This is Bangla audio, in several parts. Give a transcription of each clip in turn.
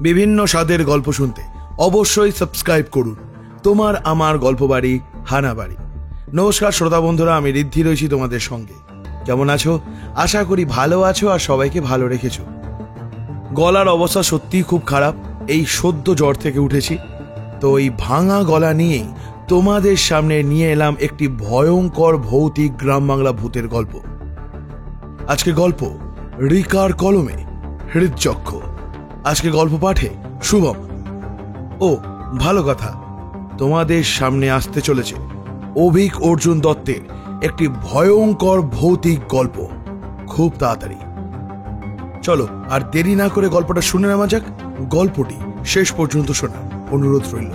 বিভিন্ন স্বাদের গল্প শুনতে অবশ্যই সাবস্ক্রাইব করুন তোমার আমার গল্প বাড়ি হানা বাড়ি। নমস্কার শ্রোতা বন্ধুরা, আমি ঋদ্ধি রয়েছি তোমাদের সঙ্গে। কেমন আছো? আশা করি ভালো আছো আর সবাইকে ভালো রেখেছো। গলার অবস্থা সত্যিই খুব খারাপ, এই সদ্য জ্বর থেকে উঠেছি। তো এই ভাঙা গলা নিয়েই তোমাদের সামনে নিয়ে এলাম একটি ভয়ঙ্কর ভৌতিক গ্রাম বাংলা ভূতের গল্প। আজকে গল্প রিকার কলমে হৃদচক্ষ। আজকে গল্প পাঠে শুভম। ও ভালো কথা, তোমাদের সামনে আসতে চলেছে অভিক অর্জুন দত্তের একটি ভয়ঙ্কর ভৌতিক গল্প খুব তাড়াতাড়ি। চলো আর দেরি না করে গল্পটা শুনে নেওয়া যাক। গল্পটি শেষ পর্যন্ত শোনার অনুরোধ রইল।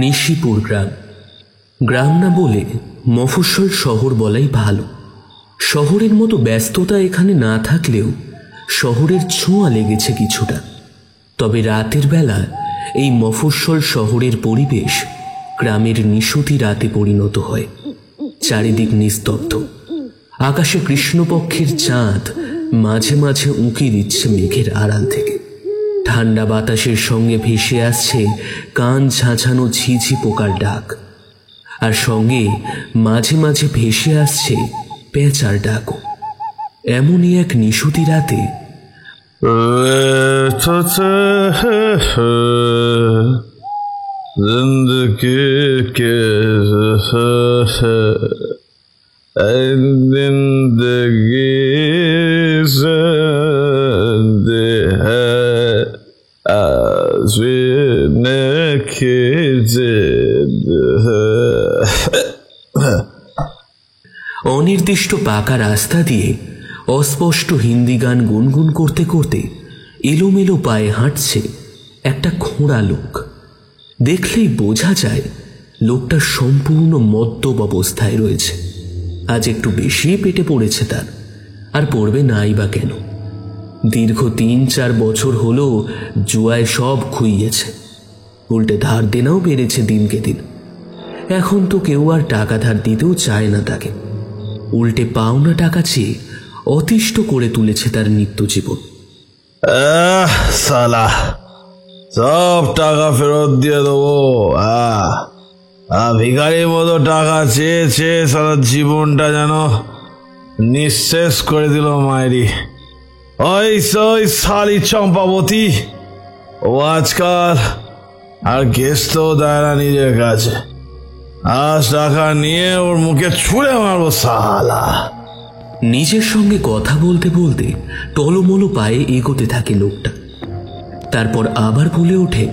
নিশিপুর গ্রাম। গ্রাম না বলে মফস্বল শহর বলাই ভালো। শহরের মতো ব্যস্ততা এখানে না থাকলেও শহরের ছোঁয়া লেগেছে কিছুটা। তবে রাতের বেলা এই মফস্বল শহরের পরিবেশ গ্রামের নিশতি রাতে পরিণত হয়। চারিদিক নিস্তব্ধ। আকাশে কৃষ্ণপক্ষের চাঁদ মাঝে মাঝে উঁকি দিচ্ছে মেঘের আড়াল থেকে। ঠান্ডা বাতাসের সঙ্গে ভেসে আসছে কান ঝাঁঝানো ঝিঝি পোকার ডাক, আর সঙ্গে মাঝে মাঝে ভেসে আসছে পেঁচার ডাকও। এমনই এক নিশতি রাতে অনির্দিষ্ট পাকা রাস্তা দিয়ে অস্পষ্ট হিন্দি গান গুনগুন করতে করতে এলোমেলো পায়ে হাঁটছে একটা খোঁড়া লোক। দেখলেই বোঝা যায় লোকটা সম্পূর্ণ মদ্যপ অবস্থায় রয়েছে। আজ একটু বেশি পেটে পড়েছে তার, আর পড়বে নাই বা কেন। দীর্ঘ ৩-৪ বছর হলো জুয়ায় সব খুইয়েছে। উল্টে ধার দেনাও বেড়েছে দিনকে দিন। এখন তো কেউ আর টাকা ধার দিতেও চায় না তাকে। উল্টে পাওনা টাকা চেয়ে অতিষ্ঠ করে তুলেছে তার নিত্য জীবন। সালা, সব টাকা ফেরত দিয়ে দেবো। ভিখারির মতো টাকা চেয়ে চেয়ে সারা জীবনটা যেন নিঃশেষ করে দিল মায়েরি। ওই শালি চম্পাবতী, ও আজকাল আর গেস্টও দেয় না নিজের কাছে। আজ টাকা নিয়ে ওর মুখে ছুঁড়ে মারবো সালা। নিজের সঙ্গে কথা বলতে বলতে টলমলো পায়ে এগোতে থাকে লোকটা। তারপর আবার বলে ওঠে,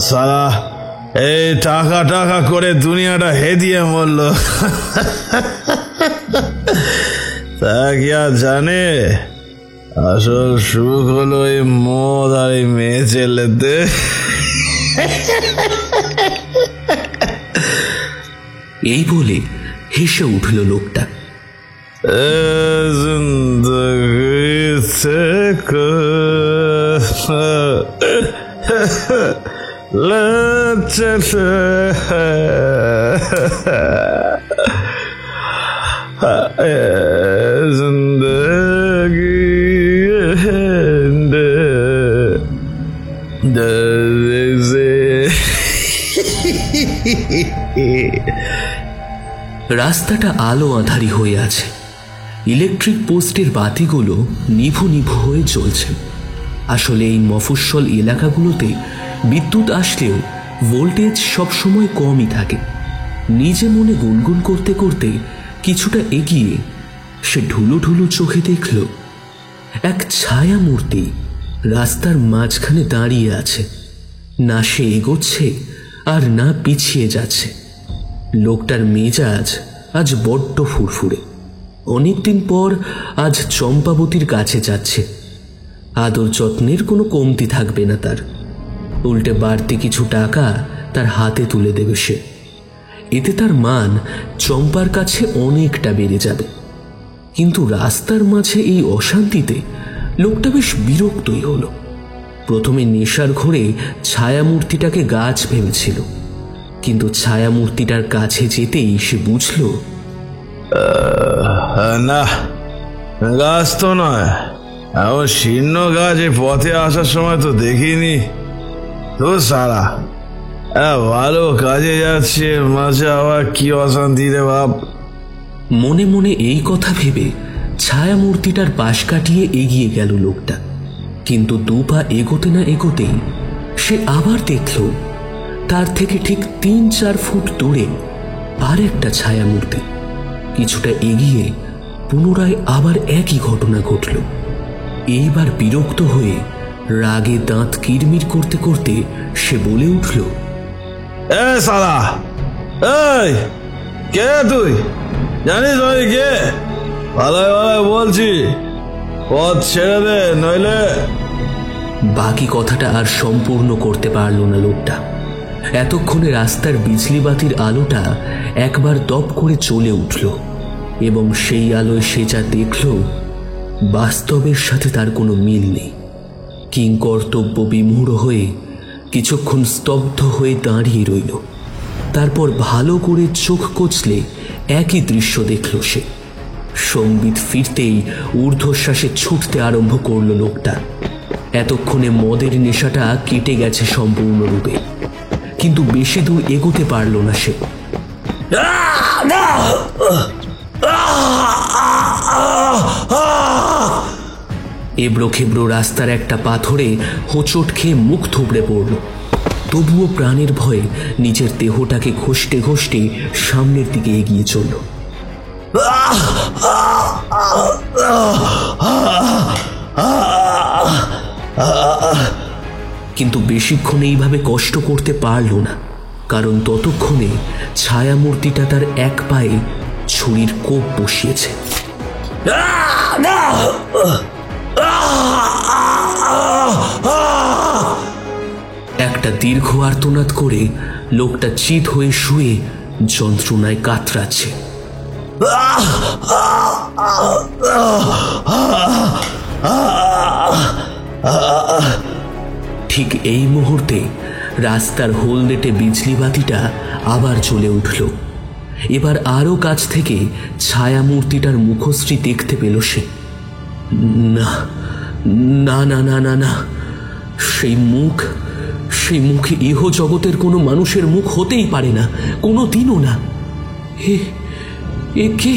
সালা এই টাকা টাকা করে দুনিয়াটা হেদিয়ে মরল। তা কি আর জানে আসল সুখ হলো এই মদ আর এই মেয়ে ছেলেতে। এই বলে হেসে উঠল লোকটা। রাস্তাটা আলো আঁধারি হয়ে আছে। ইলেকট্রিক পোস্টের বাতিগুলো নিভু নিভু হয়ে জ্বলছে। আসলে এই মফস্বল এলাকাগুলোতে বিদ্যুৎ আসলেও ভোল্টেজ সবসময় কমই থাকে। নিজে মনে গুনগুন করতে করতে কিছুটা এগিয়ে সে ঢুলো ঢুলো চোখে দেখল এক ছায়া মূর্তি রাস্তার মাঝখানে দাঁড়িয়ে আছে। না সে এগোচ্ছে আর না পিছিয়ে যাচ্ছে। লোকটার মেজাজ আজ বড্ড ফুরফুরে। অনেকদিন পর আজ চম্পাবতীর কাছে যাচ্ছে। আদর যত্নের কোনো কমতি থাকবে না তার। উল্টে বাড়তি কিছু টাকা তার হাতে তুলে দেবে সে। এতে তার মান চম্পার কাছে অনেকটা বেড়ে যাবে। কিন্তু রাস্তার মাঝে এই অশান্তিতে লোকটা বেশ বিরক্তই হলো। প্রথমে নেশার ঘোরে ছায়ামূর্তিটাকে গাছ ভেবেছিল, কিন্তু ছায়ামূর্তিটার কাছে যেতেই সে বুঝল না, গাছ তো নয়, এমন শীর্ণ গাছ এই পথে আসার সময় তো দেখিনি। তো সারা ভালো কাজে যাচ্ছে, মাঝে আবার কি অশান্তি রে বাপ। মনে মনে এই কথা ভেবে ছায়ামূর্তিটার পাশ কাটিয়ে এগিয়ে গেল লোকটা। কিন্তু দুপা এগোতে না এগোতেই সে আবার দেখল তার থেকে ঠিক 3-4 ফুট দূরে আর একটা ছায়ামূর্তি। কিছুটা এগিয়ে পুনরায় আবার একই ঘটনা ঘটল। এইবার বিরক্ত হয়ে রাগে দাঁত কিরমির করতে করতে সে বলে উঠল, এ সালা, এই কে তুই? জানিস আমি কে? ভালোই ভালোই বলছি, পথ ছেড়ে দে, নইলে। বাকি কথাটা আর সম্পূর্ণ করতে পারল না লোকটা। এতক্ষণে রাস্তার বিজলি বাতির আলোটা একবার দপ করে জ্বলে উঠল, এবং সেই আলোয় সে যা দেখল বাস্তবের সাথে তার কোনো মিল নেই। কিংকর্তব্য বিমূঢ় হয়ে কিছুক্ষণ স্তব্ধ হয়ে দাঁড়িয়ে রইল। তারপর ভালো করে চোখ কচলে একই দৃশ্য দেখল সে। সম্বিত ফিরতেই ঊর্ধ্বশ্বাসে ছুটতে আরম্ভ করল লোকটা। এতক্ষণে মদের নেশাটা কেটে গেছে সম্পূর্ণরূপে, কিন্তু বেশি দূর এগোতে পারল না সে। এবড়ো খেবড়ো রাস্তার একটা পাথরে হোঁচট খেয়ে মুখ থুবড়ে পড়ল। তবুও প্রাণের ভয়ে নিজের দেহটাকে ঘষতে ঘষতে সামনের দিকে এগিয়ে চলল। কিন্তু বেশিক্ষণ এইভাবে কষ্ট করতে পারল না, কারণ ততক্ষণে ছায়ামূর্তিটা তার এক পায়ে ছুরির কোপ বসিয়েছে। একটা দীর্ঘ আর্তনাদ করে লোকটা চিৎ হয়ে শুয়ে যন্ত্রণায় কাতরাচ্ছে। ঠিক এই মুহূর্তে রাস্তার হলদেটে বিজলি বাতিটা আবার জ্বলে উঠল। এবার আরো কাছ থেকে ছায়ামূর্তিটার মুখশ্রী দেখতে পেল সে। না না না না না না, সেই মুখ ইহ জগতের কোনো মানুষের মুখ হতেই পারে না, কোনো দিনও না। এ কে?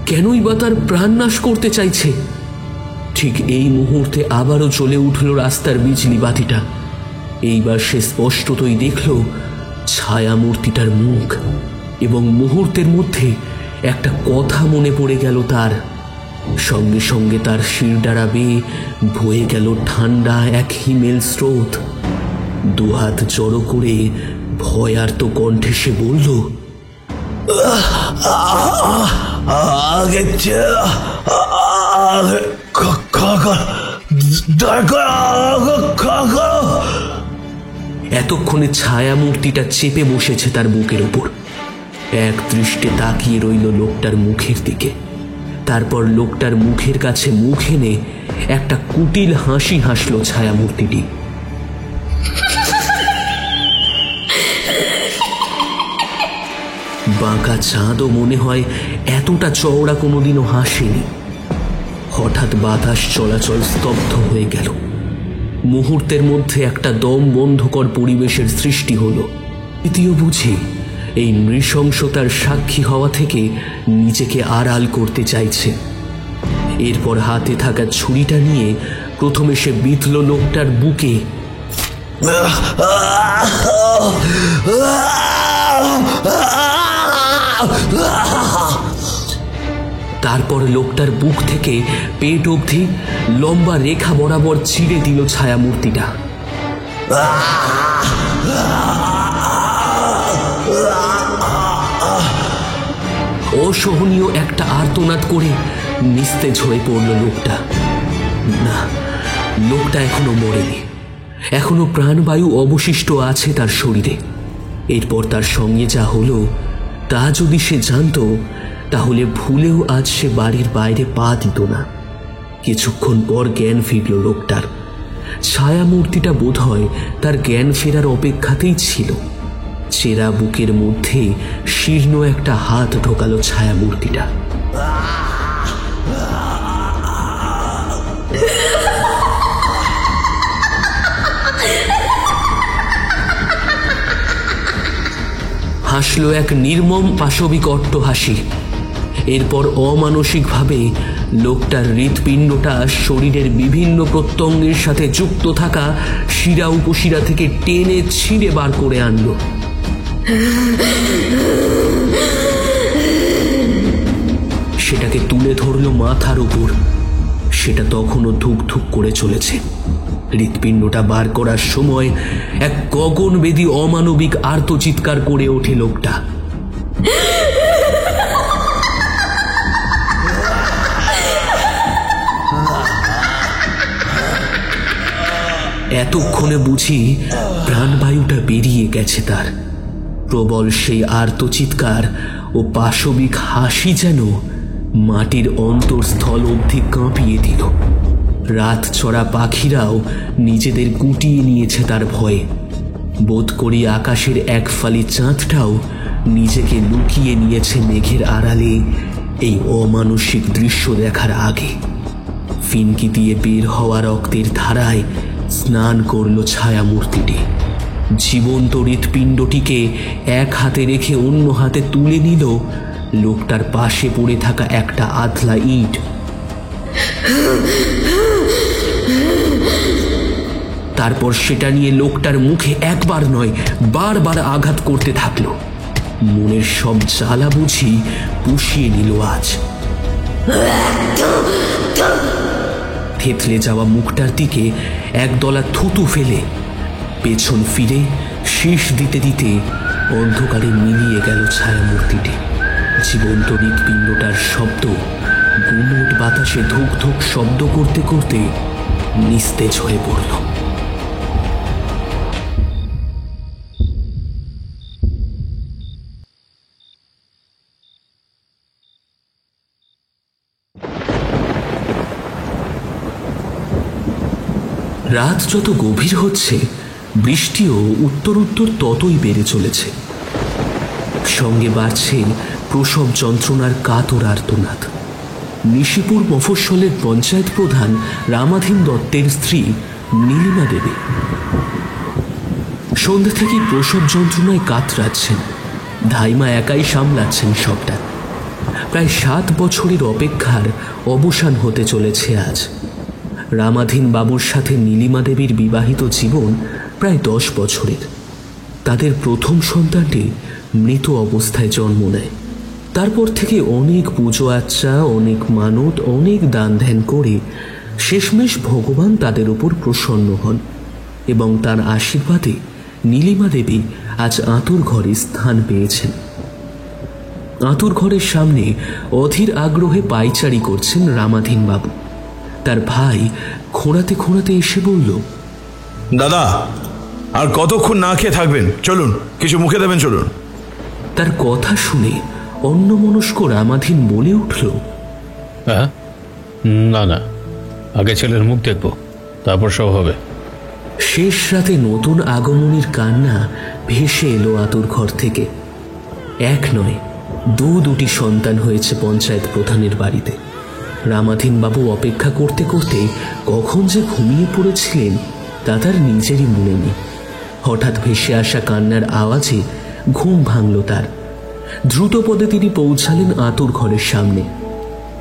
কেনই বা তার প্রাণনাশ করতে চাইছে? ঠিক এই মুহূর্তে আবারও জ্বলে উঠল রাস্তার বিজলি বাতিটা। এইবার সে স্পষ্টতই দেখল ছায়ামূর্তিটার মুখ, এবং মুহূর্তের মধ্যে একটা কথা মনে পড়ে গেল তার। সঙ্গে সঙ্গে তার শিরদাঁড়া বেয়ে বয়ে গেল ঠান্ডা এক হিমেল স্রোত। দুহাত জড়ো করে ভয়ার্ত কণ্ঠে সে বলল, এতক্ষণে ছায়ামূর্তিটা চেপে বসেছে তার বুকের উপর। এক দৃষ্টে তাকিয়ে রইল লোকটার মুখের দিকে। তারপর লোকটার মুখের কাছে মুখ এনে একটা কুটিল হাসি হাসল ছায়ামূর্তিটি। বাঁকা চাঁদও মনে হয় এতটা চওড়া কোনোদিনও হাসেনি। হঠাৎ বাতাস চলাচল স্তব্ধ হয়ে গেল। মুহূর্তের মধ্যে একটা দম বন্ধকর পরিবেশের সৃষ্টি হলো। দ্বিতীয় বুঝি এই নৃশংসতার সাক্ষী হওয়া থেকে নিজেকে আড়াল করতে চাইছে। এরপর হাতে থাকা ছুরিটা নিয়ে প্রথমে সে বিঁধল লোকটার বুকে। তারপর লোকটার বুক থেকে পেট অবধি লম্বা রেখা বরাবর ছিঁড়ে দিল ছায়ামূর্তিটা। অসহনীয় একটা আর্তনাদ করে নিস্তেজ হয়ে পড়ল লোকটা। না, লোকটা এখনো মরেনি, এখনো প্রাণবায়ু অবশিষ্ট আছে তার শরীরে। এরপর তার সঙ্গে যা হলো তা যদি সে জানতো তাহলে ভুলেও আজ সে বাড়ির বাইরে পা দিত না। কিছুক্ষণ পর জ্ঞান ফিরল লোকটার। ছায়ামূর্তিটা বোধহয় তার জ্ঞান ফেরার অপেক্ষাতেই ছিল। চেরা বুকের মধ্যে শীর্ণ একটা হাত ঢোকালো ছায়ামূর্তিটা। হাসলো এক নির্মম পাশবিক অট্টহাসি। এরপর অমানসিকভাবে লোকটার হৃৎপিণ্ডটা শরীরের বিভিন্ন প্রত্যঙ্গের সাথে যুক্ত থাকা শিরা উপশিরা থেকে টেনে ছিঁড়ে বার করে আনলো। সেটাকে তুলে ধরল মাথার উপর। সেটা তখনও ধুক ধুক করে চলেছে। হৃৎপিণ্ডটা বার করার সময় এক গগনভেদী অমানবিক আর্তচিৎকার করে ওঠে লোকটা। এতক্ষণে বুঝি প্রাণবায়ুটা বেরিয়ে গেছে তার। প্রবল সেই আর্তচিৎকার ও পাশবিক হাসি যেন মাটির অন্তরস্থল অবধি কাঁপিয়ে দিল। রাত চড়া পাখিরাও নিজেদের গুটিয়ে নিয়েছে তার ভয়ে। বোধ করি আকাশের এক ফালি চাঁদটাও নিজেকে লুকিয়ে নিয়েছে মেঘের আড়ালে এই অমানসিক দৃশ্য দেখার আগে। ফিনকি দিয়ে বের হওয়া রক্তের ধারায় স্নান করল ছায়ামূর্তিটি। জীবন্ত হৃৎপিণ্ডটিকে এক হাতে রেখে অন্য হাতে তুলে নিল লোকটার পাশে পড়ে থাকা একটা আধলা ইট। তারপর সেটা নিয়ে লোকটার মুখে একবার নয় বারবার আঘাত করতে থাকলো। মনের সব জ্বালা বুঝি পুষিয়ে নিল আজ। থেতলে যাওয়া মুখটার দিকে একদলা থুতু ফেলে পেছন ফিরে শীষ দিতে দিতে অন্ধকারে মিলিয়ে গেল ছায়ামূর্তিটি। জীবন্ত হৃৎপিণ্ডটার শব্দ গুমোট বাতাসে ধুক ধুক শব্দ করতে করতে নিস্তেজ হয়ে পড়ল। রাত যত গভীর হচ্ছে বৃষ্টিও উত্তর উত্তর ততই বেড়ে চলেছে। সঙ্গে বাড়ছে প্রসব যন্ত্রণার কাতর আর্তনাদ। নিশিপুর মফস্বলের পঞ্চায়েত প্রধান রামাধীন দত্তের স্ত্রী নীলিমা দেবী সন্ধ্যে থেকে প্রসব যন্ত্রণায় কাতরাচ্ছেন। ধাইমা একাই সামলাচ্ছেন সবটা। প্রায় 7 বছরের অপেক্ষার অবসান হতে চলেছে আজ। রামাধীন বাবুর সাথে নীলিমা দেবীর বিবাহিত জীবন প্রায় 10 বছরের। তাদের প্রথম সন্তানটি মৃত অবস্থায় জন্ম নেয়। তারপর থেকে অনেক পুজো আচ্চা, অনেক মানত, অনেক দান ধ্যান করে শেষমেশ ভগবান তাদের উপর প্রসন্ন হন এবং তার আশীর্বাদে নীলিমা দেবী আজ আঁতুর ঘরে স্থান পেয়েছেন। আঁতুর ঘরের সামনে অধীর আগ্রহে পায়চারি করছেন রামাধীন বাবু। তার ভাই খোঁড়াতে খোঁড়াতে এসে বলল, দাদা আর কতক্ষণ না খেয়ে থাকবেন? চলুন কিছু মুখে দেবেন, চলুন। তার কথা শুনে অন্যমনস্ক রামাধীন বলে উঠল, হ্যাঁ, না না, আগে ছেলের মুখ দেখব, তারপর সব হবে। শেষ রাতে নতুন আগমনীর কান্না ভেসে এলো আতুর ঘর থেকে। এক নয়, দুটি সন্তান হয়েছে পঞ্চায়েত প্রধানের বাড়িতে। রামাধীন বাবু অপেক্ষা করতে করতে কখন যে ঘুমিয়ে পড়েছিলেন তা তার নিজেরই মনে নেই। হঠাৎ ভেসে আসা কান্নার আওয়াজে ঘুম ভাঙল তার। দ্রুত পদে তিনি পৌঁছালেন আতুর ঘরের সামনে।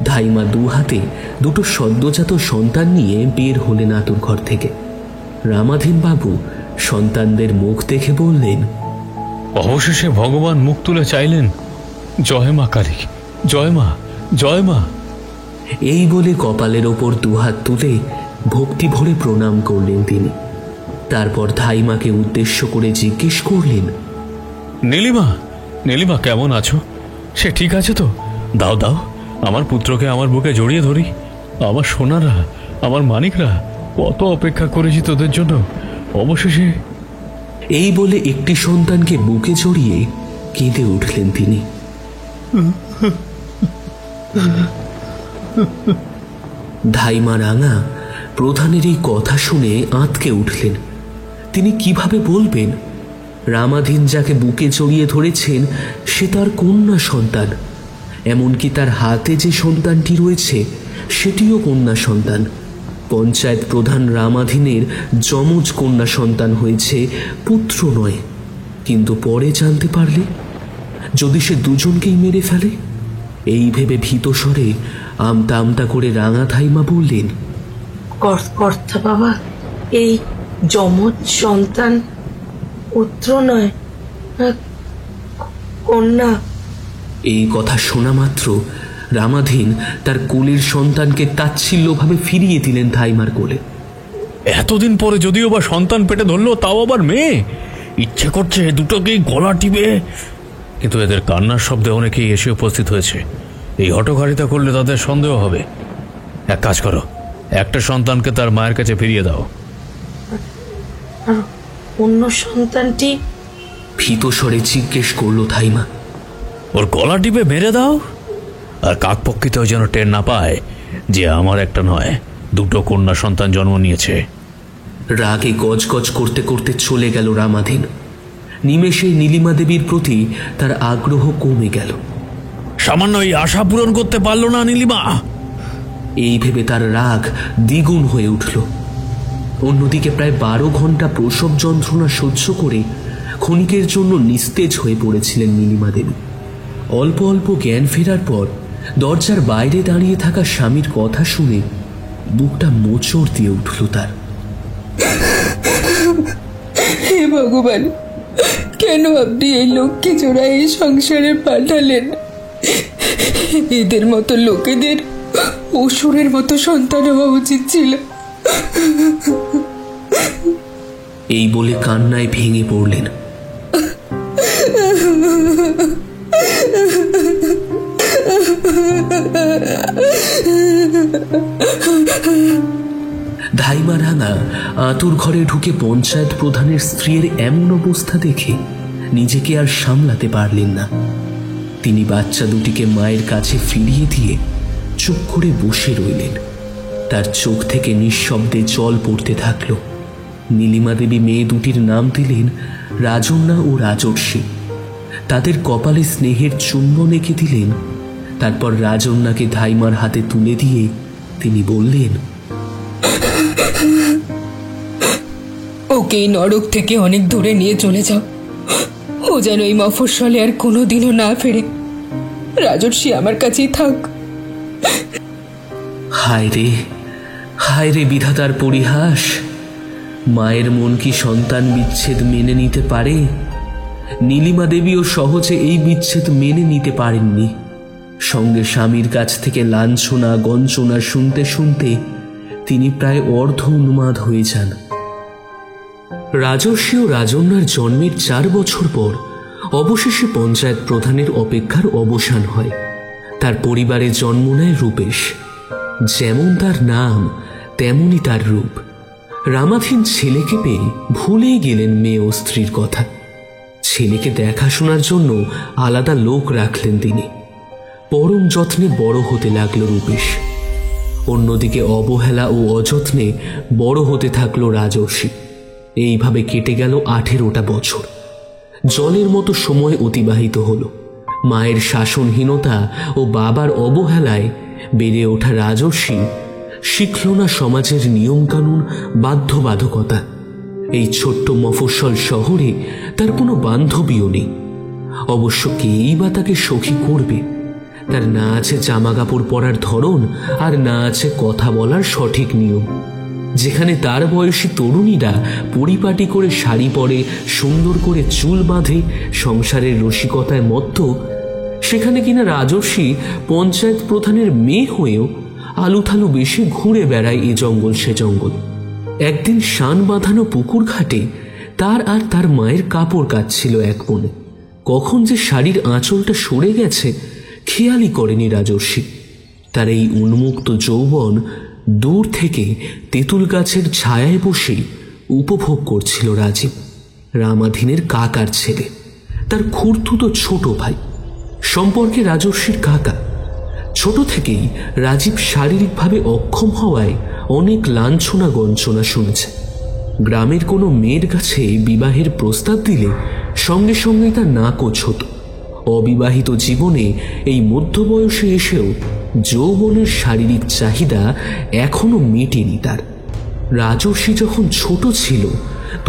ধাইমা 2 হাতে 2 সদ্যজাত সন্তান নিয়ে বের হলেন আতুর ঘর থেকে। রামাধীন বাবু সন্তানদের মুখ দেখে বললেন, অবশেষে ভগবান মুখ তুলে চাইলেন, জয় মা কালী, জয় মা, জয় মা। এই বলে কপালের ওপর 2 হাত তুলে ভক্তি ভরে প্রণাম করলেন তিনি। তারপর ধাইমাকে উদ্দেশ্য করে জিজ্ঞেস করলেন, নীলিমা, নীলিমা কেমন আছো? সে ঠিক আছে তো? দাও দাও, আমার পুত্রকে আমার বুকে জড়িয়ে ধরি। আমার সোনারা, আমার মানিকরা, কত অপেক্ষা করেছি তোদের জন্য। অবশেষে। এই বলে একটি সন্তানকে বুকে জড়িয়ে কেঁদে উঠলেন তিনি। ধাইমা রাঙা প্রধানের এই কথা শুনে আঁতকে উঠলেন। তিনি কিভাবে বলবেন রামাধীন যাকে বুকে জড়িয়ে ধরেছেন সে তার কন্যা সন্তান, এমনকি তার হাতে যে সন্তানটি রয়েছে সেটিও কন্যা সন্তান। পঞ্চায়েত প্রধান রামাধীনের যমজ কন্যা সন্তান হয়েছে, পুত্র নয়। কিন্তু পরে জানতে পারলে যদি সে দুজনকেই মেরে ফেলে। এই ভেবে ভীত স্বরে আমতা আমতা করে রাঙা ধাইমা বললেন, কর্তা বাবা, এই যমজ সন্তান পুত্র নয়, কন্যা। এই কথা শোনা মাত্র রামাধীন তার কোলের সন্তানকে তাচ্ছিল্যভাবে ফিরিয়ে দিলেন ধাইমার কোলে। এতদিন পরে যদিও বা সন্তান পেটে ধরলো, তাও আবার মেয়ে। ইচ্ছে করছে দুটোকেই গলা টিপে, কিন্তু এদের কান্নার শব্দে অনেকেই এসে উপস্থিত হয়েছে। এই হটকারিতা করলে তাদের সন্দেহ হবে। এক কাজ করো, একটা সন্তানকে তার মায়ের কাছে ফিরিয়ে দাও। আর অন্য সন্তানটি? ভীত স্বরে জিজ্ঞেস করলো ধাইমা। ওর গলা টিপে মেরে দাও, আর কাকপক্ষিতেও যেন টের না পায় যে আমার একটা নয়, দুটো কন্যা সন্তান জন্ম নিয়েছে। রাগে গজগজ করতে করতে চলে গেল রামাধীন। নিমেষে নীলিমা দেবীর প্রতি তার আগ্রহ কমে গেল। সামান্য এই আশা পূরণ করতে পারল না নীলিমা। এই ভেবে তার রাগ দ্বিগুণ হয়ে উঠল। অন্যদিকে প্রায় 12 ঘন্টা প্রসব যন্ত্রণা সহ্য করে ক্ষণিকের জন্য নিস্তেজ হয়ে পড়েছিলেন নীলিমা দেবী। অল্প অল্প জ্ঞান ফেরার পর দরজার বাইরে দাঁড়িয়ে থাকা স্বামীর কথা শুনে বুকটা মোচড় দিয়ে উঠল তার। হে ভগবান, কেন আপনি এই লোককে জোড়া এই সংসারে পাঠালেন? এদের মতো লোকেদের অসুরের মতো সন্তান হওয়া উচিত ছিল। এই বলে কান্নায় ভেঙে পড়লেন। ধাইমা রাঙা আতুর ঘরে ঢুকে পঞ্চায়েত প্রধানের স্ত্রীর এমন অবস্থা দেখে নিজেকে আর সামলাতে পারলেন না। তিনি বাচ্চা দুটিকে মায়ের কাছে ফিরিয়ে দিয়ে চুপ করে বসে রইলেন। তার চোখ থেকে নিঃশব্দে জল পড়তে থাকল। নীলিমা দেবী মেয়ে দুটির নাম দিলেন রাজন্যা ও রাজর্ষি। তাদের কপালে স্নেহের চুম্বন এঁকে দিলেন। তারপর রাজন্যাকে ধাইমার হাতে তুলে দিয়ে তিনি বললেন, ওকে এই নরক থেকে অনেক দূরে নিয়ে চলে যাও। ও যেন এই মফস্বলে আর কোনোদিনও না ফেরে। রাজর্ষি আমার কাছেই থাক। হায় রে বিধাতার পরিহাস! মায়ের মন কি সন্তান বিচ্ছেদ মেনে নিতে পারে? নীলিমা দেবীও সহজে এই বিচ্ছেদ মেনে নিতে পারেননি। সঙ্গে স্বামীর কাছ থেকে লাঞ্ছনা গঞ্জনা শুনতে শুনতে তিনি প্রায় অর্ধ উন্মাদ হয়ে যান। রাজর্ষি ও রাজন্যার জন্মের 4 বছর পর অবশেষে পঞ্চায়েত প্রধানের অপেক্ষার অবসান হয়। তার পরিবারে জন্ম নেয় রূপেশ। যেমন তার নাম তেমনই তার রূপ। রামাধীন ছেলেকে পেয়ে ভুলেই গেলেন মেয়ে ও স্ত্রীর কথা। ছেলেকে দেখাশোনার জন্য আলাদা লোক রাখলেন তিনি। পরম যত্নে বড় হতে লাগলো রূপেশ। অন্যদিকে অবহেলা ও অযত্নে বড় হতে থাকলো রাজর্ষি। এইভাবে কেটে গেল 18টা বছর। জলের মতো সময় অতিবাহিত হলো। মায়ের শাসনহীনতা ও বাবার অবহেলায় বেড়ে ওঠা রাজর্ষি শিখল না সমাজের নিয়মকানুন, বাধ্যবাধকতা। এই ছোট্ট মফস্বল শহরে তার কোনো বান্ধবীও নেই। অবশ্য কেই বা তাকে সখী করবে? তার না আছে জামা কাপড় পরার ধরন, আর না আছে কথা বলার সঠিক নিয়ম। যেখানে তার বয়সী তরুণীরা পরিপাটি করে শাড়ি পরে, সুন্দর করে চুল বাঁধে, সংসারের রসিকতায় মত্ত, সেখানে কিনা রাজর্ষি পঞ্চায়েত প্রধানের মেয়ে হয়েও আলুথালু বেশি ঘুরে বেড়ায় এ জঙ্গল সে জঙ্গল। একদিন শান বাঁধানো পুকুর ঘাটে তার আর তার মায়ের কাপড় কাচ্ছিল এক মনে। কখন যে শাড়ির আঁচলটা সরে গেছে খেয়ালই করেনি রাজর্ষি। তার এই উন্মুক্ত যৌবন দূর থেকে তেঁতুল গাছের ছায়ায় বসে উপভোগ করছিল রাজীব। রামাধীনের কাকার ছেলে, তার খুড়তুতো ছোট ভাই। সম্পর্কে রাজর্ষির কাকা। ছোট থেকেই রাজীব শারীরিকভাবে অক্ষম হওয়ায় অনেক লাঞ্ছনা গঞ্ছনা শুনেছে। গ্রামের কোনো মেয়ের কাছে বিবাহের প্রস্তাব দিলে সঙ্গে সঙ্গে তার নাকচ হতো। অবিবাহিত জীবনে এই মধ্যবয়সে এসেও যৌবনের শারীরিক চাহিদা এখনো মেটেনি তার। রাজর্ষি যখন ছোট ছিল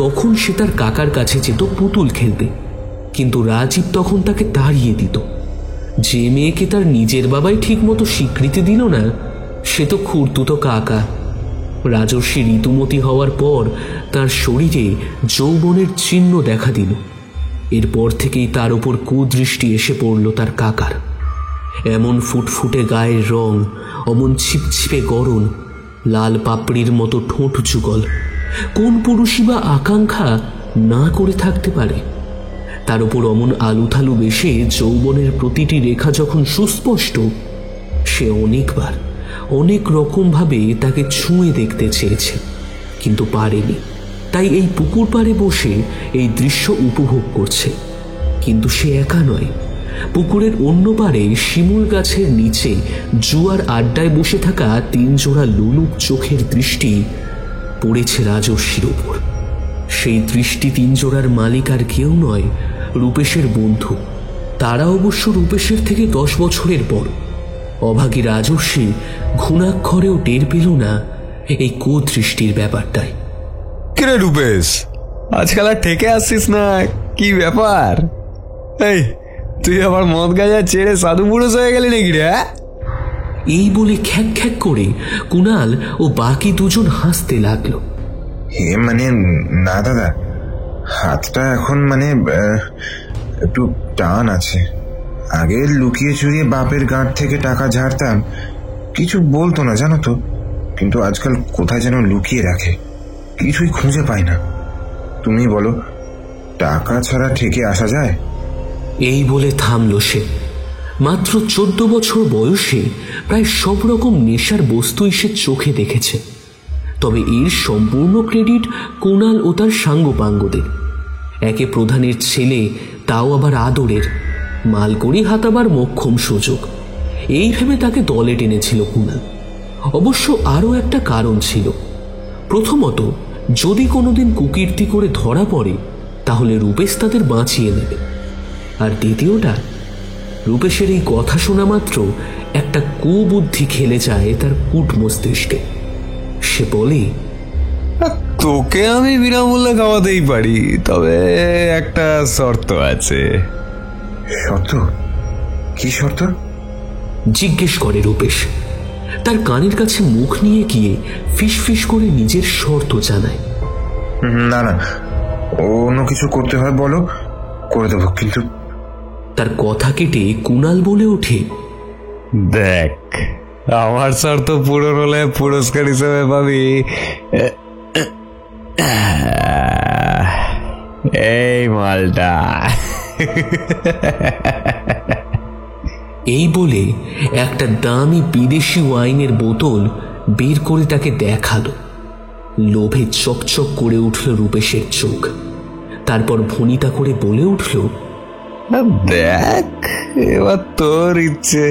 তখন সে তার কাকার কাছে যেত পুতুল খেলতে, কিন্তু রাজীব তখন তাকে তাড়িয়ে দিত। যে মেয়েকে তার নিজের বাবাই ঠিক মতো স্বীকৃতি দিল না, সে তো খুড়তুতো কাকা। রাজর্ষি ঋতুমতী হওয়ার পর তার শরীরে যৌবনের চিহ্ন দেখা দিল। এরপর থেকেই তার উপর কুদৃষ্টি এসে পড়ল তার কাকার। এমন ফুটফুটে গায়ের রং, অমন ছিপছিপে গরম, লাল পাপড়ির মতো ঠোঁট যুগল, কোন পুরুষই বা আকাঙ্ক্ষা না করে থাকতে পারে? তার উপর অমন আলুথালু বেশে যৌবনের প্রতিটি রেখা যখন সুস্পষ্ট, সে অনেকবার অনেক রকমভাবে তাকে ছুঁয়ে দেখতে চেয়েছে, কিন্তু পারেনি। তাই এই পুকুর পাড়ে বসে এই দৃশ্য উপভোগ করছে। কিন্তু সে একা নয়। পুকুরের অন্য পাড়ে শিমুল গাছের নিচে জুয়ার আড্ডায় বসে থাকা 3 জোড়া লুলুক চোখের দৃষ্টি পড়েছে রাজর্ষির ওপর। সেই দৃষ্টি 3 জোড়ার মালিক আর কেউ নয়, রূপেশের বন্ধু। তারা অবশ্য রূপেশের থেকে 10 বছরের বড়। অভাগী রাজর্ষি ঘুণাক্ষরেও টের পেল না এই কুদৃষ্টির ব্যাপারটায়। কিরে রূপেশ, আজকাল আর ঠেকে আসছিস না, কি ব্যাপার? এই, তুই আবার মদ গাঁজা ছেড়ে সাধু পুরুষ হয়ে গেলি নাকি রে? এই বলে খ্যাক খ্যাক করে কুণাল ও বাকি দুজন হাসতে লাগলো। মানে না দাদা, হাতটা এখন একটু টান আছে। আগে লুকিয়ে চুরিয়ে বাপের গাঁট থেকে টাকা ঝাড়তাম, কিছু বলতো না জানো তো। কিন্তু আজকাল কোথায় যেন লুকিয়ে রাখে, কিছুই খুঁজে পাই না। তুমি বলো, টাকা ছাড়া ঠেকে আসা যায়? এই বলে থামল সে। মাত্র 14 বছর বয়সে প্রায় সব রকম নেশার বস্তুই সে চোখে দেখেছে। তবে এর সম্পূর্ণ ক্রেডিট কুণাল ও তার সাঙ্গপাঙ্গদের। একে প্রধানের ছেলে, তাও আবার আদরের, মালকড়ি হাতাবার মোক্ষম সুযোগ, এই ভেবে তাকে দলে টেনেছিল কুণাল। অবশ্য আরও একটা কারণ ছিল। প্রথমত, যদি কোনোদিন কুকীর্তি করে ধরা পড়ে তাহলে রূপেশ তাদের বাঁচিয়ে নেবে। আর দ্বিতীয়টা, রূপেশের এই কথা শোনা মাত্র একটা কুবুদ্ধি খেলে যায় তার কূট মস্তিষ্কে। সে বলে, তোকে আমি বিনামূল্যে খাওয়াতেই পারি, তবে একটা শর্ত আছে। শর্ত? কি শর্ত? জিজ্ঞেস করে রূপেশ। তার কানের কাছে মুখ নিয়ে গিয়ে ফিস ফিস করে নিজের শর্ত জানায়। না না, অন্য কিছু করতে হয় বলো, করে দেবো। কিন্তু তার কথা কেটে কুণাল বলে ওঠে, দেখ, আমার শর্ত পূরণ হলে পুরস্কার হিসেবে পাবি এই মালটা। এই বলে একটা দামি বিদেশি ওয়াইনের বোতল বের করে তাকে দেখালো। লোভে চকচক করে উঠল রূপেশের চোখ। তারপর ভনিতা করে বলে উঠল, দেখ, এবার তোর ইচ্ছে।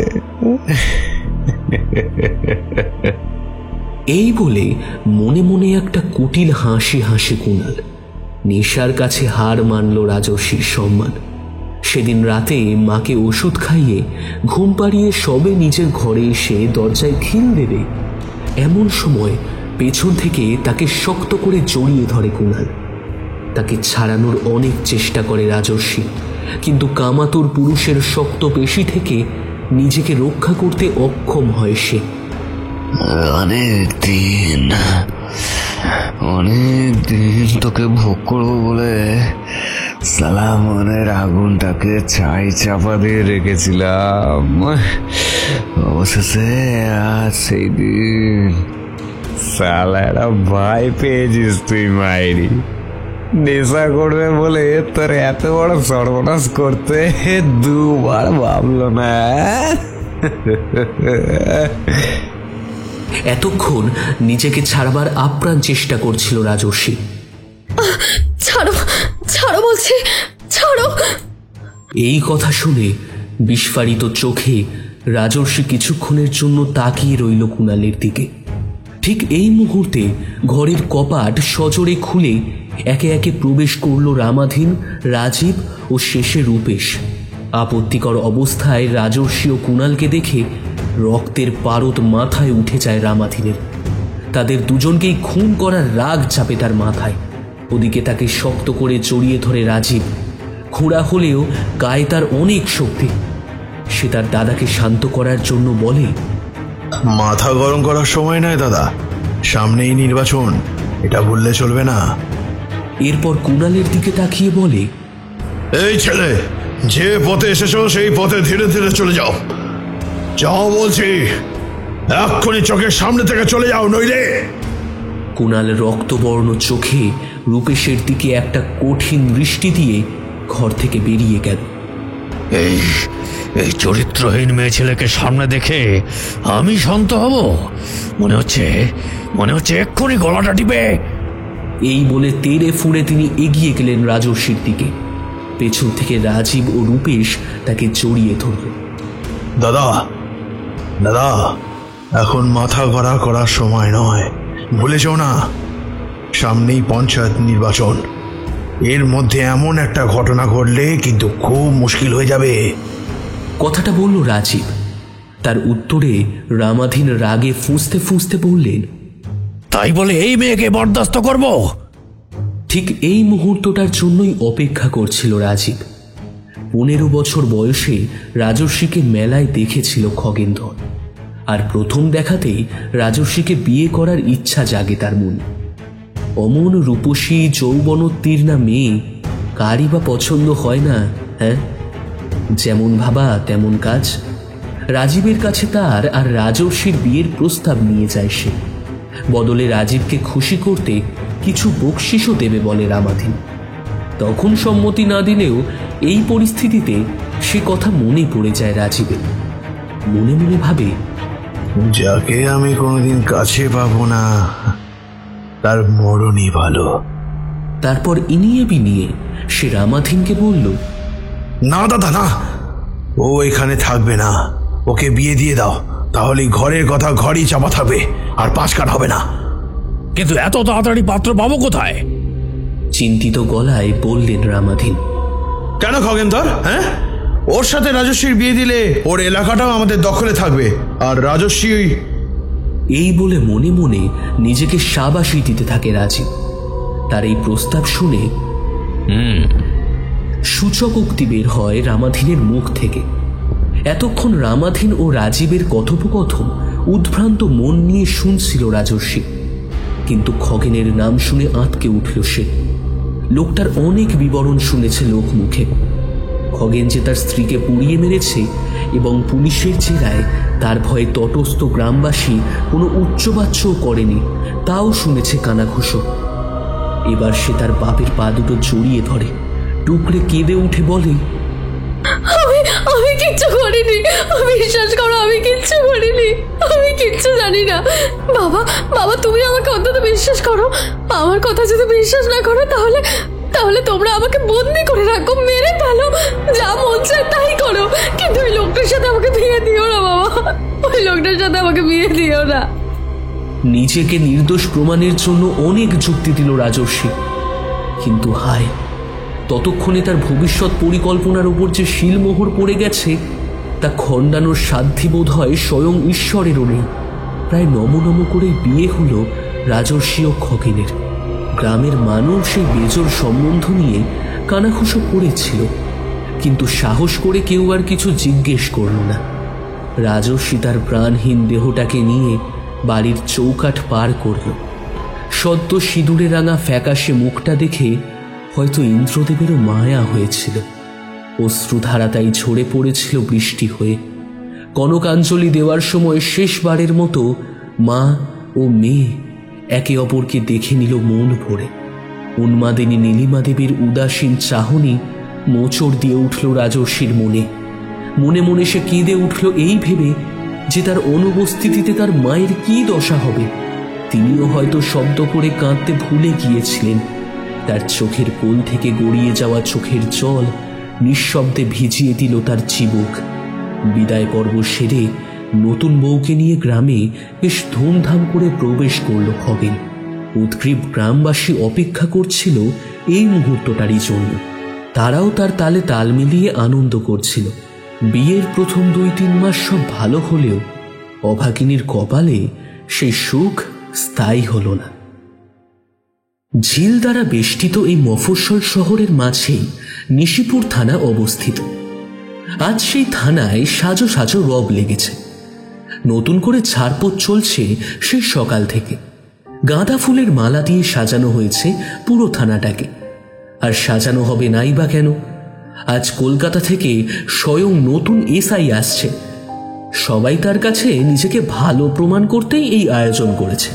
এই বলে মনে মনে একটা কুটিল হাসি হাসি কুণাল। নেশার কাছে হার মানল রাজর্ষির সম্মান। সেদিন রাতে মাকে ওষুধ খাইয়ে ঘুম পাড়িয়ে সবে নিজের ঘরে এসে দরজায় খিল দেবে, এমন সময় পেছন থেকে তাকে শক্ত করে জড়িয়ে ধরে কুণাল। তাকে ছাড়ানোর অনেক চেষ্টা করে রাজর্ষি, কিন্তু কামাতুর পুরুষের শক্ত পেশি থেকে নিজেকে রক্ষা করতে অক্ষম হয় সে। অনেক দিন তোকে ভোগ করবো বলে সালা মনের আগুনটাকে ছাই চাপা দিয়ে রেখেছিলাম। অবশেষে আজ সেই দিন। সালা একটা ভাই পেয়েছিস তুই মায়েরি। নেশা করবে বলে তোর এত বড় সর্বনাশ করতে 2 বার ভাবলো না। এতক্ষণ নিজেকে ছাড়বার আপ্রাণ চেষ্টা করছিল রাজর্ষি। ছাড়ো, ছাড়ো বলছি, ছাড়ো। এই কথা শুনে বিস্ফারিত চোখে রাজর্ষি কিছুক্ষণের জন্য তাকিয়ে রইল কুণালের দিকে। ঠিক এই মুহূর্তে ঘরের কপাট সজোরে খুলে একে একে প্রবেশ করল রামাধীন, রাজীব ও শেষে রূপেশ। আপত্তিকর অবস্থায় রাজর্ষি ও কুণালকে দেখে রক্তের পারদ মাথায় উঠে যায় রামাধীনের। তাদের দুজনকেই খুন করার রাগ চাপে তার মাথায়। ওদিকে তাকে শক্ত করে জড়িয়ে ধরে রাজীব। খোঁড়া হলেও গায়ে তার অনেক শক্তি। সে তার দাদাকে শান্ত করার জন্য বলে, মাথা গরম করার সময় নয় দাদা, সামনেই নির্বাচন, এটা ভুললে চলবে না। এরপর কুণালের দিকে তাকিয়ে বলে, এই ছেলে, যে পথে এসেছো সেই পথে ধীরে ধীরে চলে যাও। যাও বলছি, এক্ষুনি চোখের সামনে থেকে চলে যাও, নইলে। কুণাল রক্তবর্ণ চোখে রূপেশের দিকে একটা কঠিন দৃষ্টি দিয়ে ঘর থেকে বেরিয়ে গেল। এই এই চরিত্রহীন মেয়ে ছেলেকে সামনে দেখে আমি শান্ত হব? মনে হচ্ছে এক্ষুনি গলাটা টিপে। এই বলে তেড়ে ফুঁড়ে তিনি এগিয়ে গেলেন রাজর্ষির দিকে। পেছন থেকে রাজীব ও রূপেশ তাকে জড়িয়ে ধরল। দাদা দাদা, এখন মাথা গড়া করার সময় নয়, ভুলে যাও না, সামনেই পঞ্চায়েত নির্বাচন। এর মধ্যে এমন একটা ঘটনা ঘটলে কিন্তু খুব মুশকিল হয়ে যাবে। কথাটা বলল রাজীব। তার উত্তরে রামাধীন রাগে ফুঁসতে ফুঁসতে বললেন, তাই বলে এই মেয়েকে বরদাস্ত করব? ঠিক এই মুহূর্তটার জন্যই অপেক্ষা করছিল রাজীব। 15 বছর বয়সে রাজর্ষিকে মেলায় দেখেছিল খগেনধর, আর প্রথম দেখাতেই রাজর্ষিকে বিয়ে করার ইচ্ছা জাগে তার মনে। অমন রূপসী যৌবনোত্তীর্ণা মেয়ে কারই বা পছন্দ হয় না? হ্যাঁ, যেমন ভাবা তেমন কাজ। রাজীবের কাছে তার আর রাজর্ষির বিয়ের প্রস্তাব নিয়ে যায় সে। বদলে রাজীবকে খুশি করতে কিছু বকশিসও দেবে বলে রামাধীন। তখন সম্মতি না দিলেও এই পরিস্থিতিতে সে কথা মনে পড়ে যায় রাজীবের। মনে মনে ভাবে, যাকে আমি কোনোদিন কাছে পাবো না তার মরণই ভালো। তারপর ইনিয়ে বিনিয়ে সে রামাধীনকে বলল, না দাদা না, ও এখানে থাকবে না, ওকে বিয়ে দিয়ে দাও, তাহলে ঘরের কথা ঘরই চাপা থাকবে আর পাঁচ কাট হবে না। কিন্তু এত তাড়াতাড়ি পাত্র পাবো কোথায়? চিন্তিত গলায় বললেন রামাধীন। কেন খগেনধর? হ্যাঁ, ওর সাথে রাজস্বীর বিয়ে দিলে ওর এলাকাটাও আমাদের দখলে থাকবে, আর রাজস্বী। এই বলে মনে মনে নিজেকে শাবাশি দিতে থাকে রাজীব। তার এই প্রস্তাব শুনে সূচক উক্তি বের হয় রামাধীনের মুখ থেকে। এতক্ষণ রামাধীন ও রাজীবের কথোপকথন উদ্ভ্রান্ত মন নিয়ে শুনছিল রাজর্ষি, কিন্তু খগেনের নাম শুনে আঁতকে উঠল সে। লোকটার অনেক বিবরণ শুনেছে লোক মুখে। খগেন যে তার স্ত্রীকে পুড়িয়ে মেরেছে এবং পুলিশের জেরায় তার ভয়ে তটস্থ গ্রামবাসী কোনো উচ্চবাচ্যও করেনি, তাও শুনেছে কানাঘুষো। এবার সে তার বাপের পা দুটো জড়িয়ে ধরে, টুকরে কেঁদে উঠে বলে, আমি কিচ্ছু করিনি, বিশ্বাস করো, আমি কিচ্ছু করিনি, আমি কিচ্ছু জানি না। বাবা তুমি আমাকে অন্তত বিশ্বাস করো। আমার কথা যদি বিশ্বাস না করো তাহলে তোমরা আমাকে বন্দি করে রাখো, মেরে ফেলো, যা মন চায় তাই করো, কিন্তু ওই লোকটার সাথে আমাকে বিয়ে দিও না বাবা, ওই লোকটার সাথে আমাকে বিয়ে দিও না। নিজেকে নির্দোষ প্রমাণের জন্য অনেক যুক্তি দিল রাজর্ষি, কিন্তু হায়, ততক্ষণে তার ভবিষ্যৎ পরিকল্পনার উপর যে শিলমোহর পড়ে গেছে তা খণ্ডানোর সাধ্যি বোধ হয় স্বয়ং ঈশ্বরেরও নেই। প্রায় নম করে বিয়ে হলো রাজর্ষি ও খগেনের। গ্রামের মানুষ সেই বেজোর সম্বন্ধ নিয়ে কানাঘুষো করেছিল, কিন্তু সাহস করে কেউ আর কিছু জিজ্ঞেস করল না। রাজর্ষি তার প্রাণহীন দেহটাকে নিয়ে বাড়ির চৌকাঠ পার করল। সদ্য সিঁদুরে রাঙা ফ্যাকাশে মুখটা দেখে হয়তো ইন্দ্রদেবেরও মায়া হয়েছিল। অশ্রুধারা তাই ঝরে পড়েছিল বৃষ্টি হয়ে। কনকাঞ্জলি দেওয়ার সময় শেষবারের মতো মা ও মেয়ে একে অপরকে দেখে নিল মন ভরে। উন্মাদিনী নীলিমা দেবীর উদাসীন চাহনি মোচড় দিয়ে উঠল রাজর্ষির মনে। মনে মনে সে কেঁদে উঠল এই ভেবে যে তার অনুপস্থিতিতে তার মায়ের কি দশা হবে। তিনিও হয়তো শব্দ করে কাঁদতে ভুলে গিয়েছিলেন, তার চোখের কোণ থেকে গড়িয়ে যাওয়া চোখের জল নিঃশব্দে ভিজিয়ে দিল তার চিবুক। বিদায় পর্ব সেরে নতুন বউকে নিয়ে গ্রামে বেশ ধুমধাম করে প্রবেশ করল খগেন। উদ্গ্রীব গ্রামবাসী অপেক্ষা করছিল এই মুহূর্তটারই জন্য। তারাও তার তালে তাল মিলিয়ে আনন্দ করছিল। বিয়ের প্রথম 2-3 মাস সব ভালো হলেও অভাগিনীর কপালে সেই সুখ স্থায়ী হল না। ঝিল দ্বারা বেষ্টিত এই মফস্বল শহরের মাঝেই নিশিপুর থানা অবস্থিত। আজ সেই থানায় সাজো সাজো রব লেগেছে। নতুন করে ছাড়পোছ চলছে সেই সকাল থেকে। গাঁদা ফুলের মালা দিয়ে সাজানো হয়েছে পুরো থানাটাকে। আর সাজানো হবে নাই বা কেন? আজ কলকাতা থেকে স্বয়ং নতুন এসআই আসছে। সবাই তার কাছে নিজেকে ভালো প্রমাণ করতেই এই আয়োজন করেছে।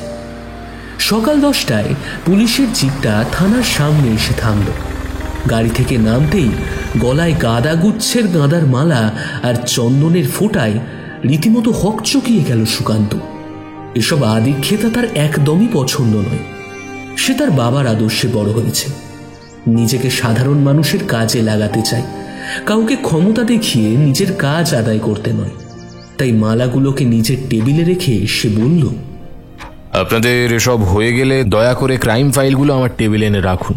সকাল 10টায় পুলিশের জিপটা থানার সামনে এসে থামল। গাড়ি থেকে নামতেই গলায় গাঁদা গুচ্ছের গাঁদার মালা আর চন্দনের ফোঁটায় রীতিমতো হকচকিয়ে গেল সুকান্ত। এসব আদিক্ষেতা তার একদমই পছন্দ নয়। সে তার বাবার আদর্শে বড় হয়েছে। নিজেকে সাধারণ মানুষের কাজে লাগাতে চায়, কাউকে ক্ষমতা দেখিয়ে নিজের কাজ আদায় করতে নয়। তাই মালাগুলোকে নিজের টেবিলে রেখে সে বলল, আপনাদের এসব হয়ে গেলে দয়া করে ক্রাইম ফাইলগুলো আমার টেবিলে এনে রাখুন।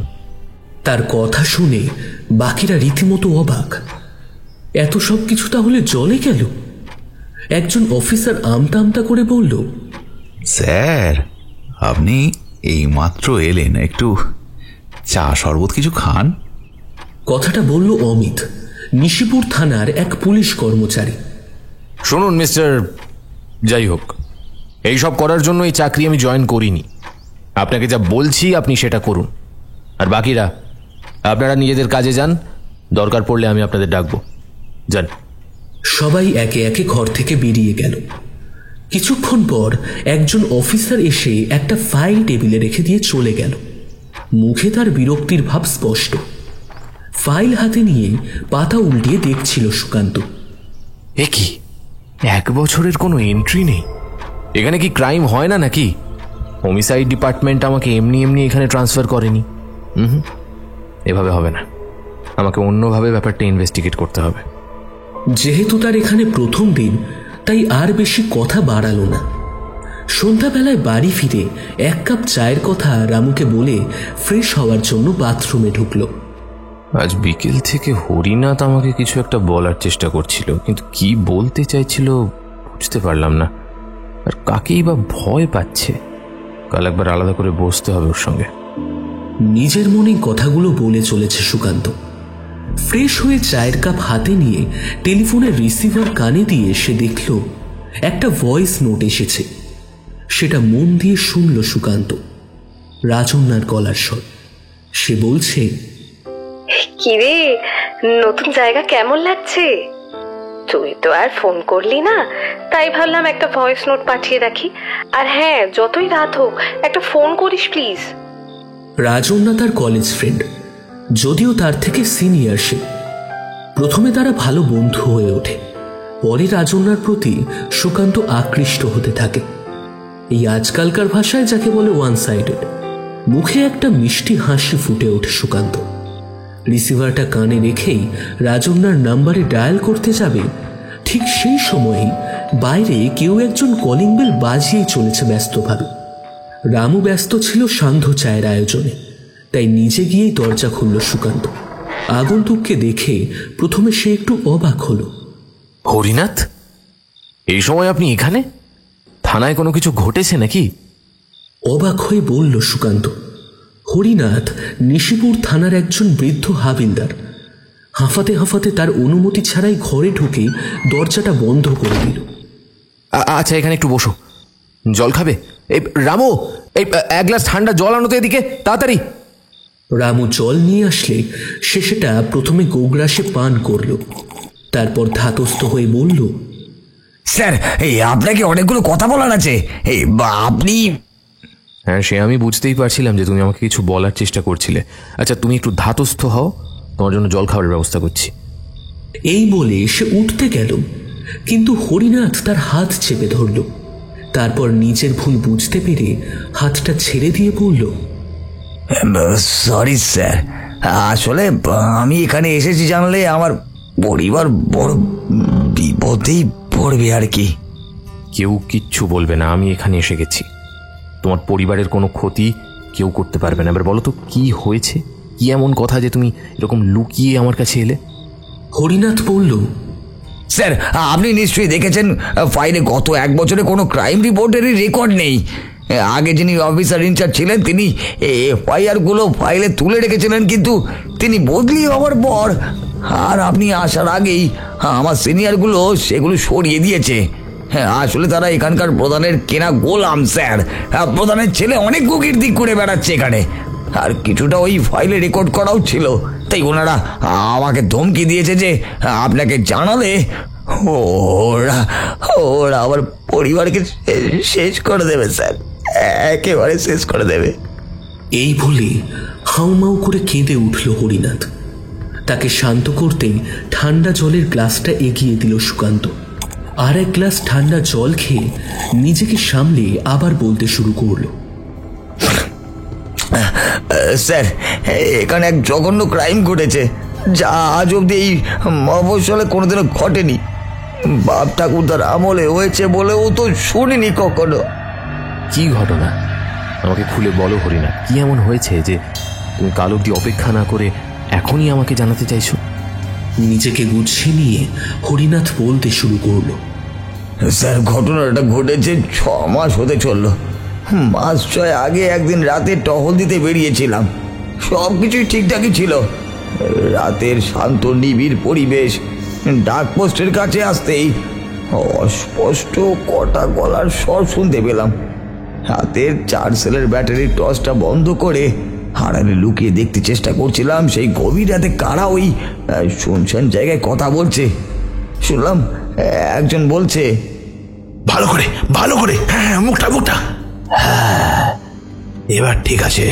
তার কথা শুনে বাকিরা রীতিমতো অবাক। এত সব কিছু তাহলে জলে গেল? একজন অফিসার আমতা আমতা করে বলল, স্যার, আপনি এইমাত্র এলেন, একটু চা শরবত কিছু খান। কথাটা বলল অমিত, নিশিপুর থানার এক পুলিশ কর্মচারী। শুনুন মিস্টার, যাই হোক, এইসব করার জন্য এই চাকরি আমি জয়েন করিনি। আপনাকে যা বলছি আপনি সেটা করুন, আর বাকিরা আপনারা নিজেদের কাজে যান। দরকার পড়লে আমি আপনাদের ডাকবো। যান। সবাই একে একে ঘর থেকে বেরিয়ে গেল। কিছুক্ষণ পর একজন অফিসার এসে একটা ফাইল টেবিলে রেখে দিয়ে চলে গেল। মুখে তার বিরক্তির ভাব স্পষ্ট। ফাইল হাতে নিয়ে পাতা উল্টিয়ে দেখছিল সুকান্ত। এ কি, 1 বছরের কোনো এন্ট্রি নেই? এখানে কি ক্রাইম হয় না নাকি? হোমিসাইড ডিপার্টমেন্ট আমাকে এমনি এমনি এখানে ট্রান্সফার করেনি। এভাবে হবে না, আমাকে অন্যভাবে ব্যাপারটা ইনভেস্টিগেট করতে হবে। যেহেতু তার এখানে প্রথম দিন, তাই আর বেশি কথা বাড়ালো না। সন্ধ্যাবেলায় বাড়ি ফিরে 1 কাপ চায়ের কথা রামুকে বলে ফ্রেশ হওয়ার জন্য বাথরুমে ঢুকলো। আজ বিকেল থেকে হরিনাথ আমাকে কিছু একটা বলার চেষ্টা করছিল, কিন্তু কি বলতে চাইছিল বুঝতে পারলাম না। আর কাকেই বা ভয় পাচ্ছে? কাল একবার আলাদা করে বসতে হবে ওর সঙ্গে। নিজের মনে কথাগুলো বলে চলেছে সুকান্ত। ফ্রেশ হয়ে চায়ের কাপ হাতে নিয়ে টেলিফোনের রিসিভার কানে দিয়ে সে দেখল একটা ভয়েস নোট এসেছে। সেটা মন দিয়ে শুনল সুকান্ত। রাজন্যার গলার স্বর। সে বলছে, কিরে, নতুন জায়গা কেমন লাগছে? তুই তো আর ফোন করলি না, তাই ভাবলাম একটা ভয়েস নোট পাঠিয়ে রাখি। আর হ্যাঁ, যতই রাত হোক একটা ফোন করিস প্লিজ। রাজন্যা তার কলেজ ফ্রেন্ড, যদিও তার থেকে সিনিয়র সে। প্রথমে তারা ভালো বন্ধু হয়ে ওঠে। পরে রাজন্যার প্রতি সুকান্ত আকৃষ্ট হতে থাকে। এই আজকালকার ভাষায় যাকে বলে ওয়ান সাইডেড। মুখে একটা মিষ্টি হাসি ফুটে ওঠে সুকান্ত। রিসিভারটা কানে রেখেই রাজন্যার নাম্বারে ডায়াল করতে যাবে, ঠিক সেই সময়েই বাইরে কেউ একজন কলিং বেল বাজিয়েই চলেছে ব্যস্তভাবে। রামু ব্যস্ত ছিল সান্ধ্য চায়ের আয়োজনে, তাই নিজে গিয়েই দরজা খুলল সুকান্ত। আগন্তুককে দেখে প্রথমে সে একটু অবাক হলো। হরিনাথ, এই সময় আপনি এখানে? থানায় কোনো কিছু ঘটেছে নাকি? অবাক হয়ে বলল সুকান্ত। হরিনাথ নিশিপুর থানার একজন বৃদ্ধ হাবিলদার। হাঁফাতে হাঁফাতে তার অনুমতি ছাড়াই ঘরে ঢুকে দরজাটা বন্ধ করে দিল। আচ্ছা, এখানে একটু বসো। জল খাবে? এই রামু, এই 1 গ্লাস ঠান্ডা জল আনো তো এদিকে, তাড়াতাড়ি। রামু জল নিয়ে আসলে সে সেটা প্রথমে গোগ্রাসে পান করল, তারপর ধাতস্থ হয়ে বলল, স্যার, এই আপনাকে অনেকগুলো কথা বলার আছে। এই আপনি... হ্যাঁ, সে আমি বুঝতেই পারছিলাম যে তুমি আমাকে কিছু বলার চেষ্টা করছিলে। আচ্ছা, তুমি একটু ধাতস্থ হও, তোমার জন্য জল খাবারের ব্যবস্থা করছি। এই বলে সে উঠতে গেল, কিন্তু হরিনাথ তার হাত চেপে ধরল। তারপর নিজের ভুল বুঝতে পেরে হাতটা ছেড়ে দিয়ে বলল, সরি স্যার, আসলে আমি এখানে এসেছি জানলে আমার পরিবার বড় বিপদেই পড়বে আর কি। কেউ কিচ্ছু বলবে না, আমি এখানে এসে গেছি। তোমার পরিবারের কোনো ক্ষতি কেউ করতে পারবে না। এবার বলো তো কি হয়েছে, কি এমন কথা যে তুমি এরকম লুকিয়ে আমার কাছে এলে? হরিনাথ বলল, স্যার আপনি নিশ্চয়ই দেখেছেন ফাইলে গত 1 বছরে কোনো ক্রাইম রিপোর্টেরই রেকর্ড নেই। আগে যিনি অফিসার ইনচার্জ ছিলেন তিনি এফআইআরগুলো ফাইলে তুলে রেখেছিলেন, কিন্তু তিনি বদলি হওয়ার পর আর আপনি আসার আগেই আমার সিনিয়রগুলো সেগুলো সরিয়ে দিয়েছে। হ্যাঁ, আসলে তারা এখানকার প্রধানের কেনা গোলাম স্যার। প্রধানের ছেলে অনেক কুকীর্তি করে বেড়াচ্ছে এখানে, আর কিছুটা ওই ফাইলে রেকর্ড করাও ছিল। তাই ওনারা আমাকে ধমকি দিয়েছে যে আপনাকে জানালে ওরা ওরা আমার পরিবারকে শেষ করে দেবে স্যার, একেবারে শেষ করে দেবে। এই বলে হাউমাউ করে কেঁদে উঠল হরিনাথ। তাকে শান্ত করতেই ঠান্ডা জলের গ্লাসটা এগিয়ে দিল সুকান্ত। আর এক গ্লাস ঠান্ডা জল খেয়ে নিজেকে সামলে আবার বলতে শুরু করলো, স্যার এখানে এক জঘন্য ক্রাইম ঘটেছে, যা আজ অব্দি এই মফস্বলে কোনোদিনও ঘটেনি। বাপ ঠাকুরদার আমলে হয়েছে বলেও তো শুনিনি কখনো। কি ঘটনা আমাকে খুলে বলো হরিনাথ, কি এমন হয়েছে যে তুমি কাল অবধি অপেক্ষা না করে এখনই আমাকে জানাতে চাইছো? নিজেকে গুছিয়ে নিয়ে হরিনাথ বলতে শুরু করলো, স্যার ঘটনাটা ঘটেছে 6 মাস হতে চললো। মাস 6 আগে একদিন রাতে টহল দিতে বেরিয়েছিলাম, সব কিছুই ঠিকঠাকই ছিল। রাতের শান্ত নিবিড় পরিবেশ, ডাক পোস্টের কাছে আসতেই অস্পষ্ট কটা গলার স্বর শুনতে পেলাম। হাতের 4 সেলের ব্যাটারির টর্চটা বন্ধ করে হারালে লুকিয়ে দেখতে চেষ্টা করছিলাম সেই গভীর রাতে কারা ওই শুনশান জায়গায় কথা বলছে। শুনলাম একজন বলছে, ভালো করে, হ্যাঁ মুখটা হ্যাঁ এবার ঠিক আছে।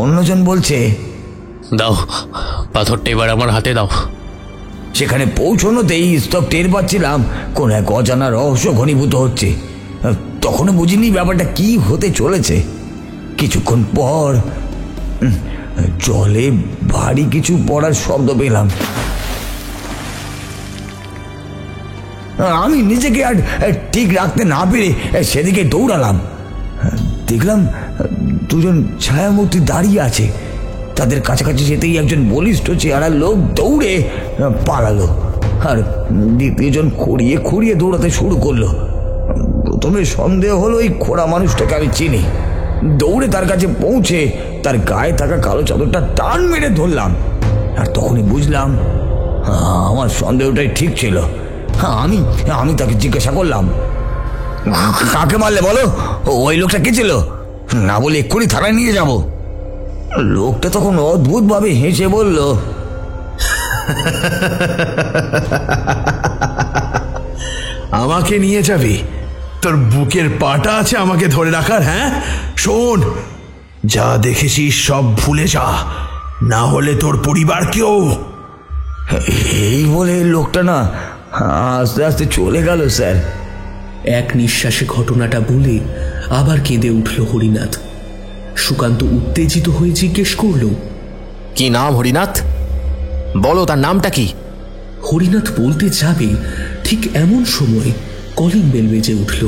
অন্যজন বলছে, দাও পাথরটা এবার আমার হাতে দাও। সেখানে পৌঁছনোতেই স্তব টের পাচ্ছিলাম কোন এক অজানা রহস্য ঘনীভূত হচ্ছে। তখনও বুঝিনি ব্যাপারটা কি হতে চলেছে। কিছুক্ষণ পর জলে ভারী কিছু পড়ার শব্দ পেলাম। আমি নিজেকে আর ঠিক রাখতে না পেরে সেদিকে দৌড়ালাম। দেখলাম 2জন ছায়ামূর্তি দাঁড়িয়ে আছে। তাদের কাছাকাছি যেতেই একজন বলিষ্ঠ চেহারা লোক দৌড়ে পালালো, আর দ্বিতীয়জন খুঁড়িয়ে দৌড়াতে শুরু করলো। প্রথমে সন্দেহ হলো এই খোড়া মানুষটাকে আমি চিনি। দৌড়ে তার কাছে পৌঁছে তার গায়ে থাকা কালো চাদরটা টান মেরে ধরলাম, আর তখনই বুঝলাম আমার সন্দেহটাই ঠিক ছিল। আমি তাকে জিজ্ঞাসা করলাম, কাকে মারলে বলো, ওই লোকটা কে ছিল? না বলে এক্ষুনি থানায় নিয়ে যাব। লোকটা তখন অদ্ভুত ভাবে হেসে বলল, আমাকে নিয়ে যাবি? তোর বুকের পাটা আছে আমাকে ধরে রাখার? হ্যাঁ শোন, যা দেখেছিস সব ভুলে যা, না হলে তোর পরিবারকেও। এই বলে লোকটা না আস্তে আস্তে চলে গেল স্যার। এক নিঃশ্বাসে ঘটনাটা বলে আবার কেঁদে উঠল হরিনাথ। সুকান্ত উত্তেজিত হয়ে জিজ্ঞেস করল, কি নাম হরিনাথ? বলো তার নামটা কি? হরিনাথ বলতে যাবে ঠিক এমন সময় কলিং বেল বেজে উঠল।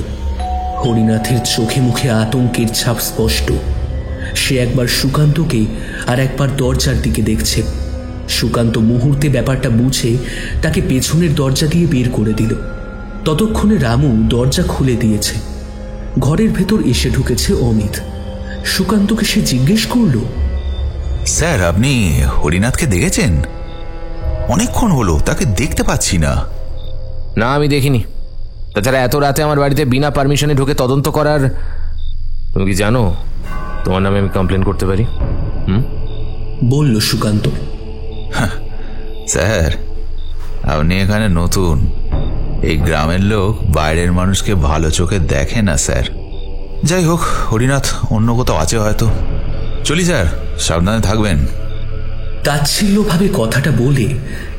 হরিনাথের চোখে মুখে আতঙ্কের ছাপ স্পষ্ট। সে একবার সুকান্তকে আর একবার দরজার দিকে দেখছে। সুকান্ত মুহূর্তে ব্যাপারটা বুঝে তাকে পেছনের দরজা দিয়ে বের করে দিল। ততক্ষণে রামু দরজা খুলে দিয়েছে। ঘরের ভেতর এসে ঢুকেছে অমিত। সুকান্তকে সে জিজ্ঞেস করল, স্যার আপনি হরিনাথকে দেখেছেন? অনেকক্ষণ হলো তাকে দেখতে পাচ্ছি না। না আমি দেখিনি। তাছাড়া এত রাতে আমার বাড়িতে বিনা পারমিশনে ঢুকে তদন্ত করার, তুমি কি জানো তোমার নামে আমি কমপ্লেন করতে পারি? বলল সুকান্ত। স্যার আপনি এখানে নতুন, এই গ্রামের লোক বাইরের মানুষকে ভালো চোখে দেখে না স্যার। যাই হোক, হরিনাথ অন্য কোথাও আছে হয়তো। চলি স্যার, সাবধানে থাকবেন। তাচ্ছিল্যভাবে কথাটা বলে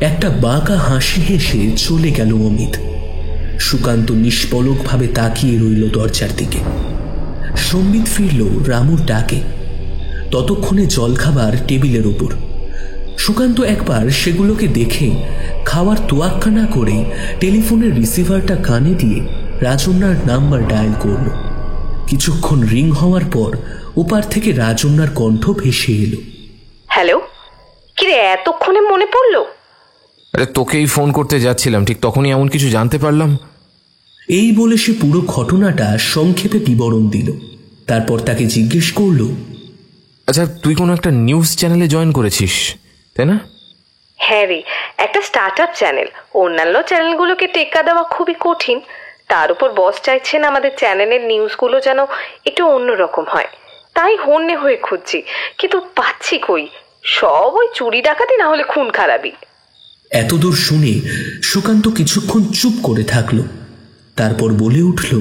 একটা বাঁকা হাসি হেসে চলে গেল অমিত। সুকান্ত নিষ্পলকভাবে তাকিয়ে রইল দরজার দিকে। সম্বিত ফিরল রামুর ডাকে। ততক্ষণে জলখাবার টেবিলের উপর। সুকান্ত একবার সেগুলোকে দেখে খাওয়ার তোয়াক্কা না করে টেলিফোনের রিসিভারটা কানে দিয়ে রাজন্যার নাম্বার ডায়াল করল। কিছুক্ষণ রিং হওয়ার পর ওপার থেকে রাজন্যার কণ্ঠ ভেসে এলো। হ্যালো, কিরে এতক্ষণে মনে পড়লো? আরে তোকেই ফোন করতে যাচ্ছিলাম, ঠিক তখনই এমন কিছু জানতে পারলাম। এই বলে সে পুরো ঘটনাটা সংক্ষেপে বিবরণ দিল। তারপর তাকে জিজ্ঞেস করল, আচ্ছা তুই কোনো একটা নিউজ চ্যানেলে জয়েন করেছিস তাই না? হ্যাঁ রে, একটা স্টার্ট আপ চ্যানেল। অন্যান্য চ্যানেলগুলোকে টেক্কা দেওয়া খুবই কঠিন, তার উপর বস চাইছেন আমাদের চ্যানেলের নিউজগুলো যেন একটু অন্যরকম হয়। তাই হন্যে হয়ে খুঁজছি, কিন্তু পাচ্ছি কই। সব ওই চুরি ডাকাতি না হলে খুন খারাপি। এতদূর শুনে সুকান্ত কিছুক্ষণ চুপ করে থাকলো, তারপর বলে উঠল,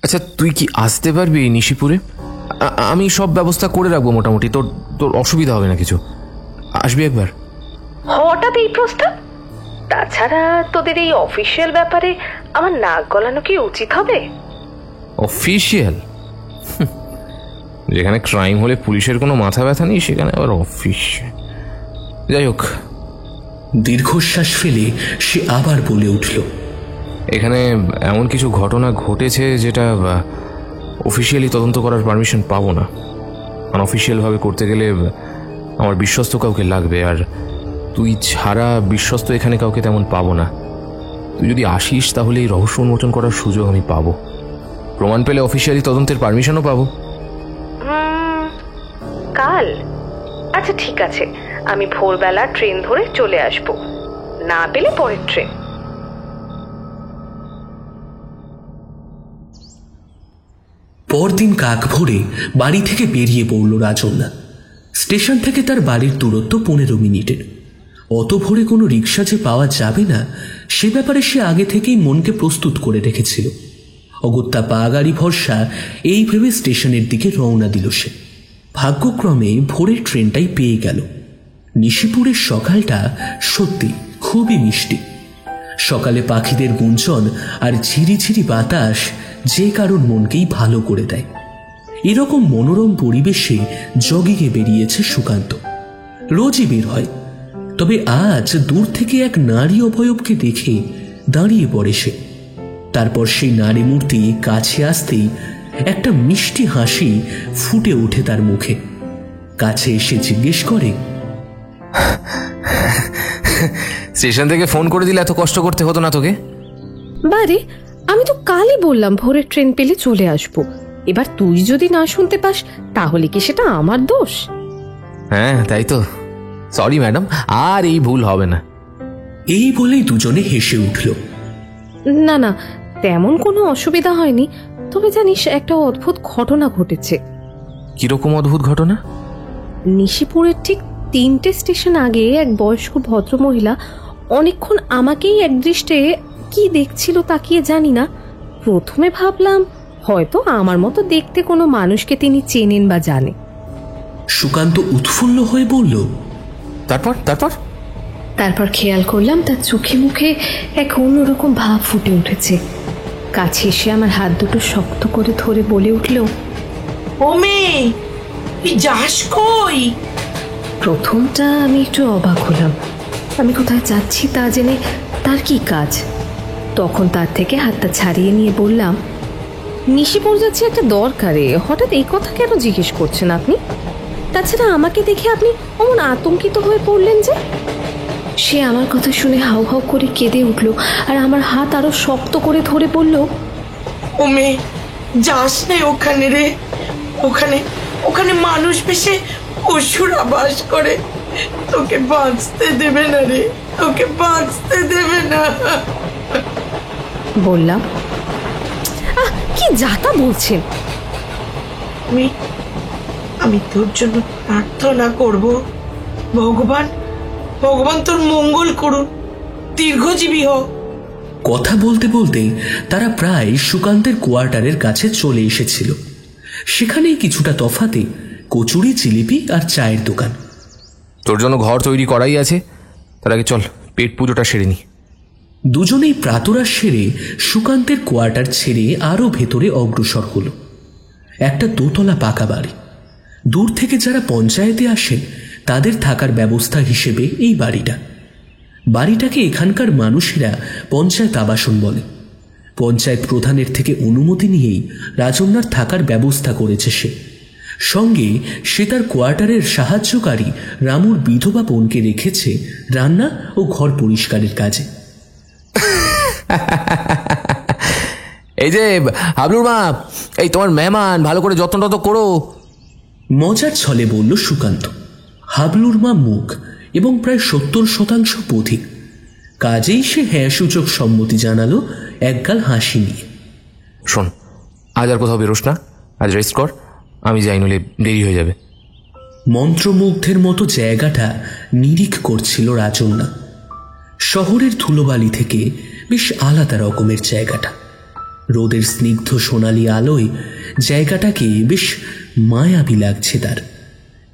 আচ্ছা তুই কি আসতে পারবি নিশিপুরে? আমি সব ব্যবস্থা করে রাখবো মোটামুটি, তোর তোর অসুবিধা হবে না কিছু। আসবি একবার? হঠাৎ এই প্রস্তাব? তাছাড়া তোদের এই অফিসিয়াল ব্যাপারে আমার নাক গলানো কি উচিত হবে? অফিসিয়াল? যেখানে ক্রাইম হলে পুলিশের কোনো মাথা ব্যথা নেই, সেখানে আবার অফিস। যাই হোক। দীর্ঘশ্বাস ফেলে সে আবার বলে উঠল, এখানে এমন কিছু ঘটনা ঘটেছে যেটা অফিসিয়ালি তদন্ত করার পারমিশন পাবো না। আনঅফিসিয়ালভাবে করতে গেলে আমার বিশ্বস্ত কাউকে লাগবে, আর তুই ছাড়া বিশ্বস্ত এখানে কাউকে তেমন পাবো না। তুই যদি আসিস তাহলে এই রহস্য উন্মোচন করার সুযোগ আমি পাবো, প্রমাণ পেলে অফিসিয়ালি তদন্তের পারমিশনও পাবো। কাল? আচ্ছা ঠিক আছে, আমি ভোরবেলা ট্রেন ধরে চলে আসব, না পেলে পরের ট্রেন। পরদিন কাক ভোরে বাড়ি থেকে বেরিয়ে পড়ল রাজন্যা। স্টেশন থেকে তার বাড়ির দূরত্ব 15 মিনিটের। অত ভোরে কোনো রিক্সা যে পাওয়া যাবে না সে ব্যাপারে সে আগে থেকেই মনকে প্রস্তুত করে রেখেছিল। অগত্যা পা গাড়ি ভরসা এই ভেবে স্টেশনের দিকে রওনা দিল সে। ভাগ্যক্রমে ভোরের ট্রেনটাই পেয়ে গেল। নিশিপুরের সকালটা সত্যি খুবই মিষ্টি। সকালে পাখিদের গুঞ্জন আর ঝিরিঝিরি বাতাস যে কারোর মনকেই ভালো করে দেয়। এরকম মনোরম পরিবেশে জগিংয়ে বেরিয়েছে সুকান্ত। রোজই বের হয়, তবে আজ দূর থেকে এক নারী অবয়বকে দেখে দাঁড়িয়ে পড়ে সে। তারপর সেই নারী মূর্তি কাছে আসতেই একটা মিষ্টি হাসি ফুটে ওঠে তার মুখে। কাছে এসে জিজ্ঞেস করে, স্টেশন থেকে ফোন করে দিলে এত কষ্ট করতে হতো না তোকে? বারে, আমি তো কালই বললাম ভোরের ট্রেন পেলে চলে আসবো। এবার তুই যদি না শুনতে পাস তাহলে কি সেটা আমার দোষ? হ্যাঁ তাই তো, সরি ম্যাডাম, আর এই ভুল হবে না। এই বলেই দুজনে হেসে উঠল। না না, তেমন কোনো অসুবিধা হয়নি, তবে জানিস একটা অদ্ভুত ঘটনা ঘটেছে। কিরকম অদ্ভুত ঘটনা? নিশিপুরের ঠিক 3টে স্টেশন আগে এক বয়স্ক ভদ্রমহিলা অনেকক্ষণ আমাকেই একদৃষ্টে কি দেখছিল তাকিয়ে জানি না। প্রথমে ভাবলাম হয়তো আমার মতো দেখতে কোনো মানুষকে তিনি চেনেন বা জানে। সুকান্ত উৎফুল্ল হয়ে বলল, তারপর তারপর তারপর খেয়াল করলাম তার চোখে মুখে এক অন্যরকম ভাব ফুটে উঠেছে। কাছে এসে আমার হাত দুটো শক্ত করে ধরে বলে উঠল, ও মেয়ে, তুই যাস কই? প্রথমটা আমি একটু অবাক হলাম। আমি কোথায় যাচ্ছি তা জেনে তার কি কাজ। তখন তার থেকে হাতটা ছাড়িয়ে নিয়ে বললাম, নিশিপুর যাচ্ছি একটা দরকারে। হঠাৎ এই কথা কেন জিজ্ঞেস করছেন আপনি? তাছাড়া আমাকে দেখে আপনি অমন আতঙ্কিত হয়ে পড়লেন যে? সে আমার কথা শুনে হাউ হাউ করে কেঁদে উঠল আর আমার হাত আরো শক্ত করে ধরে বলল, ও মেয়ে, যাস না ওখানে রে। ওখানে ওখানে মানুষ বেশে অসুরা বাস করে। তোকে বাঁচতে দেবে না রে, তোকে বাঁচতে দেবে না। বললাম, কি যাতা বলছেন? আমি তোর জন্য প্রার্থনা করব, ভগবান ভগবান তোর মঙ্গল করুন, দীর্ঘজীবী হোক। কথা বলতে বলতে তারা প্রায় সুকান্তের কোয়ার্টারের কাছে চলে এসেছিল। সেখানেই কিছুটা তফাতে কচুরি, জিলিপি আর চায়ের দোকান। তোর জন্য ঘর তৈরি করাই আছে, তার আগে চল পেট পুজোটা সেরে নি। দুজনেই প্রাতরা সেরে সুকান্তের কোয়ার্টার ছেড়ে আরো ভেতরে অগ্রসর হলো। একটা দোতলা পাকা বাড়ি। দূর থেকে যারা পঞ্চায়েতে আসেন তাদের থাকার ব্যবস্থা হিসেবে এই বাড়িটাকে এখানকার মানুষেরা পঞ্চায়েত আবাসন বলে। পঞ্চায়েত প্রধানের থেকে অনুমতি নিয়েই রাজন্যার থাকার ব্যবস্থা করেছে সে। সঙ্গে সে তার কোয়ার্টারের সাহায্যকারী রামুর বিধবা বোনকে রেখেছে রান্না ও ঘর পরিষ্কারের কাজে। এই যে হাবলুর মা, এই তোমার মেহমান, ভালো করে যত্ন টত্ন করো। মজার ছলে বলল সুকান্ত। হাবলুর মা মুখ এবং প্রায় 70% পথিক, কাজেই সে হ্যাঁ সূচক সম্মতি জানালো একগাল হাসি নিয়ে। শোন, আজ আর কোথাও বেরোস না, আজ রেস্ট কর, আমি যাই, নইলে দেরি হয়ে যাবে। মন্ত্রমুগ্ধের মতো জায়গাটা নিরিখ করছিল রাজন্যা। শহরের ধুলোবালি থেকে বেশ আলাদা রকমের জায়গাটা। রোদের স্নিগ্ধ সোনালি আলোয় জায়গাটাকে বেশ মায়াবী লাগছে তার।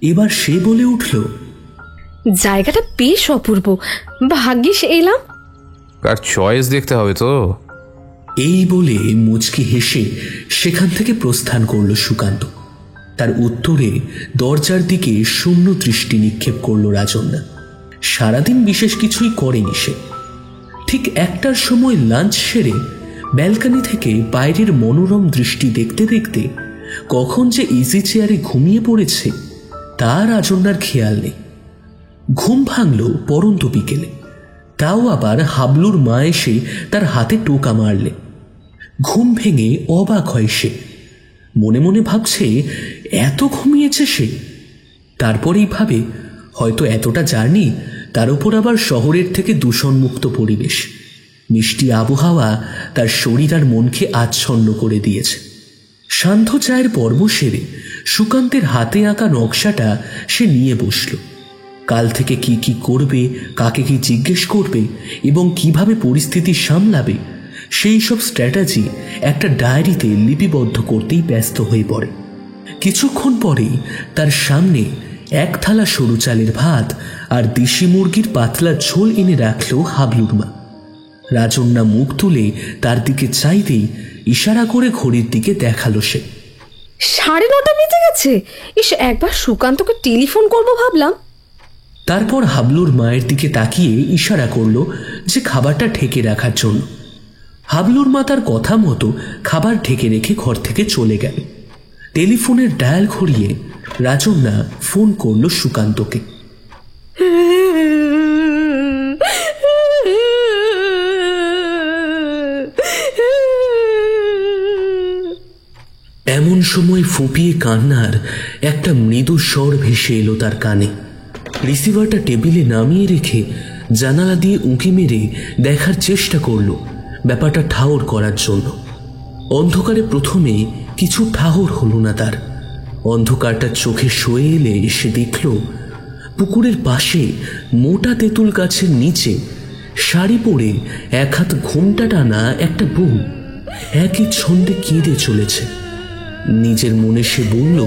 এবার সে বলে উঠল, জায়গাটা বেশ অপূর্ব, ভাগ্যিস এলাম। কার চয়েস দেখতে হবে তো। এই বলে মুচকি হেসে সেখান থেকে প্রস্থান করল সুকান্ত। তার উত্তরে দরজার দিকে শূন্য দৃষ্টি নিক্ষেপ করল রাজন্যা। সারাদিন বিশেষ কিছুই করেনি সে। ঠিক 1টার সময় লাঞ্চ সেরে ব্যালকনি থেকে বাইরের মনোরম দৃষ্টি দেখতে দেখতে কখন যে ইজি চেয়ারে ঘুমিয়ে পড়েছে তা রাজন্যার খেয়াল নেই। ঘুম ভাঙল পরন্ত বিকেলে, তাও আবার হাবলুর মা এসে তার হাতে টোকা মারলে। ঘুম ভেঙে অবাক হয় সে, মনে মনে ভাবছে এত ঘুমিয়েছে সে। তারপরেই ভাবে হয়তো এতটা জার্নি, তার উপর আবার শহরের থেকে দূষণমুক্ত পরিবেশ, মিষ্টি আবহাওয়া তার শরীর আর মনকে আচ্ছন্ন করে দিয়েছে। সান্ধ্য চায়ের পর্ব সেরে সুকান্তের হাতে আঁকা নকশাটা সে নিয়ে বসল। কাল থেকে কি কি করবে, কাকে কি জিজ্ঞেস করবে এবং কিভাবে পরিস্থিতি সামলাবে সেই সব স্ট্র্যাটেজি একটা ডায়েরিতে লিপিবদ্ধ করতেই ব্যস্ত হয়ে পড়ে। কিছুক্ষণ পরেই তার সামনে 1 থালা সরু চালের ভাত আর দেশি মুরগির পাতলা ঝোল এনে রাখল হাবলুর মা। রাজন্যা মুখ তুলে তার দিকে চাইতেই ইশারা করে ঘড়ির দিকে দেখালো সে। 9:30 বেজে গেছে। একবার সুকান্তকে টেলিফোন করব ভাবলাম। তারপর হাবলুর মায়ের দিকে তাকিয়ে ইশারা করলো যে খাবারটা ঢেকে রাখার জন্য। হাবলুর মা তার কথা মতো খাবার ঢেকে রেখে ঘর থেকে চলে গেল। টেলিফোনের ডায়াল ঘুরিয়ে রাজন্যা ফোন করলো সুকান্তকে। এমন সময় ফুঁপিয়ে কান্নার একটা মৃদু স্বর ভেসে এলো তার কানে। রিসিভারটা টেবিলে নামিয়ে রেখে জানালা দিয়ে উঁকি মেরে দেখার চেষ্টা করল ব্যাপারটা ঠাউর করার জন্য। অন্ধকারে প্রথমে কিছু ঠাহর হলো না তার। অন্ধকারটা চোখে সয়ে এলে সে দেখল পুকুরের পাশে মোটা তেঁতুল গাছের নিচে শাড়ি পরে 1 হাত ঘোমটা টানা একটা বউ একই ছন্দে কেঁদে চলেছে। নিজের মনে সে বলল,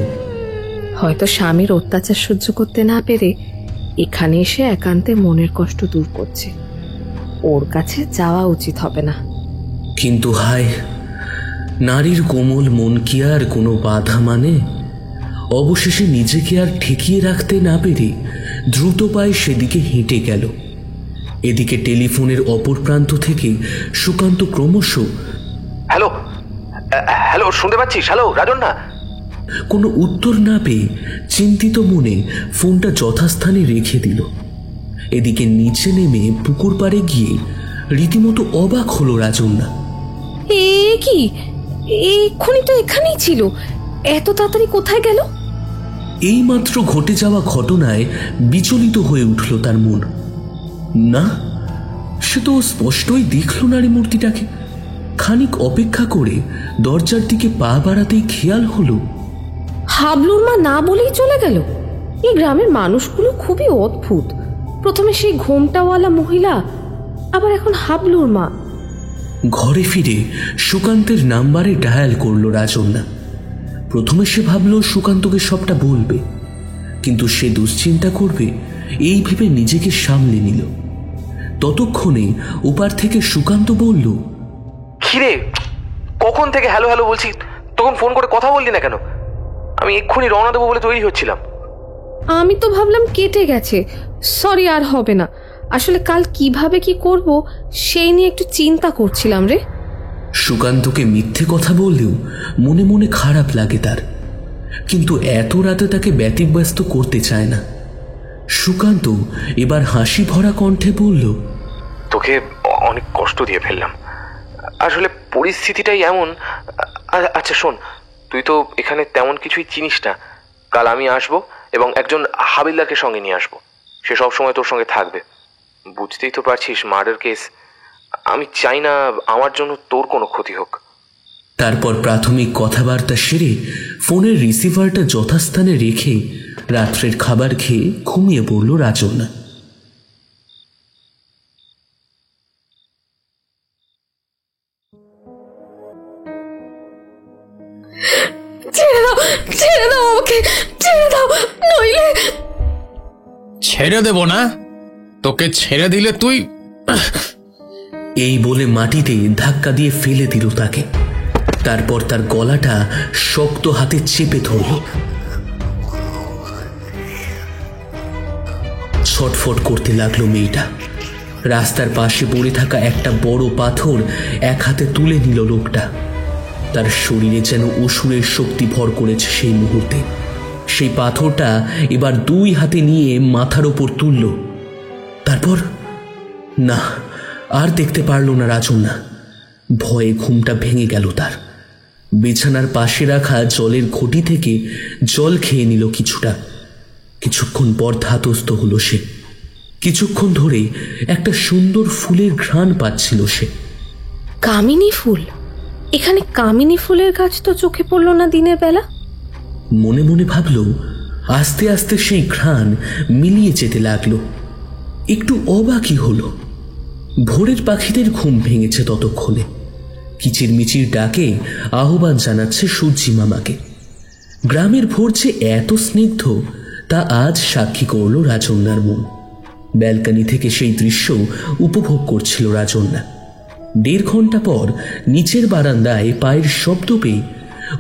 হয়তো স্বামীর অত্যাচার সহ্য করতে না পেরে এখানে এসে একান্তে মনের কষ্ট দূর করছে। ওর কাছে যাওয়া উচিত হবে না। কিন্তু হায়, নারীর কোমল মন কি আর কোনো বাধা মানে? অবশেষে নিজেকে আর ঠেকিয়ে রাখতে না পেরে দ্রুত পায়ে সেদিকে হেঁটে গেল। এদিকে টেলিফোনের অপর প্রান্ত থেকে সুকান্ত ক্রমশ, হ্যালো হ্যালো, শুনতে পাচ্ছিস? হ্যালো রাজন্যা। কোনো উত্তর না পেয়ে চিন্তিত মনে ফোনটা যথাস্থানে রেখে দিল। এদিকে নিচে নেমে পুকুর পাড়ে গিয়ে রীতিমতো অবাক হলো রাজন্যা। কি, এক্ষুনি তো এখানেই ছিল, এত তাড়াতাড়ি কোথায় গেল? এইমাত্র ঘটে যাওয়া ঘটনায় বিচলিত হয়ে উঠল তার মন। না, সে তো স্পষ্টই দেখল নারী মূর্তিটাকে। খানিক অপেক্ষা করে দরজার দিকে পা বাড়াতেই খেয়াল হলো হাবলুর মা না বলেই চলে গেল। এই গ্রামের মানুষগুলো খুবই অদ্ভুত। প্রথমে সেই ঘোমটাওয়ালা মহিলা, আবার এখন হাবলুর মা। ঘরে ফিরে সুকান্তের নাম্বারে ডায়াল করল রাজন্যা। প্রথমে সে ভাবল সুকান্তকে সবটা বলবে, কিন্তু সে দুশ্চিন্তা করবে এই ভেবে নিজেকে সামলে নিল। ততক্ষণে ওপার থেকে সুকান্ত বলল, কিরে, কখন থেকে হ্যালো হ্যালো বলছি, তখন ফোন করে কথা বললি না কেন? আমি এক্ষুনি রওনা দেবো বলে তৈরি হচ্ছিলাম। আমি তো ভাবলাম কেটে গেছে। সরি, আর হবে না। আসলে কাল কিভাবে কি করব সেই নিয়ে একটু চিন্তা করছিলাম রে। সুকান্তকে মিথ্যে কথা বললেও মনে মনে খারাপ লাগে তার, কিন্তু এত রাতে তাকে ব্যতিব্যস্ত করতে চায় না। সুকান্ত এবার হাসি ভরা কণ্ঠে বলল, তোকে অনেক কষ্ট দিয়ে ফেললাম, আসলে পরিস্থিতিটাই এমন। আচ্ছা শোন, তুই তো এখানে তেমন কিছুই চিনিস না। কাল আমি আসবো এবং একজন হাবিলদারকে সঙ্গে নিয়ে আসবো। সে সব সময় তোর সঙ্গে থাকবে। বুঝতেই তো পারছিস, মার্ডার কেস। আমি চাই না আমার জন্য তোর কোনো ক্ষতি হোক। তারপর প্রাথমিক কথাবার্তা সেরে ফোনের রিসিভারটা যথাস্থানে রেখে রাত্রের খাবার খেয়ে ঘুমিয়ে পড়ল রাজন্যা। ছেড়ে দাও, ছেড়ে দাও আমাকে, ছেড়ে দাও, নইলে। ছেড়ে দেব না? তোকে ছেড়ে দিলে তুই... এই বলে মাটিতে ধাক্কা দিয়ে ফেলে দিল তাকে। তারপর তার গলাটা শক্ত হাতে চেপে ধরল। ছটফট করতে লাগলো মেয়েটা। রাস্তার পাশে পড়ে থাকা একটা বড় পাথর এক হাতে তুলে নিল লোকটা। তার শরীরে যেন অসুরের শক্তি ভর করেছে সেই মুহূর্তে। সেই পাথরটা এবার দুই হাতে নিয়ে মাথার ওপর তুলল। তারপর না, আর দেখতে পারল না রাজন্যা। ভয়ে ঘুমটা ভেঙে গেল তার। বিছানার পাশে রাখা জলের ঘটি থেকে জল খেয়ে নিল কিছুটা। কিছুক্ষণ পর ধাতস্থ হলো সে। কিছুক্ষণ ধরে একটা সুন্দর ফুলের ঘ্রাণ পাচ্ছিল সে। কামিনী ফুল? এখানে কামিনী ফুলের গাছ তো চোখে পড়ল না দিনের বেলা। মনে মনে ভাবল। আস্তে আস্তে সেই ঘ্রাণ মিলিয়ে যেতে লাগলো। একটু অবাকই হলো। ভোরের পাখিদের ঘুম ভেঙেছে ততক্ষণে। কিচিরমিচির ডাকে আহ্বান জানাচ্ছে সূর্যি মামাকে। গ্রামের ভোর যে এত স্নিগ্ধ তা আজ সাক্ষী করল রাজন্যার মন। ব্যালকনি থেকে সেই দৃশ্য উপভোগ করছিল রাজন্যা। 1.5 ঘন্টা পর নিচের বারান্দায় পায়ের শব্দ পেয়ে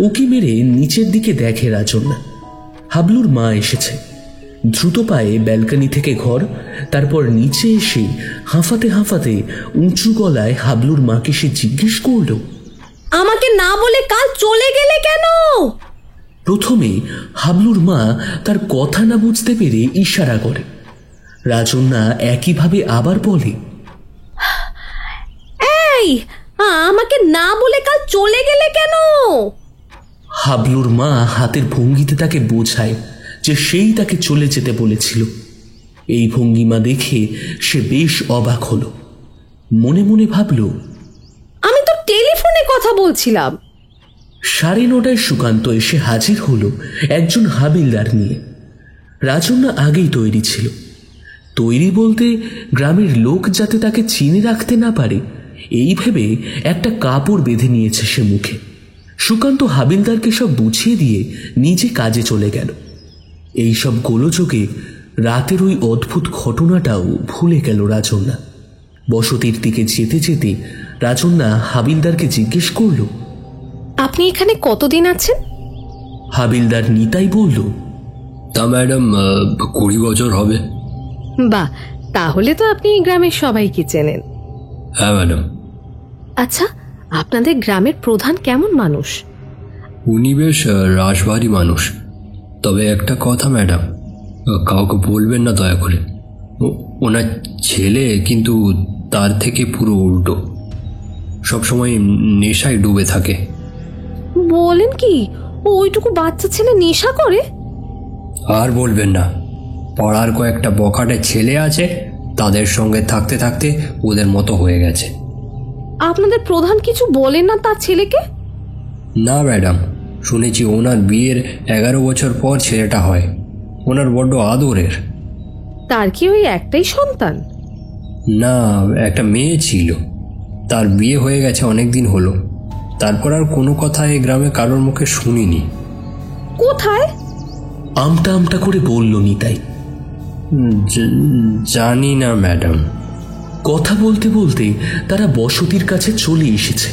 উকি মেরে নিচের দিকে দেখে রাজন্যা। হাবলুর মা এসেছে। দ্রুত পায়ে ব্যালকনি থেকে ঘর, তারপর নিচে এসে হাঁফাতে হাঁফাতে উঁচু গলায় হাবলুর মাকে সে জিজ্ঞেস করল, আমাকে না বলে কাল চলে গেলে কেন? প্রথমে হাবলুর মা তার কথা না বুঝতে পেরে ইশারা করে। রাজন্যা একইভাবে আবার বলে, এই, আমাকে না বলে কাল চলে গেলে কেন? হাবলুর মা হাতের ভঙ্গিতে তাকে বোঝায় যে সেই তাকে চলে যেতে বলেছিল। এই ভঙ্গিমা দেখে সে বেশ অবাক হলো। মনে মনে ভাবল, আমি তো টেলিফোনে কথা বলছিলাম। 9:30 সুকান্ত এসে হাজির হলো একজন হাবিলদার নিয়ে। রাজন্যা আগেই তৈরি ছিল। তৈরি বলতে গ্রামের লোক যাতে তাকে চিনে রাখতে না পারে এই ভেবে একটা কাপড় বেঁধে নিয়েছে সে মুখে। সুকান্ত হাবিলদারকে সব বুঝিয়ে দিয়ে নিজে কাজে চলে গেল। এইসব গোলযোগে রাতের ওই অদ্ভুত ঘটনাটাও ভুলে গেল রাজন্যা। বসতির দিকে যেতে যেতে রাজন্যা হাবিলদারকে জিজ্ঞেস করল, আপনি এখানে কতদিন আছেন? হাবিলদার নিতাই বলল, তা ম্যাডাম 20 বছর হবে। বাহ, তাহলে তো আপনি গ্রামের সবাইকে চেনেন। হ্যাঁ ম্যাডাম। আচ্ছা, আপনাদের গ্রামের প্রধান কেমন মানুষ? উনি বেশ রাশভারী মানুষ। তবে একটা কথা ম্যাডাম, কাউকে বলবেন না দয়া করে। ওনার ছেলে কিন্তু তার থেকে পুরো উল্টো, সবসময় নেশায় ডুবে থাকে। বলেন কি? ওইটুকু বাচ্চা ছেলে নেশা করে? আর বলবেন না, পাড়ার কয়েকটা বখাটে ছেলে আছে, তাদের সঙ্গে থাকতে থাকতে ওদের মতো হয়ে গেছে। আপনাদের প্রধান কিছু বলেন না তার ছেলেকে? না ম্যাডাম, শুনেছি ওনার বিয়ের 11 বছর পর ছেলেটা হয়। ওনার বড্ড আদরের। তার কি ওই একটাই সন্তান? না, একটা মেয়ে ছিল, তার বিয়ে হয়ে গেছে অনেক দিন হলো। তারপর আর কোনো কথা এই গ্রামে কারোর মুখে শুনিনি। কোথায়? আমটা আমটা করে বলল নিতাই। জানি না ম্যাডাম। কথা বলতে বলতে তারা বসতির কাছে চলে এসেছে।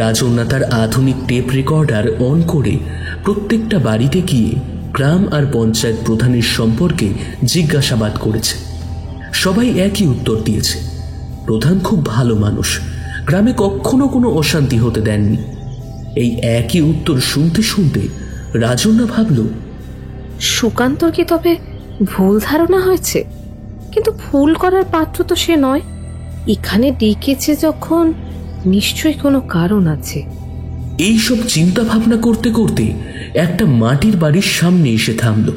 রাজন্যা তার আধুনিক টেপ রেকর্ডার অন করে প্রত্যেকটা বাড়িতে গিয়ে গ্রাম আর পঞ্চায়েত প্রধানের সম্পর্কে জিজ্ঞাসাবাদ করেছে। সবাই একই উত্তর দিয়েছে, প্রধান খুব ভালো মানুষ, গ্রামে কখনো কোনো অশান্তি হতে দেননি। এই একই উত্তর শুনতে শুনতে রাজন্যা ভাবল, সুকান্তর কি তবে ভুল ধারণা হয়েছে? কিন্তু ভুল করার পাত্র তো সে নয়। এখানে ডেকেছে যখন নিশ্চয়ই কোনো কারণ আছে। এইসব চিন্তা ভাবনা করতে করতে একটা মাটির বাড়ির সামনে এসে থামল।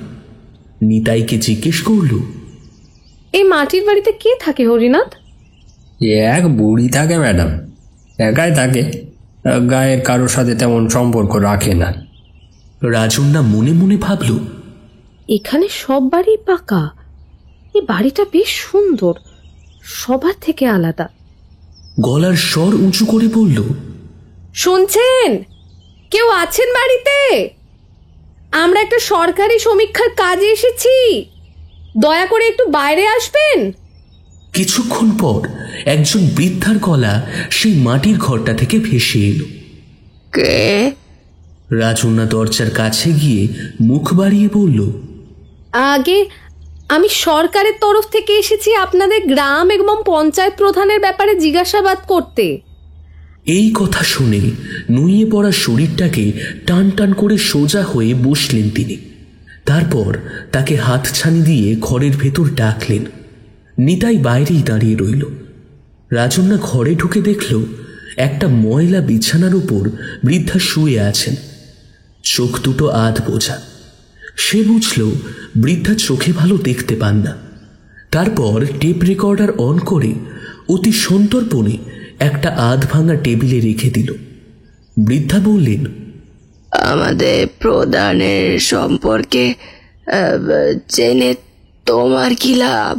নিতাইকে জিজ্ঞেস করল, এই মাটির বাড়িতে কে থাকে হরিনাথ? এক বুড়ি থাকে ম্যাডাম, একাই থাকে, গায়ের কারোর সাথে তেমন সম্পর্ক রাখে না। রাজন্যা মনে মনে ভাবল, এখানে সব বাড়ি পাকা, এই বাড়িটা বেশ সুন্দর, সবার থেকে আলাদা। গলার স্বর উঁচু করে বলল, শুনছেন? কেউ আছেন বাড়িতে? আমরা একটা সরকারি সমীক্ষার কাজে এসেছি, দয়া করে একটু বাইরে আসবেন। কিছুক্ষণ পর একজন বৃদ্ধার গলা সেই মাটির ঘরটা থেকে ভেসে এলো। কে? রাজন্যা দরজার কাছে গিয়ে মুখ বাড়িয়ে বলল, আগে আমি সরকারের তরফ থেকে এসেছি আপনাদের গ্রাম এবং পঞ্চায়েত প্রধানের ব্যাপারে জিজ্ঞাসাবাদ করতে। এই কথা শুনে নুয়ে পড়া শরীরটাকে টান টান করে সোজা হয়ে বসলেন তিনি। তারপর তাকে হাতছানি দিয়ে ঘরের ভেতর ডাকলেন। নিতাই বাইরেই দাঁড়িয়ে রইল। রাজন্যা ঘরে ঢুকে দেখল একটা ময়লা বিছানার উপর বৃদ্ধা শুয়ে আছেন, চোখ দুটো আধ বোঝা। সে বুঝল বৃদ্ধা চোখে ভালো দেখতে পান না। তারপর টেপ রেকর্ডার অন করে অতি সন্তর্পণে একটা আধ ভাঙা টেবিলে রেখে দিল। বৃদ্ধা বললেন, আমাদের প্রধানের সম্পর্কে জেনে তোমার কি লাভ?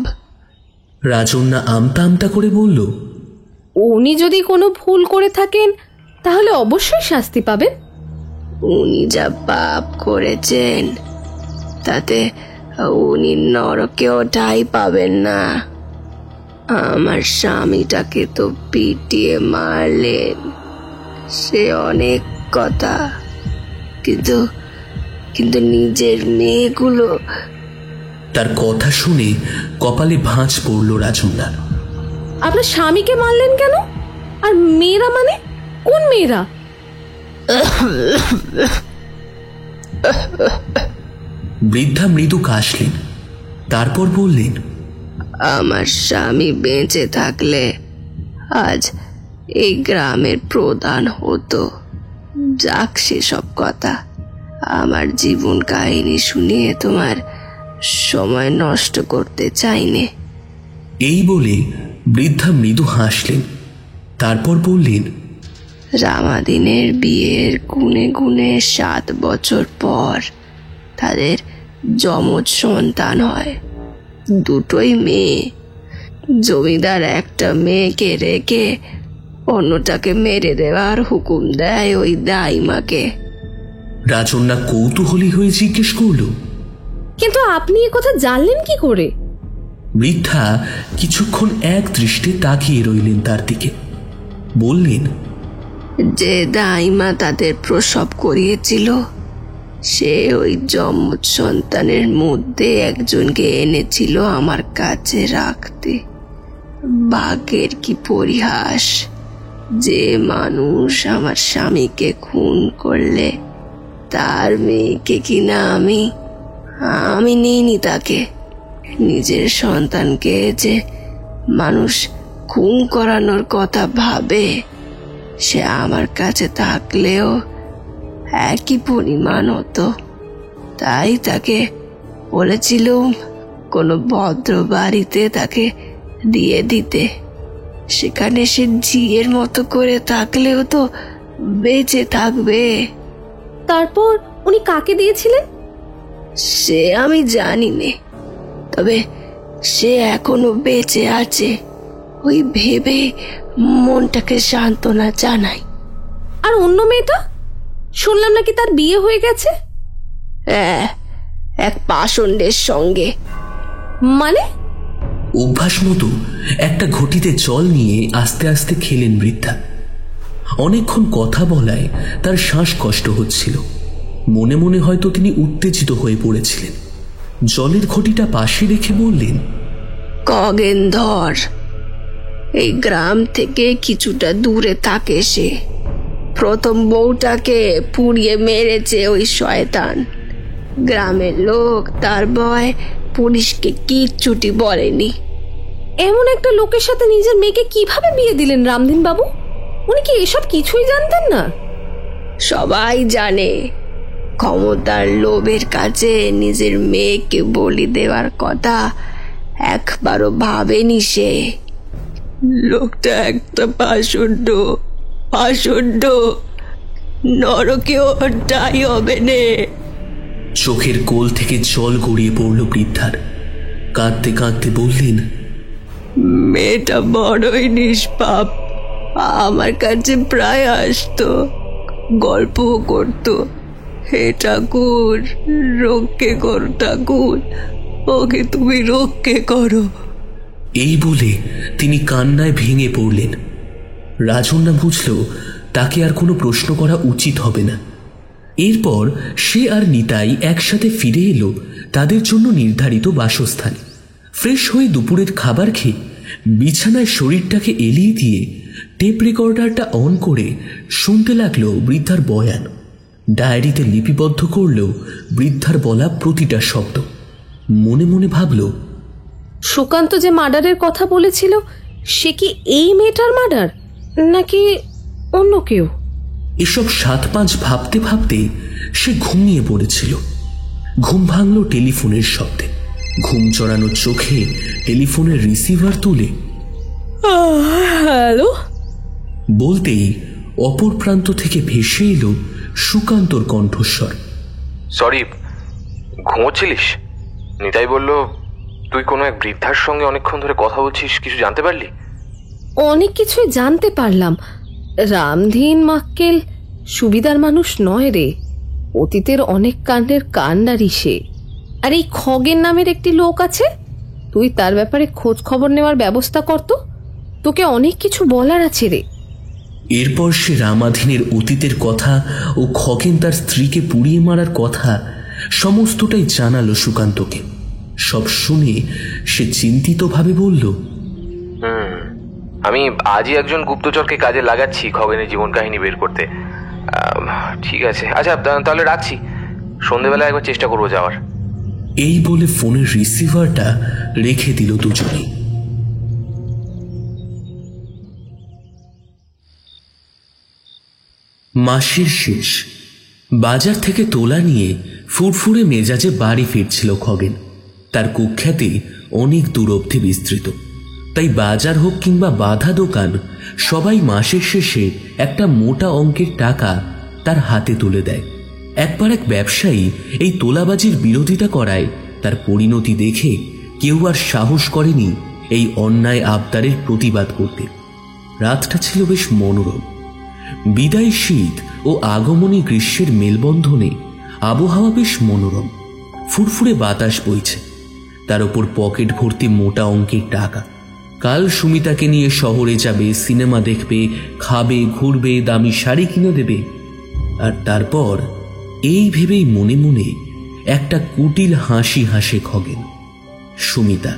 রাজন্যা আমতা আমতা করে বলল, উনি যদি কোনো ভুল করে থাকেন তাহলে অবশ্যই শাস্তি পাবেন। উনি যা পাপ করেছেন তাতে উনি নরকেও ঠাঁই পাবেন না। আমার স্বামীটাকে তো পিটিয়ে মারলেন, সে অনেক কথা, কিন্তু কিন্তু নিজের মেয়েগুলো। তার কথা শুনে কপালে ভাঁজ পড়ল রাজন্যার। আপনার স্বামীকে মারলেন কেন? আর মেয়েরা মানে কোন মেয়েরা? বৃদ্ধা মৃদু কাশলেন, তারপর বললেন, আমার স্বামী বেঁচে থাকলে আজ এই গ্রামের প্রধান হতো। যাক সেসব কথা, আমার জীবন কাহিনী শুনিয়ে তোমার সময় নষ্ট করতে চাইনে। এই বলে বৃদ্ধা মৃদু হাসলেন, তারপর বললেন, রামাদিনের বিয়ের গুনে গুনে 7 বছর পর তাদের যমজ সন্তান হয়, দুটোই মেয়ে। জমিদার একটা মেয়েকে রেখে অন্যটাকে মেরে দেওয়ার হুকুম দেয় ওই দাইমাকে। রাজন্যা কৌতূহলী হয়ে জিজ্ঞেস করল, কিন্তু আপনি এ কথা জানলেন কি করে? বৃদ্ধা কিছুক্ষণ এক দৃষ্টে তাকিয়ে রইলেন তার দিকে, বললেন, যে দাইমা তাদের প্রসব করিয়েছিল সে ওই যমজ সন্তানের মধ্যে একজনকে এনেছিল আমার কাছে রাখতে। ভাগ্যের কি পরিহাস, যে মানুষ আমার স্বামীকে খুন করলে তার মেয়েকে কিনা আমি নিইনি তাকে। নিজের সন্তানকে যে মানুষ খুন করানোর কথা ভাবে, সে আমার কাছে থাকলেও একই পরিমাণ হতো। তাই তাকে বলেছিলুম কোনো ভদ্র বাড়িতে তাকে দিয়ে দিতে, সেখানে সে ঝিয়ের মতো করে থাকলেও তো বেঁচে থাকবে। তারপর উনি কাকে দিয়েছিলেন? সে আমি জানি নে, তবে সে এখনো বেঁচে আছে, ওই ভেবে মনটাকে সান্ত্বনা জানাই। আর অন্য মেয়েটা শুনলাম নাকি তার বিয়ে হয়ে গেছে? হ্যাঁ, এক পাষণ্ডের সঙ্গে। মানে? অভ্যাস মতো একটা ঘটিতে জল নিয়ে আস্তে আস্তে খেলেন বৃদ্ধা। অনেকক্ষণ কথা বলায় তার শ্বাসকষ্ট হচ্ছিল। মনে মনে হয়তো তিনি উত্তেজিত হয়ে পড়েছিলেন। জলের ঘটিটা পাশে রেখে বললেন, খগেনধর, এই গ্রাম থেকে কিছুটা দূরে থাকে সে। প্রথম বউটাকে পুড়িয়ে মেরেছে ওই শয়তান। গ্রামের লোক তার ভয় পুলিশকে কিচ্ছুটি বলেনি। এমন একটা লোকের সাথে নিজের মেয়েকে কিভাবে বিয়ে দিলেন রামধীন বাবু? উনি কি এসব কিছুই জানতেন না? সবাই জানে, ক্ষমতার লোভের কাছে নিজের মেয়েকে বলি দেওয়ার কথা একবারও ভাবেনি সে। লোকটা একটা পাষণ্ড, নরকেও ঠাঁই হবে নে। চোখের কোল থেকে জল গড়িয়ে পড়ল বৃদ্ধার। কাঁদতে কাঁদতে বললেন, মেয়েটা বড়ই নিষ্পাপ। আমার কাছে প্রায় আসতো, গল্প করতো, হে ঠাকুর রক্ষে করো, ঠাকুর ওকে তুমি রক্ষে করো। এই বলে তিনি কান্নায় ভেঙে পড়লেন। রাজন্যা বুঝল তাকে আর কোনো প্রশ্ন করা উচিত হবে না। এরপর সে আর নিতাই একসাথে ফিরে এলো তাদের জন্য নির্ধারিত বাসস্থানে। ফ্রেশ হয়ে দুপুরের খাবার খেয়ে বিছানায় শরীরটাকে এলিয়ে দিয়ে টেপ রেকর্ডারটা অন করে শুনতে লাগলো বৃদ্ধার বয়ান। ডায়েরিতে লিপিবদ্ধ করলেও বৃদ্ধার বলা প্রতিটা শব্দ। মনে মনে ভাবল, সুকান্ত যে মার্ডারের কথা বলেছিল সে কি এই মেয়েটার মার্ডার, নাকি অন্য কেউ? এসব 7-5 ভাবতে ভাবতে সে ঘুমিয়ে পড়েছিল। ঘুম ভাঙল টেলিফোনের শব্দে। ঘুম চড়ানো চোখে টেলিফোনের রিসিভার তুলে হ্যালো বলতেই অপর প্রান্ত থেকে ভেসে এলো সুকান্তর কণ্ঠস্বর। সরি, ঘুমোচ্ছিলিস? নিতাই বলল তুই কোনো এক বৃদ্ধার সঙ্গে অনেকক্ষণ ধরে কথা বলছিস, কিছু জানতে পারলি? অনেক কিছুই জানতে পারলাম। রামধীন মাক্কেল সুবিধার মানুষ নয় রে। অতীতের অনেক কাণ্ডের কাণ্ডারি সে। আর এই খগেন নামের একটি লোক আছে, তুই তার ব্যাপারে খোঁজ খবর নেওয়ার ব্যবস্থা করতো। তোকে অনেক কিছু বলার আছে রে। এরপর সে রামাধীনের অতীতের কথা ও খগেন তার স্ত্রীকে পুড়িয়ে মারার কথা সমস্তটাই জানালো সুকান্তকে। সব শুনে সে চিন্তিতভাবে বলল, আমি আজই একজন গুপ্তচরকে কাজে লাগাচ্ছি খগেনের জীবন কাহিনী বের করতে। ঠিক আছে, আচ্ছা তাহলে রাখছি, সন্ধেবেলা একবার চেষ্টা করবো যাওয়ার। এই বলে ফোনের রিসিভারটা রেখে দিল দুজনেই। মাসের শেষ। বাজার থেকে তোলা নিয়ে ফুরফুরে মেজাজে বাড়ি ফিরছিল খগেন। তার কুখ্যাতি অনেক দূর অবধি বিস্তৃত, তাই বাজার হোক কিংবা বাঁধা দোকান, সবাই মাসের শেষে একটা মোটা অঙ্কের টাকা তার হাতে তুলে দেয়। একবার এক ব্যবসায়ী এই তোলাবাজির বিরোধিতা করায় তার পরিণতি দেখে কেউ আর সাহস করেনি এই অন্যায় আবদারের প্রতিবাদ করতে। রাতটা ছিল বেশ মনোরম। বিদায় শীত ও আগমনী গ্রীষ্মের মেলবন্ধনে আবহাওয়া বেশ মনোরম। ফুরফুরে বাতাস বইছে, তার ওপর পকেট ভর্তি মোটা অঙ্কের টাকা। কাল সুমিতাকে নিয়ে শহরে যাবে, সিনেমা দেখবে, খাবে, ঘুরবে, দামি শাড়ি কিনে দেবে। আর তারপর এই ভেবেই মনে মনে একটা কুটিল হাসি হাসে খগেন। সুমিতা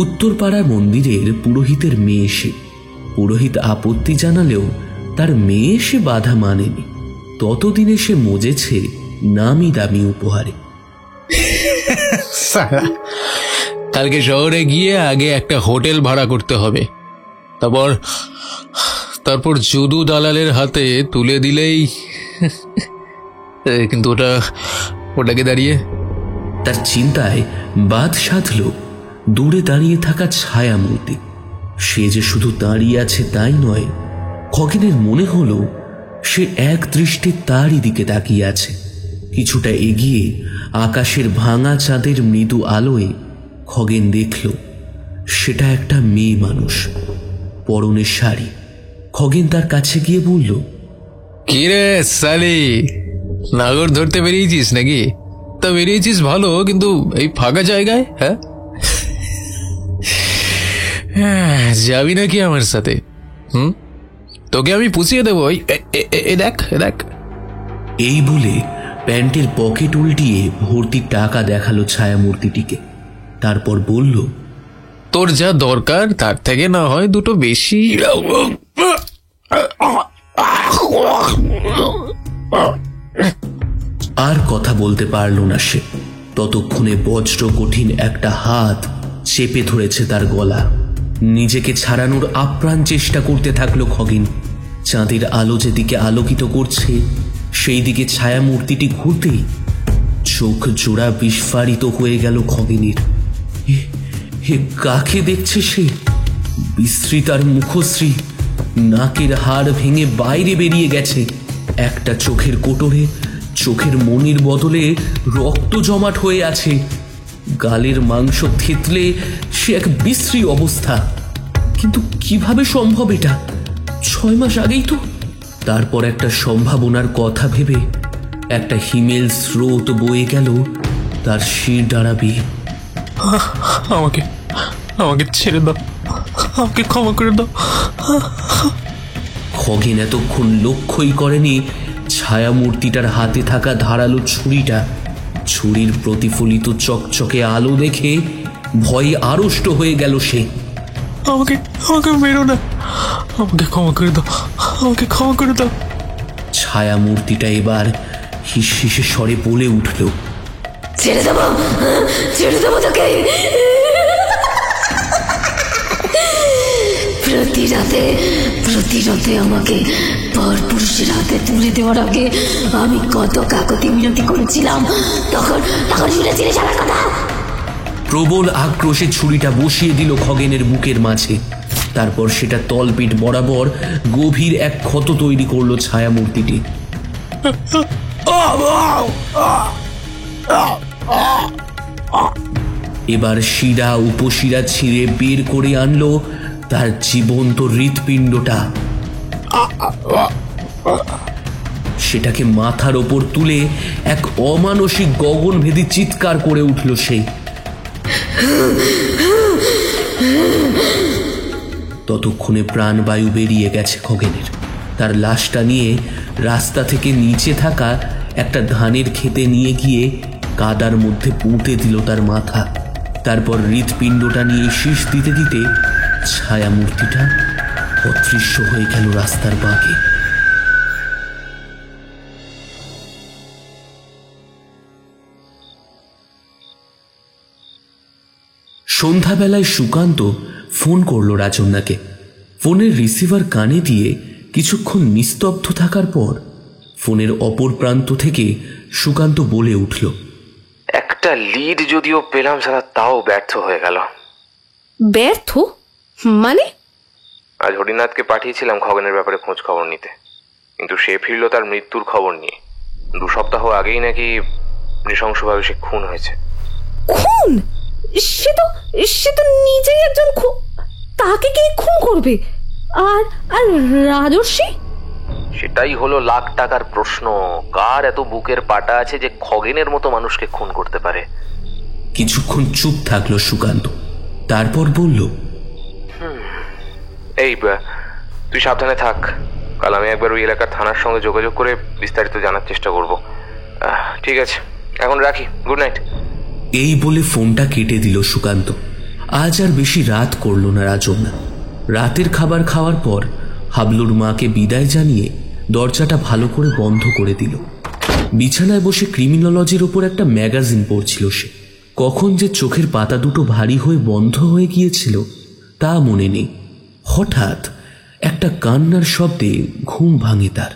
উত্তরপাড়ার মন্দিরের পুরোহিতের মেয়ে সে। পুরোহিত আপত্তি জানালেও তার মেয়ে সে বাধা মানেনি। ততদিনে সে মজেছে নামি দামি উপহারে। কালকে শহরে গিয়ে আগে একটা হোটেল ভাড়া করতে হবে, তারপর যদু দালালের হাতে তুলে দিলেই। কিন্তু ওটাকে দাঁড়িয়ে তার চিন্তায় বাদ সাধল দূরে দাঁড়িয়ে থাকা ছায়া মূর্তি। সে যে শুধু দাঁড়িয়ে আছে তাই নয়, খগেনের মনে হলো সে এক দৃষ্টি তারই দিকে তাকিয়ে আছে। কিছুটা এগিয়ে আকাশের ভাঙা চাঁদের মৃদু আলোয় খগেন দেখল সেটা একটা মেয়ে মানুষ, পরনে শাড়ি। খগেন তার কাছে গিয়ে বলল, কি রে সালি, নাগর ধরতে বেরিয়েছিস নাকি? তা বেরিয়েছিস ভালো, কিন্তু এই ফাঁকা জায়গায়? হ্যাঁ, যাবি নাকি আমার সাথে? তোকে আমি পুষিয়ে দেবো। দেখ দেখ। এই বলে প্যান্টের পকেট উল্টিয়ে ভর্তি টাকা দেখালো ছায়ামূর্তিটিকে। তারপর বলল, তোর যা দরকার তার থেকে না হয় দুটো বেশি। আর কথা বলতে পারল না সে। ততক্ষণে বজ্র কঠিন একটা হাত চেপে ধরেছে তার গলা। নিজেকে ছাড়ানোর আপ্রাণ চেষ্টা করতে থাকলো খগেন। চাঁদের আলো যেদিকে আলোকিত করছে সেই দিকে ছায়ামূর্তিটি ঘুরতেই চোখ জোড়া বিস্ফারিত হয়ে গেল খগেনের। হে কাকে দেখছে সে? বিস্তৃতার মুখশ্রী, নাকের হাড় ভেঙে বাইরে বেরিয়ে গেছে। একটা চোখের কোটরে চোখের মনির বদলে রক্ত জমাট হয়ে আছে। গালের মাংস থেতলে সে এক বিশ্রী অবস্থা। কিন্তু কিভাবে সম্ভব এটা? 6 মাস আগেই তো। তারপর একটা সম্ভাবনার কথা ভেবে একটা হিমেল স্রোত বয়ে গেল তার শির দাঁড়াবি। আমাকে আমাকে ছেড়ে দাও, আমাকে ক্ষমা করে দাও। খগেন এতক্ষণ লক্ষ্যই করেনি ছায়ামূর্তিটার হাতে থাকা ধারালো ছুরিটা। ছুরির প্রতিফলিত চকচকে আলো দেখে ভয়ে আড়ষ্ট হয়ে গেল সে। আমাকে আমাকে মেরো না, আমাকে ক্ষমা করে দাও, আমাকে ক্ষমা করে দাও। ছায়ামূর্তিটা এবার হিসহিসে স্বরে বলে উঠল, ছেড়ে দেবো, ছেড়ে দেবো তোকে। প্রতি রাতে আমাকে পরপুরুষের হাতে তুলে দেওয়ার আগে আমি কত কাকতি মিনতি করেছিলাম, তখন শুনেছিলিস আমার কথা? প্রবল আক্রোশে ছুরিটা বসিয়ে দিল খগেনের বুকের মাঝে। তারপর সেটা তলপিঠ বরাবর গভীর এক ক্ষত তৈরি করলো ছায়ামূর্তিটি। এবার শিরা উপশিরা ছিঁড়ে বের করে আনলো তার জীবন্ত হৃৎপিণ্ডটা। সেটাকে মাথার ওপর তুলে এক অমানসিক গগনভেদী চিৎকার করে উঠল সে। ততক্ষণে প্রাণবায়ু বেরিয়ে গেছে খগেনের। তার লাশটা নিয়ে রাস্তা থেকে নিচে থাকা একটা ধানের খেতে নিয়ে গিয়ে কাদার মধ্যে পুঁতে দিল তার মাথা। তারপর হৃৎপিণ্ডটা নিয়ে শীষ দিতে দিতে ছায়ামূর্তিটা অদৃশ্য হয়ে গেল রাস্তার বাঁকে। সন্ধ্যাবেলায় সুকান্ত ফোন করলো রাজন্যাকে। ফোনের রিসিভার কানে দিয়ে কিছুক্ষণ নিস্তব্ধ থাকার পর ফোনের অপর প্রান্ত থেকে সুকান্ত বলে উঠল, একটা লিড যদিও পেলাম সারা, তাও ব্যর্থ হয়ে গেল। ব্যর্থ মানে? আজ হরিনাথকে পাঠিয়েছিলাম খগেনের ব্যাপারে খোঁজ খবর নিতে, কিন্তু সে ফিরল তার মৃত্যুর খবর নিয়ে। 2 সপ্তাহ আগেই নাকি নৃশংসভাবে সে খুন হয়েছে। খুন? সে তো নিজেই একজন তাকে কে খুন করবে? আর আর রাজর্ষি? সেটাই হলো লাখ টাকার প্রশ্ন। কার এত বুকের পাটা আছে যে খগেনের মতো মানুষকে খুন করতে পারে? কিছুক্ষণ চুপ থাকলো সুকান্ত, তারপর বলল, এই তুই সাবধানে থাক। কাল আমি একবার ওই এলাকার থানার সঙ্গে যোগাযোগ করে বিস্তারিত জানার চেষ্টা করব। ঠিক আছে, এখন রাখি, গুড নাইট। এই বলে ফোনটা কেটে দিল সুকান্ত। আজ আর বেশি রাত করল না রাজন্যা। রাতের খাবার খাওয়ার পর হাবলুর মাকে বিদায় জানিয়ে দরজাটা ভালো করে বন্ধ করে দিল। বিছানায় বসে ক্রিমিনোলজির ওপর একটা ম্যাগাজিন পড়ছিল সে। কখন যে চোখের পাতা দুটো ভারী হয়ে বন্ধ হয়ে গিয়েছিল তা মনে নেই। হঠাৎ একটা কান্নার শব্দে ঘুম ভাঙে তার।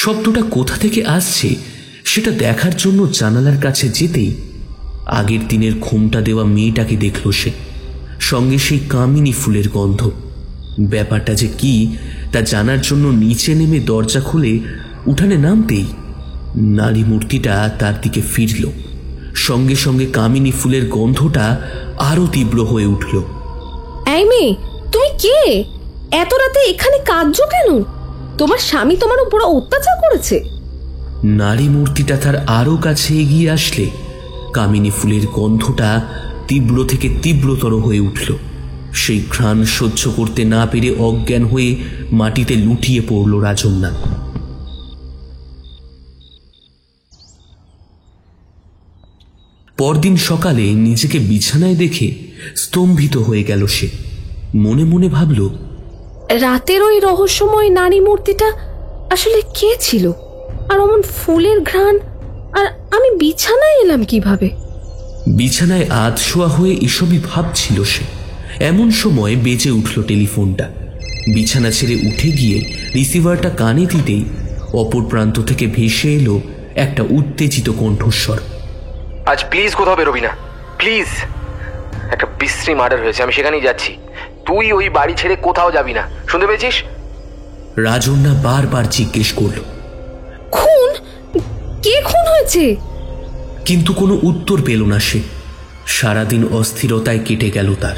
শব্দটা কোথা থেকে আসছে সেটা দেখার জন্য জানালার কাছে যেতেই আগের দিনের ঘুমটা দেওয়া মেয়েটাকে দেখল সে। সঙ্গে সেই কামিনী ফুলের গন্ধ। ব্যাপারটা যে কি তা জানার জন্য নিচে নেমে দরজা খুলে উঠানে নামতেই নারী মূর্তিটা তার দিকে ফিরল। সঙ্গে সঙ্গে কামিনী ফুলের গন্ধটা আরো তীব্র হয়ে উঠল। এই মেয়ে, তুমি কে? এত রাতে এখানে কাঁদছো কেন? তোমার স্বামী তোমার উপর অত্যাচার করেছে? নারী মূর্তিটা তার আরো কাছে এগিয়ে আসলে কামিনী ফুলের গন্ধটা তীব্র থেকে তীব্রতর হয়ে উঠল। সেই ঘ্রাণ সহ্য করতে না পেরে অজ্ঞান হয়ে মাটিতে লুটিয়ে পড়ল রাজন্যা। পরদিন সকালে নিজেকে বিছানায় দেখে স্তম্ভিত হয়ে গেল সে। মনে মনে ভাবল, রাতের ওই রহস্যময় নারী মূর্তিটা আসলে কে ছিল, আর অমন ফুলের ঘ্রাণ, আর আমি বিছানায় এলাম কিভাবে? বিছানায় আধশোয়া হয়ে এসবই ভাবছিল সে। এমন সময় বেজে উঠল টেলিফোনটা। বিছানা ছেড়ে উঠে গিয়ে রিসিভারটা কানে দিতেই অপর প্রান্ত থেকে ভেসে এলো একটা উত্তেজিত কণ্ঠস্বর। আজ প্লিজ কোথাও বেরোবি না, প্লিজ। একটা বিশ্রী মার্ডার হয়েছে, আমি সেখানেই যাচ্ছি। তুই ওই বাড়ি ছেড়ে কোথাও যাবি না, শুনতে পেয়েছিস? রাজন্যা বারবার জিজ্ঞেস করল, খুন? কে খুন হয়েছে? কিন্তু কোনো উত্তর পেল না সে। সারাদিন অস্থিরতায় কেটে গেল তার।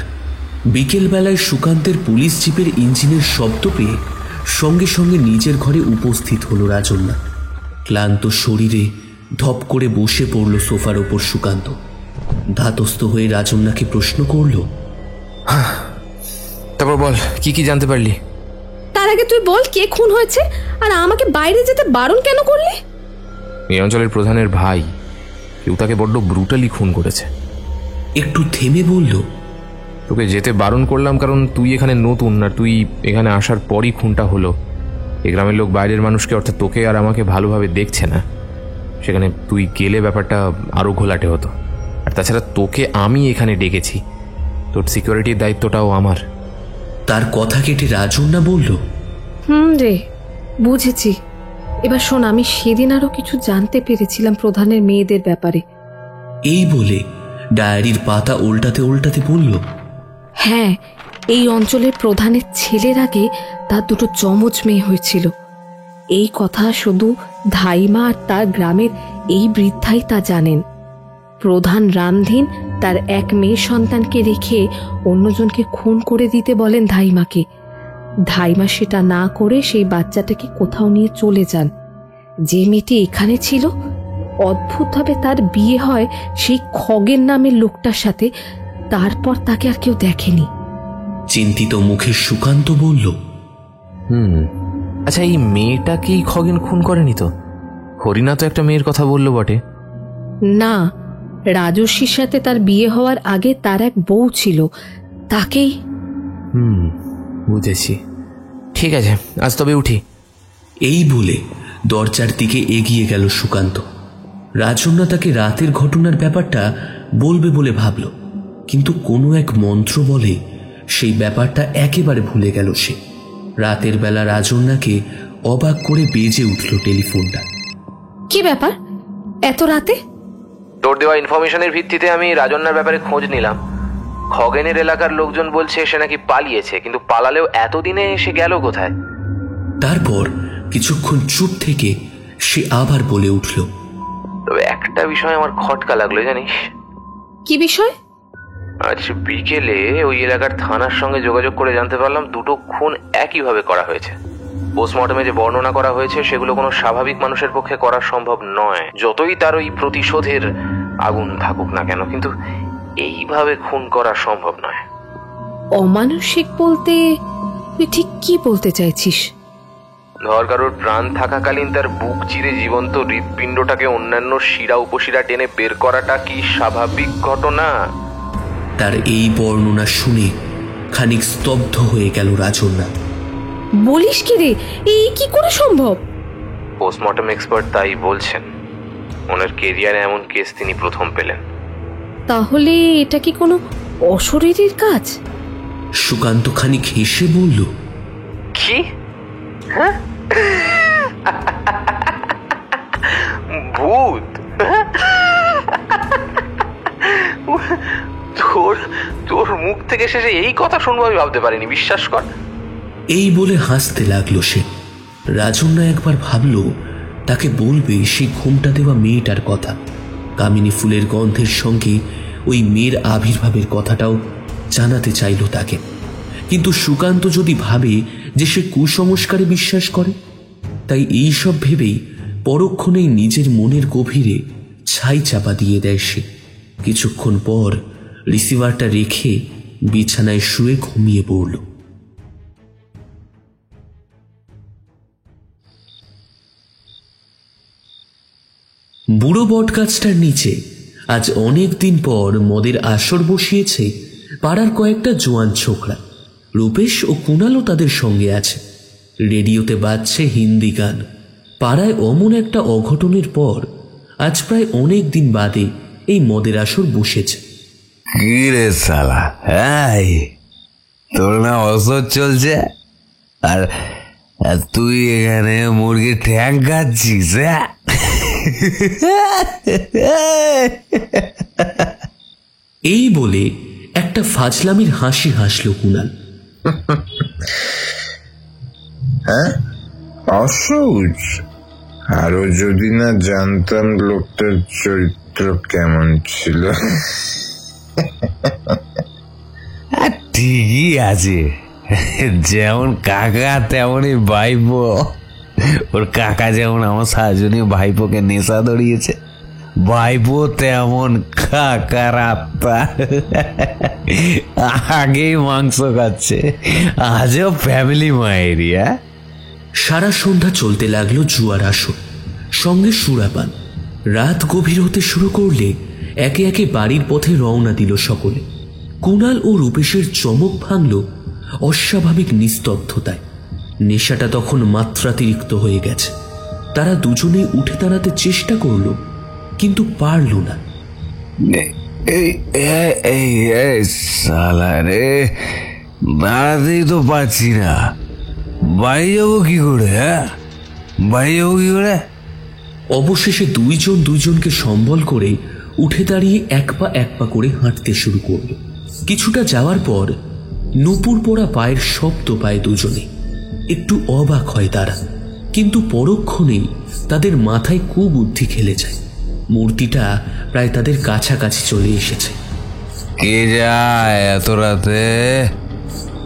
বিকেলবেলায় সুকান্তের পুলিশ জিপের ইঞ্জিনের শব্দ পেয়ে সঙ্গে সঙ্গে নিজের ঘরে উপস্থিত হলো রাজন্যা। ক্লান্ত শরীরে ধপ করে বসে পড়ল সোফার ওপর সুকান্ত। ধাতস্থ হয়ে রাজন্যাকে প্রশ্ন করল, তারপর বল, কি কি জানতে পারলি? তার আগে তুই বল, কে খুন হয়েছে, আর আমাকে বাইরে যেতে বারণ কেন করলি? এই অঞ্চলের প্রধানের ভাই, কেউ তাকে বড্ড ব্রুটালি খুন করেছে। একটু থেমে বলল, তোকে যেতে বারণ করলাম কারণ তুই এখানে নতুন, আর তুই এখানে আসার পরই খুনটা হলো। এই গ্রামের লোক বাইরের মানুষকে, অর্থাৎ তোকে আর আমাকে ভালোভাবে দেখছে না। সেখানে তুই গেলে ব্যাপারটা আরও ঘোলাটে হতো। আর তাছাড়া তোকে আমি এখানে ডেকেছি, তোর সিকিউরিটির দায়িত্বটাও আমার। তার কথা কেটে রাজন্যা বলল, রে, বুঝেছি। এবার শোন, আমি সেদিন আরো কিছু জানতে পেরেছিলাম প্রধানের মেয়েদের ব্যাপারে। এই বলে ডায়েরির পাতা উল্টাতে উল্টাতে বলল, হ্যাঁ, এই অঞ্চলের প্রধানের ছেলের আগে তার দুটো যমজ মেয়ে হয়েছিল। এই কথা শুধু ধাইমা আর তার গ্রামের এই বৃদ্ধাই তা জানেন। প্রধান রামধীন তার এক মেয়ে সন্তানকে রেখে অন্যজনকে খুন করে দিতে বলেন ধাইমাকে। ধাইমা সেটা না করে সেই বাচ্চাটাকে কোথাও নিয়ে চলে যান। যে মেয়েটি এখানে ছিল, অদ্ভুতভাবে তার বিয়ে হয় সেই খগেন নামের লোকটার সাথে। তারপর তাকে আর কেউ দেখেনি। চিন্তিত মুখে সুকান্ত বলল, আচ্ছা, এই মেয়েটাকেই খগেন খুন করেনি তো? হরিণা তো একটা মেয়ের কথা বললো বটে। না, রাজস্বীর সাথে তার বিয়ে হওয়ার আগে তার এক বউ ছিল, তাকেই। বুঝেছি। ঠিক আছে, আজ তবে উঠি। এই বলে দরজার দিকে এগিয়ে গেল সুকান্ত। রাজন্যা তাকে রাতের ঘটনার ব্যাপারটা বলবে বলে ভাবল, কিন্তু কোনো এক মন্ত্র বলে সেই ব্যাপারটা একেবারে ভুলে গেল সে। রাতের বেলা রাজন্যাকে অবাক করে বেজে উঠল টেলিফোনটা। কি ব্যাপার এত রাতে? তোর দেওয়া ইনফরমেশনের ভিত্তিতে আমি রাজন্যার ব্যাপারে খোঁজ নিলাম। খগেনের এলাকার লোকজন বলছে সে নাকি পালিয়েছে, কিন্তু পালালেও এতদিনে সে গেল কোথায়? তারপর কিছুক্ষণ চুপ থেকে সে আবার বলে উঠল, তবে একটা বিষয় আমার খটকা লাগলো, জানিস? কি বিষয়? আজ বিকেলে ওই এলাকার থানার সঙ্গে যোগাযোগ করে জানতে পারলাম দুটো খুন একইভাবে করা হয়েছে। পোস্টমর্টমে যে বর্ণনা করা হয়েছে সেগুলো কোনো স্বাভাবিক মানুষের পক্ষে করা সম্ভব নয়, যতই তার ওই প্রতিশোধের আগুন থাকুক না কেন, কিন্তু এইভাবে খুন করা সম্ভব নয়। অমানসিক বলতে তুই ঠিক কি বলতে চাইছিস? ধর কারোর প্রাণ থাকাকালীন তার বুক চিরে জীবন্ত হৃৎপিণ্ডটাকে অন্যান্য শিরা উপশিরা টেনে বের করাটা কি স্বাভাবিক ঘটনা? তার এই বর্ণনা শুনে খানিক স্তব্ধ হয়ে গেল রাজন্যা। বলিস কি রে, এই কি করে সম্ভব? পোস্টমর্টম এক্সপার্ট তাই বলছেন। ওনার কেরিয়ারে এমন কেস তিনি প্রথম পেলেন। তাহলে এটা কি কোনো অশরীরীর কাজ? সুকান্ত খানিক হেসে বলল, কি? ভূত? তোর মুখ থেকে শেষে এই কথা শুনবো আমি ভাবতে পারিনি, বিশ্বাস কর। এই বলে হাসতে লাগলো সে। রাজন্যা একবার ভাবল তাকে বলবে সেই ঘুমটা দেওয়া মেয়েটার কথা। কামিনী ফুলের গন্ধের সঙ্গে ওই মেয়ের আবির্ভাবের কথাটাও জানাতে চাইল তাকে। কিন্তু সুকান্ত যদি ভাবে যে সে কুসংস্কারে বিশ্বাস করে, তাই এই সব ভেবেই পরক্ষণেই নিজের মনের গভীরে ছাই চাপা দিয়ে দেয় সে। কিছুক্ষণ পর রিসিভারটা রেখে বিছানায় শুয়ে ঘুমিয়ে পড়ল। বুড়ো বটগাছটার নিচে আজ অনেক দিন পর মদের আসর বসিয়েছে পাড়ার কয়েকটা জোয়ান ছোকরা। রূপেশ ও কুণালও তাদের সঙ্গে আছে। রেডিওতে বাজছে হিন্দি গান। পাড়ায় অমন একটা অঘটনের পর আজ প্রায় অনেক দিন বাদে এই মদের আসর বসেছে। কি রে শালা, তোর না অসর চলছে আর তুই এখানে মুরগির ঠ্যাং খাচ্ছিস? এই বলে একটা ফাজলামির হাসি হাসল কুণাল। হ্যাঁ, অসহ্য। আরো যদি না জানতাম লোকটার চরিত্র কেমন ছিল। ঠিকই আছে, যেমন কাকা তেমনই ভাইপো। ওর কাকা যেমন আমার সাজনী ভাইপোকে নেশা ধরিয়েছে, ভাইপো তেমন কাকার আত্মা। আগেই মাংস খাচ্ছে, আজও ফ্যামিলি মায়েরই। সারা সন্ধ্যা চলতে লাগলো জুয়ার আসর, সঙ্গে সুরাপান। রাত গভীর হতে শুরু করলে একে একে বাড়ির পথে রওনা দিল সকলে। কুণাল ও রূপেশের চমক ভাঙল অস্বাভাবিক নিস্তব্ধতায়। নেশাটা তখন মাত্রাতিরিক্ত হয়ে গেছে। তারা দুজনেই উঠে দাঁড়াতে চেষ্টা করল, কিন্তু পারল না। সালা রে, দাঁড়াতেই তো পারছি না। বাড়ি যাবো কি করে? বাড়ি যাবো কি করে? অবশেষে দুইজন দুইজনকে সম্বল করে উঠে দাঁড়িয়ে এক পা করে হাঁটতে শুরু করল। কিছুটা যাওয়ার পর নুপুর পড়া পায়ের শব্দ পায় দুজনে। একটু অবাক হয় তারা, কিন্তু পরক্ষণেই তাদের মাথায় কুবুদ্ধি খেলে যায়। মূর্তিটা প্রায় তাদের কাছাকাছি চলে এসেছে। কে যায় এত রাতে?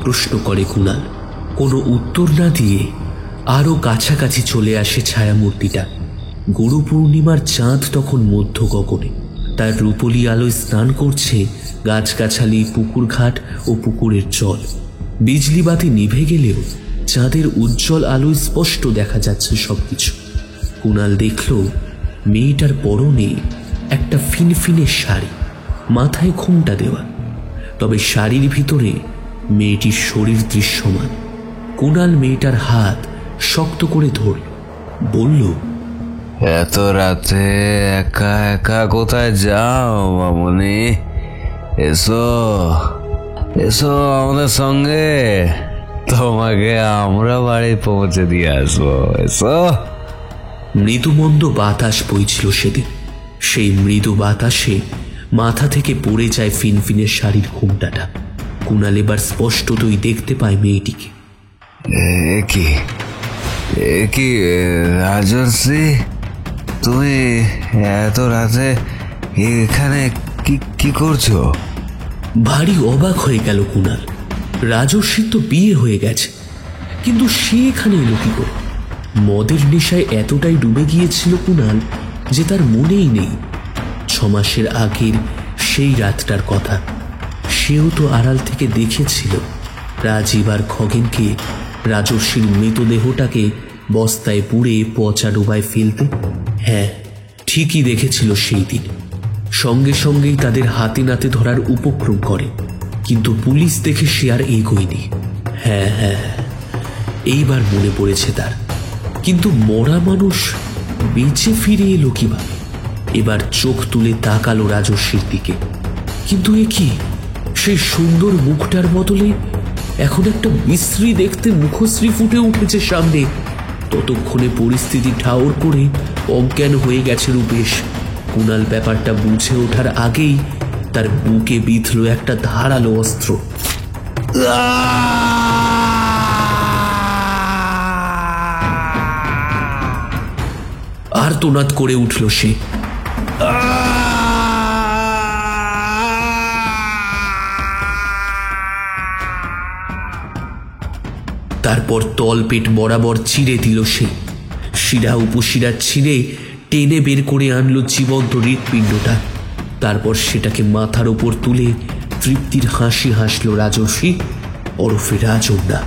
প্রশ্ন করে কুণাল। কোনো উত্তর না দিয়ে আরো কাছাকাছি চলে আসে ছায়ামূর্তিটা। গুরু পূর্ণিমার চাঁদ তখন মধ্য গগনে। তার রূপলি আলোয় স্নান করছে গাছগাছালি, পুকুরঘাট ও পুকুরের জল। বিজলি বাতি নিভে গেলেও চাঁদের উজ্জ্বল আলোয় স্পষ্ট দেখা যাচ্ছে সবকিছু। কুণাল দেখল মেয়েটার পরনে একটা ফিনফিনে শাড়ি, মাথায় ঘোমটা দেওয়া। তবে শাড়ির ভিতরে মেয়েটির শরীর দৃশ্যমান। কুণাল মেয়েটার হাত শক্ত করে ধরল, বলল, এত রাতে একা একা কোথায় যাও মামনি? এসো এসো আমাদের সঙ্গে, তোমাকে আমরা বাড়ি পৌঁছে দিয়ে আসবো। এসো। মৃদুমন্দ বাতাস বইছিল সেদিন। সেই মৃদু বাতাসে মাথা থেকে পড়ে যায় ফিনফিনে শাড়ির ঘোমটাটা। কুণাল এবার স্পষ্টতই দেখতে পায় মেয়েটিকে। কি রাজশ্রী, তুমি এত রাতে এখানে কি করছো? ভারী অবাক হয়ে গেল কুণাল। রাজশ্রীর তো বিয়ে হয়ে গেছে, কিন্তু সে এখানে এলো কি করে? মদের নেশায় এতটাই ডুবে গিয়েছিল কুণাল যে তার মনেই নেই 6 মাসের আগের সেই রাতটার কথা। সেও তো আড়াল থেকে দেখেছিল রাজীব আর খগেনকে রাজস্বীর মৃতদেহটাকে বস্তায় পুড়ে পচা ডোবায় ফেলতে। হ্যাঁ, ঠিকই দেখেছিল সেই দিন। সঙ্গে সঙ্গেই তাদের হাতে নাতে ধরার উপক্রম করে, কিন্তু পুলিশ দেখে সে আর এগোয়নি। হ্যাঁ, এইবার মনে পড়েছে তার। কিন্তু মরা মানুষ বেঁচে ফিরে এলো কিভাবে? এবার চোখ তুলে তাকালো রাজস্বীর দিকে। কিন্তু এ কি? সেই সুন্দর মুখটার বদলে এখন একটা বিশ্রী দেখতে মুখশ্রী ফুটে উঠেছে সামনে। ততক্ষণে পরিস্থিতি ঠাউর করে অজ্ঞান হয়ে গেছে রূপেশ। কুণাল ব্যাপারটা বুঝে ওঠার আগেই তার বুকে বিঁধল একটা ধারালো অস্ত্র। আর্তনাদ করে উঠল সে। তারপর তলপেট বরাবর চিরে দিল সে। শিরা উপশিরা ছিঁড়ে টেনে বের করে আনলো জীবন্ত হৃৎপিণ্ডটা। তারপর সেটাকে মাথার ওপর তুলে তৃপ্তির হাসি হাসল রাজর্ষি ওরফে রাজন্যা।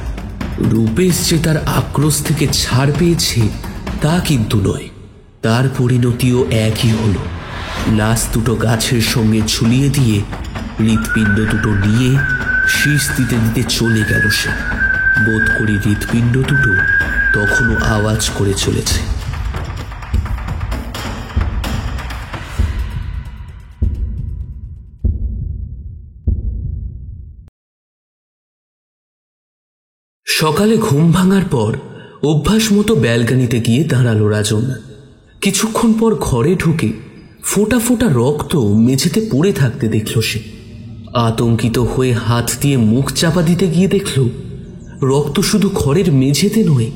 রূপেশ যে তার আক্রোশ থেকে ছাড় পেয়েছে তা কিন্তু নয়, তার পরিণতিও একই হলো। লাশ দুটো গাছের সঙ্গে ঝুলিয়ে দিয়ে হৃৎপিণ্ড দুটো নিয়ে শীষ দিতে দিতে চলে গেল সে। বোধ করি হৃৎপিণ্ড দুটো তখনও আওয়াজ করে চলেছে। সকালে ঘুম ভাঙার পর অভ্যাস মতো ব্যালকানিতে গিয়ে দাঁড়ালো রাজন্যা। কিছুক্ষণ পর ঘরে ঢুকে ফোঁটা ফোঁটা রক্ত মেঝেতে পড়ে থাকতে দেখল সে। আতঙ্কিত হয়ে হাত দিয়ে মুখ চাপা দিতে গিয়ে দেখল রক্ত শুধু ঘরের মেঝেতে নয়,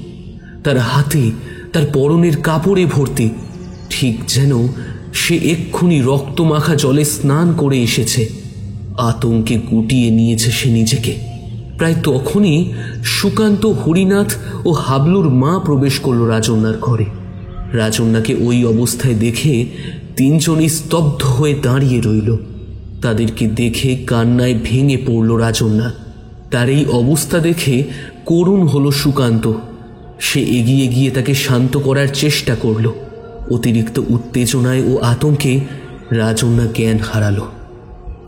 তার হাতে, তার পরনের কাপড়ে ভর্তি, ঠিক যেন সে এক্ষুনি রক্ত মাখা জলে স্নান করে এসেছে। আতঙ্কে গুটিয়ে নিয়েছে সে নিজেকে। প্রায় তখনই সুকান্ত, হরিনাথ ও হাবলুর মা প্রবেশ করল রাজন্যার ঘরে। রাজন্যাকে ওই অবস্থায় দেখে তিনজনই স্তব্ধ হয়ে দাঁড়িয়ে রইল। তাদেরকে দেখে কান্নায় ভেঙে পড়ল রাজন্যা। তার এই অবস্থা দেখে করুণ হলো সুকান্ত। সে এগিয়ে গিয়ে তাকে শান্ত করার চেষ্টা করল। অতিরিক্ত উত্তেজনায় ও আতঙ্কে রাজন্যা জ্ঞান হারালো।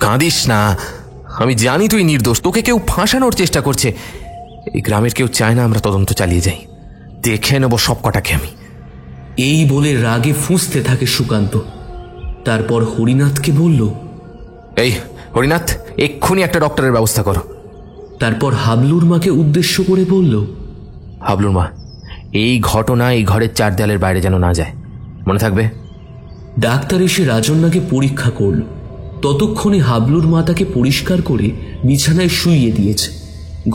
কাঁদিস না, আমি জানি তুই নির্দোষ, তোকে কেউ ফাঁসানোর চেষ্টা করছে। এই গ্রামের কেউ চায় না আমরা তদন্ত চালিয়ে যাই, দেখে নেব সব কটাকে আমি। এই বলে রাগে ফুঁসতে থাকে সুকান্ত। তারপর হরিনাথকে বলল, এই হরিনাথ, এক্ষুনি একটা ডক্টরের ব্যবস্থা করো। তারপর হাবলুর মাকে উদ্দেশ্য করে বলল, হাবলুর মা, এই ঘটনা এই ঘরের চার দেয়ালের বাইরে যেন না যায়, মনে থাকবে? ডাক্তার এসে রাজন্যাকে পরীক্ষা করল। ততক্ষণে হাবলুর মা তাকে পরিষ্কার করে বিছানায় শুইয়ে দিয়েছে।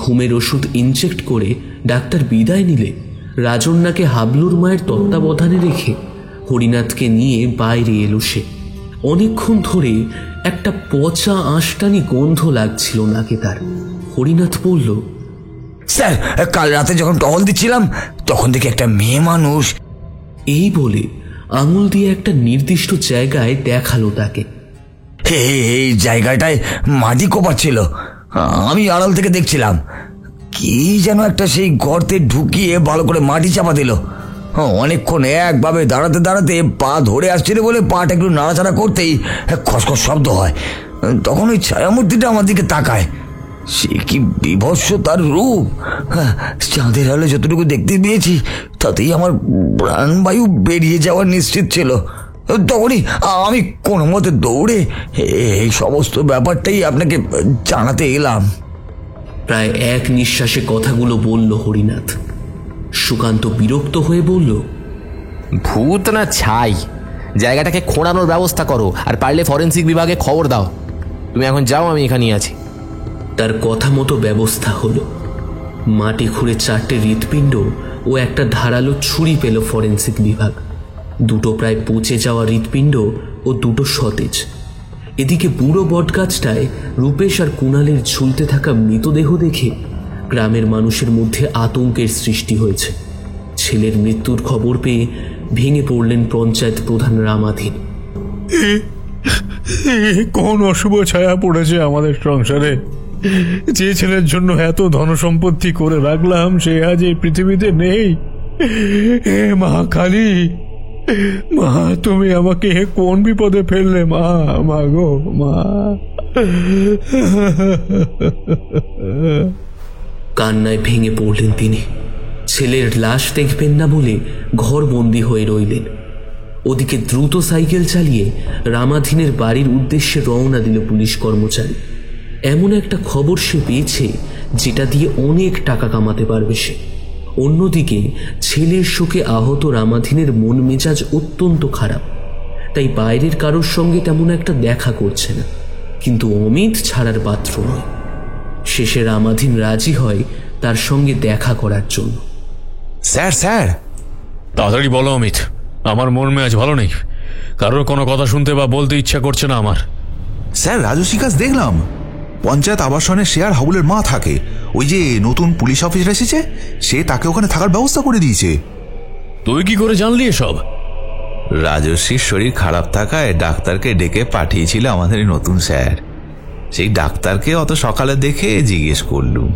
ঘুমের ওষুধ ইনজেক্ট করে ডাক্তার বিদায় নিলে রাজন্যাকে হাবলুর মায়ের তত্ত্বাবধানে রেখে হরিনাথকে নিয়ে বাইরে এলো সে। অনেকক্ষণ ধরে একটা পচা আঁশটানি গন্ধ লাগছিল নাকে তার। হরিনাথ বলল, স্যার, কাল রাতে যখন টহল দিচ্ছিলাম তখন দেখি একটা মেয়ে মানুষ। এই বলে আঙুল দিয়ে একটা নির্দিষ্ট জায়গায় দেখালো তাকে। এই জায়গাটায় মাটি কোপাচ্ছিল, আমি আড়াল থেকে দেখছিলাম। কি যেন একটা সেই গর্তে ঢুকিয়ে ভালো করে মাটি চাপা দিল। অনেকক্ষণ একভাবে দাঁড়াতে দাঁড়াতে পা ধরে আসছিল বলে পাটা একটু নাড়াচাড়া করতেই খসখস শব্দ হয়। তখন ওই ছায়ামূর্তিটা আমার দিকে তাকায়। সে কি বিভৎস তার রূপ! চাঁদের আলো যতটুকু দেখতে পেয়েছি তাতেই আমার প্রাণবায়ু বেরিয়ে যাওয়ার নিশ্চিত ছিল। তখনই আমি কোনো মতে দৌড়ে এই সমস্ত ব্যাপারটাই আপনাকে জানাতে এলাম। প্রায় এক নিঃশ্বাসে কথাগুলো বলল হরিনাথ। সুকান্ত বিরক্ত হয়ে বলল, ভূত না ছাই, জায়গাটাকে খোঁড়ানোর ব্যবস্থা করো, আর পারলে ফরেন্সিক বিভাগে খবর দাও। তুমি এখন যাও, আমি এখানেই আছি। তার কথা মতো ব্যবস্থা হলো। মাটি খুঁড়ে 4টে হৃৎপিণ্ড ও একটা ধারালো ছুরি পেল ফরেন্সিক বিভাগ। দুটো প্রায় পচে যাওয়া হৃৎপিণ্ড ও দুটো সতেজ। এদিকে বুড়ো বটগাছটায় রূপেশ আর কুণালের ঝুলতে থাকা মৃতদেহ দেখে গ্রামের মানুষের মধ্যে আতঙ্কের সৃষ্টি হয়েছে। ছেলের মৃত্যুর খবর পেয়ে ভেঙে পড়লেন পঞ্চায়েত প্রধান রামাধীন। কোন অশুভ ছায়া পড়েছে আমাদের সংসারে? যে ছেলের জন্য এত ধনসম্পত্তি করে রাখলাম সে আজ এই পৃথিবীতে নেই। হে মা কালী, মা তুমি আমাকে কোন বিপদে ফেললে? মা, মা গো মা। কান্নায় ভেঙে পড়লেন তিনি। ছেলের লাশ দেখবেন না বলে ঘর বন্দি হয়ে রইলেন। ওদিকে দ্রুত সাইকেল চালিয়ে রামাধীনের বাড়ির উদ্দেশ্যে রওনা দিল পুলিশ কর্মচারী। এমন একটা খবর সে পেয়েছে যেটা দিয়ে অনেক টাকা কামাতে পারবে সে। অন্যদিকে ছেলের শোকে আহত রামাধীনের মন মেজাজ অত্যন্ত খারাপ, তাই বাইরের কারোর সঙ্গে তেমন একটা দেখা করছে না। কিন্তু অমিত ছাড়ার পাত্র নয়। শেষে রামাধীন রাজি হয় তার সঙ্গে দেখা করার জন্য। স্যার স্যার তাড়াতাড়ি বলো অমিত, আমার মন মেজাজ ভালো নেই, কারোর কোনো কথা শুনতে বা বলতে ইচ্ছা করছে না আমার। স্যার, রাজস্বী কাজ দেখলাম। পঞ্চায়েত আবাসনে সে আর হাবুলের মা থাকে। ওই যে নতুন পুলিশ অফিসার এসেছে, সে তাকে ওখানে থাকার ব্যবস্থা করে দিয়েছে। তুই কি করে জানলি এসব? রাজস্বীর শরীর খারাপ থাকায় ডাক্তারকে ডেকে পাঠিয়েছিল আমাদের নতুন স্যার। সেই ডাক্তারকে অত সকালে দেখে জিজ্ঞেস করলুম।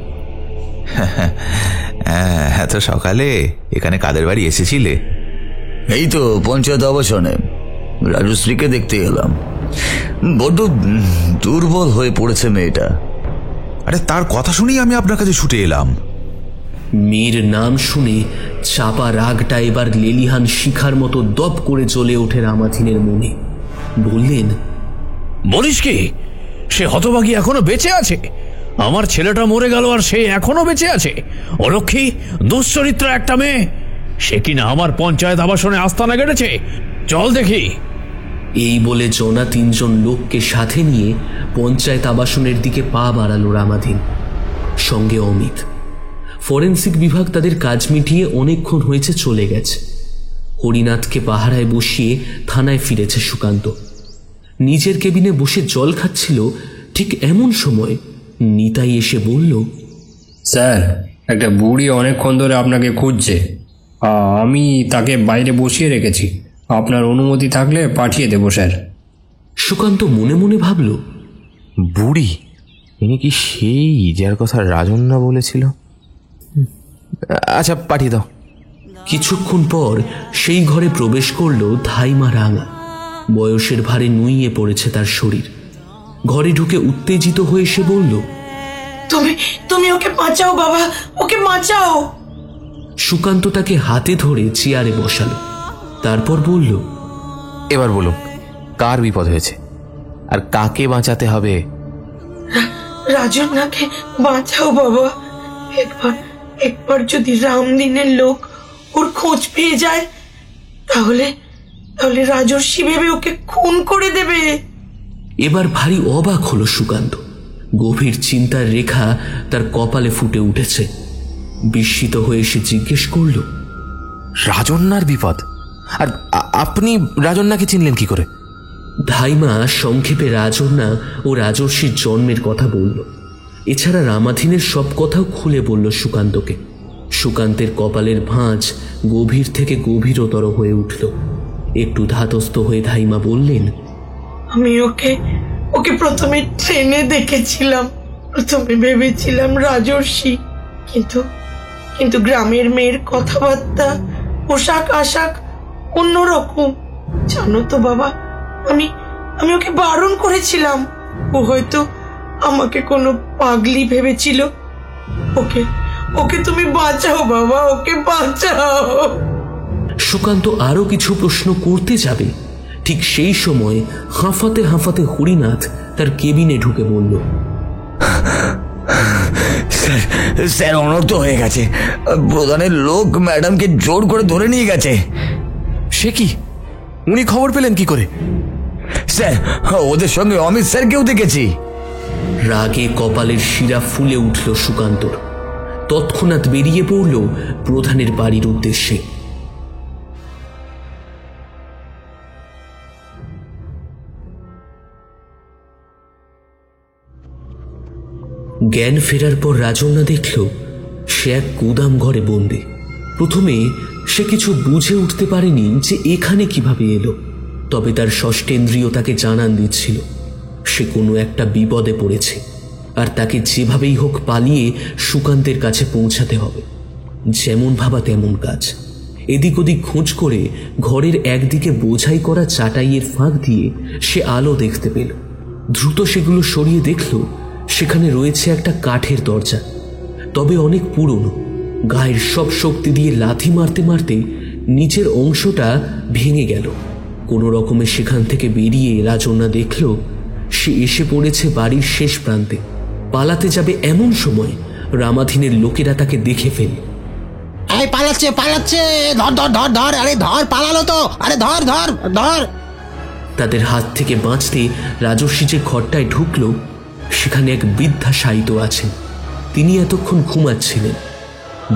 এত সকালে এখানে কাদের বাড়ি এসেছিলে? এই তো পঞ্চায়েত আবাসনে রাজশ্রীকে দেখতে এলাম। বড্ড দুর্বল হয়ে পড়েছে মেয়েটা। আরে তার কথা শুনেই আমি আপনার কাছে ছুটে এলাম। মেয়ের নাম শুনে চাপা রাগটা এবার লেলিহান শিখার মতো দপ করে জ্বলে ওঠে রামাধীনের মনে। বললেন, বলিস কি? সে হতভাগী এখনো বেঁচে আছে? আমার ছেলেটা মরে গেল আর সে এখনো বেঁচে আছে? অলক্ষী দুশ্চরিত্র একটা মেয়ে, সে কিনা আমার পঞ্চায়েত আবাসনে আস্তানা গেড়েছে। চল দেখি। এই বলে জনা 3 জন লোককে সাথে নিয়ে পঞ্চায়েত আবাসনের দিকে পা বাড়ালো রামাধীন, সঙ্গে অমিত। ফরেন্সিক বিভাগ তাদের কাজ মিটিয়ে অনেকক্ষণ হয়েছে চলে গেছে। হরিনাথকে পাহারায় বসিয়ে থানায় ফিরেছে সুকান্ত। নিজের কেবিনে বসে জল খাচ্ছিল, ঠিক এমন সময় নিতাই এসে বলল, স্যার, একটা বুড়ি অনেকক্ষণ ধরে আপনাকে খুঁজছে। আমি তাকে বাইরে বসিয়ে রেখেছি, আপনার অনুমতি থাকলে পাঠিয়ে দেবো স্যার। সুকান্ত মনে মনে ভাবল, বুড়ি? ইনি কি সেই যার কথা রাজন্না বলেছিল? আচ্ছা, পাঠিয়ে দাও। কিছুক্ষণ পর সেই ঘরে প্রবেশ করল ধাইমা রাঙা। বয়সের ভারে নুইয়ে পড়েছে তার শরীর। ঘরে ঢুকে উত্তেজিত হয়ে সে বলল, তুমি তুমি ওকে বাঁচাও বাবা, ওকে বাঁচাও। সুকান্ত তাকে হাতে ধরে চেয়ারে বসালো, তারপর বলল, এবার বলুন, কার বিপদ হয়েছে আর কাকে বাঁচাতে হবে? রাজন্নাকে বাঁচাও বাবা। একবার যদি রামদিনের লোক ওর খোঁজ পেয়ে যায়, তাহলে রাজর্ষি ভেবে ওকে খুন করে দেবে। এবার ভারী অবাক হলো সুকান্ত। গভীর চিন্তার রেখা তার কপালে ফুটে উঠেছে। বিস্মিত হয়ে সে জিজ্ঞেস করল, রাজন্নার বিপদ? আর আপনি রাজন্নাকে চিনলেন কি করে? ধাইমা সংক্ষেপে রাজন্না ও রাজর্ষির জন্মের কথা বলল। এছাড়া রামাধীনের সব কথাও খুলে বলল সুকান্তকে। সুকান্তের কপালের ভাঁজ গভীর থেকে গভীরতর হয়ে উঠল। একটু ধাতস্থ হয়ে ধাইমা বললেন, আমি ওকে প্রথমে ট্রেনে দেখেছিলাম। প্রথমে ভেবেছিলাম রাজর্ষি, কিন্তু গ্রামের মেয়ের কথাবার্তা, পোশাক আশাক অন্যরকম। জানো তো বাবা, আমি ওকে বারণ করেছিলাম। ও হয়তো আমাকে কোনো পাগলি ভেবেছিল। ওকে তুমি বাঁচাও বাবা, ওকে বাঁচাও। সুকান্ত আরো কিছু প্রশ্ন করতে যাবে, ঠিক সেই সময় হাঁফাতে হাঁফাতে হরিনাথ তার কেবিনে ঢুকে বলল, স্যার, অনর্থ হয়ে গেছে। প্রধানের লোক ম্যাডামকে জোর করে ধরে নিয়ে গেছে। সে কি? উনি খবর পেলেন কি করে? স্যার, ওদের সঙ্গে অমিত স্যারকেও দেখেছি। রাগে কপালের শিরা ফুলে উঠল সুকান্তর। তৎক্ষণাৎ বেরিয়ে পড়ল প্রধানের বাড়ির উদ্দেশ্যে। জ্ঞান ফেরার পর রাজন্না দেখল সে এক গুদাম ঘরে বন্দী। প্রথমে সে কিছু বুঝে উঠতে পারেনি যে এখানে কিভাবে এলো, তবে তার ষষ্ঠেন্দ্রিয় তাকে জানান দিচ্ছিল সে কোনো একটা বিপদে পড়েছে আর তাকে যেভাবেই হোক পালিয়ে সুকান্তের কাছে পৌঁছাতে হবে। যেমন ভাবা তেমন কাজ। এদিক ওদিক খোঁজ করে ঘরের একদিকে বোঝাই করা চাটাইয়ের ফাঁক দিয়ে সে আলো দেখতে পেল। দ্রুত সেগুলো সরিয়ে দেখল সেখানে রয়েছে একটা কাঠের দরজা, তবে অনেক পুরনো। গায়ের সব শক্তি দিয়ে লাথি মারতে মারতে নিচের অংশটা ভেঙে গেল। কোনো রকমে সেখান থেকে বেরিয়ে রাজন্না দেখল সে এসে পড়েছে বাড়ির শেষ প্রান্তে। পালাতে যাবে এমন সময় রামাধীনের লোকেরা তাকে দেখে ফেল। পালাচ্ছে, ধর ধর ধর ধর, আরে ধর, পালালো তো, আরে ধর ধর ধর। তাদের হাত থেকে বাঁচতে রাজর্ষি যে ঘরটায় ঢুকল সেখানে এক বৃদ্ধা শায়িত আছেন। তিনি এতক্ষণ ঘুমাচ্ছিলেন।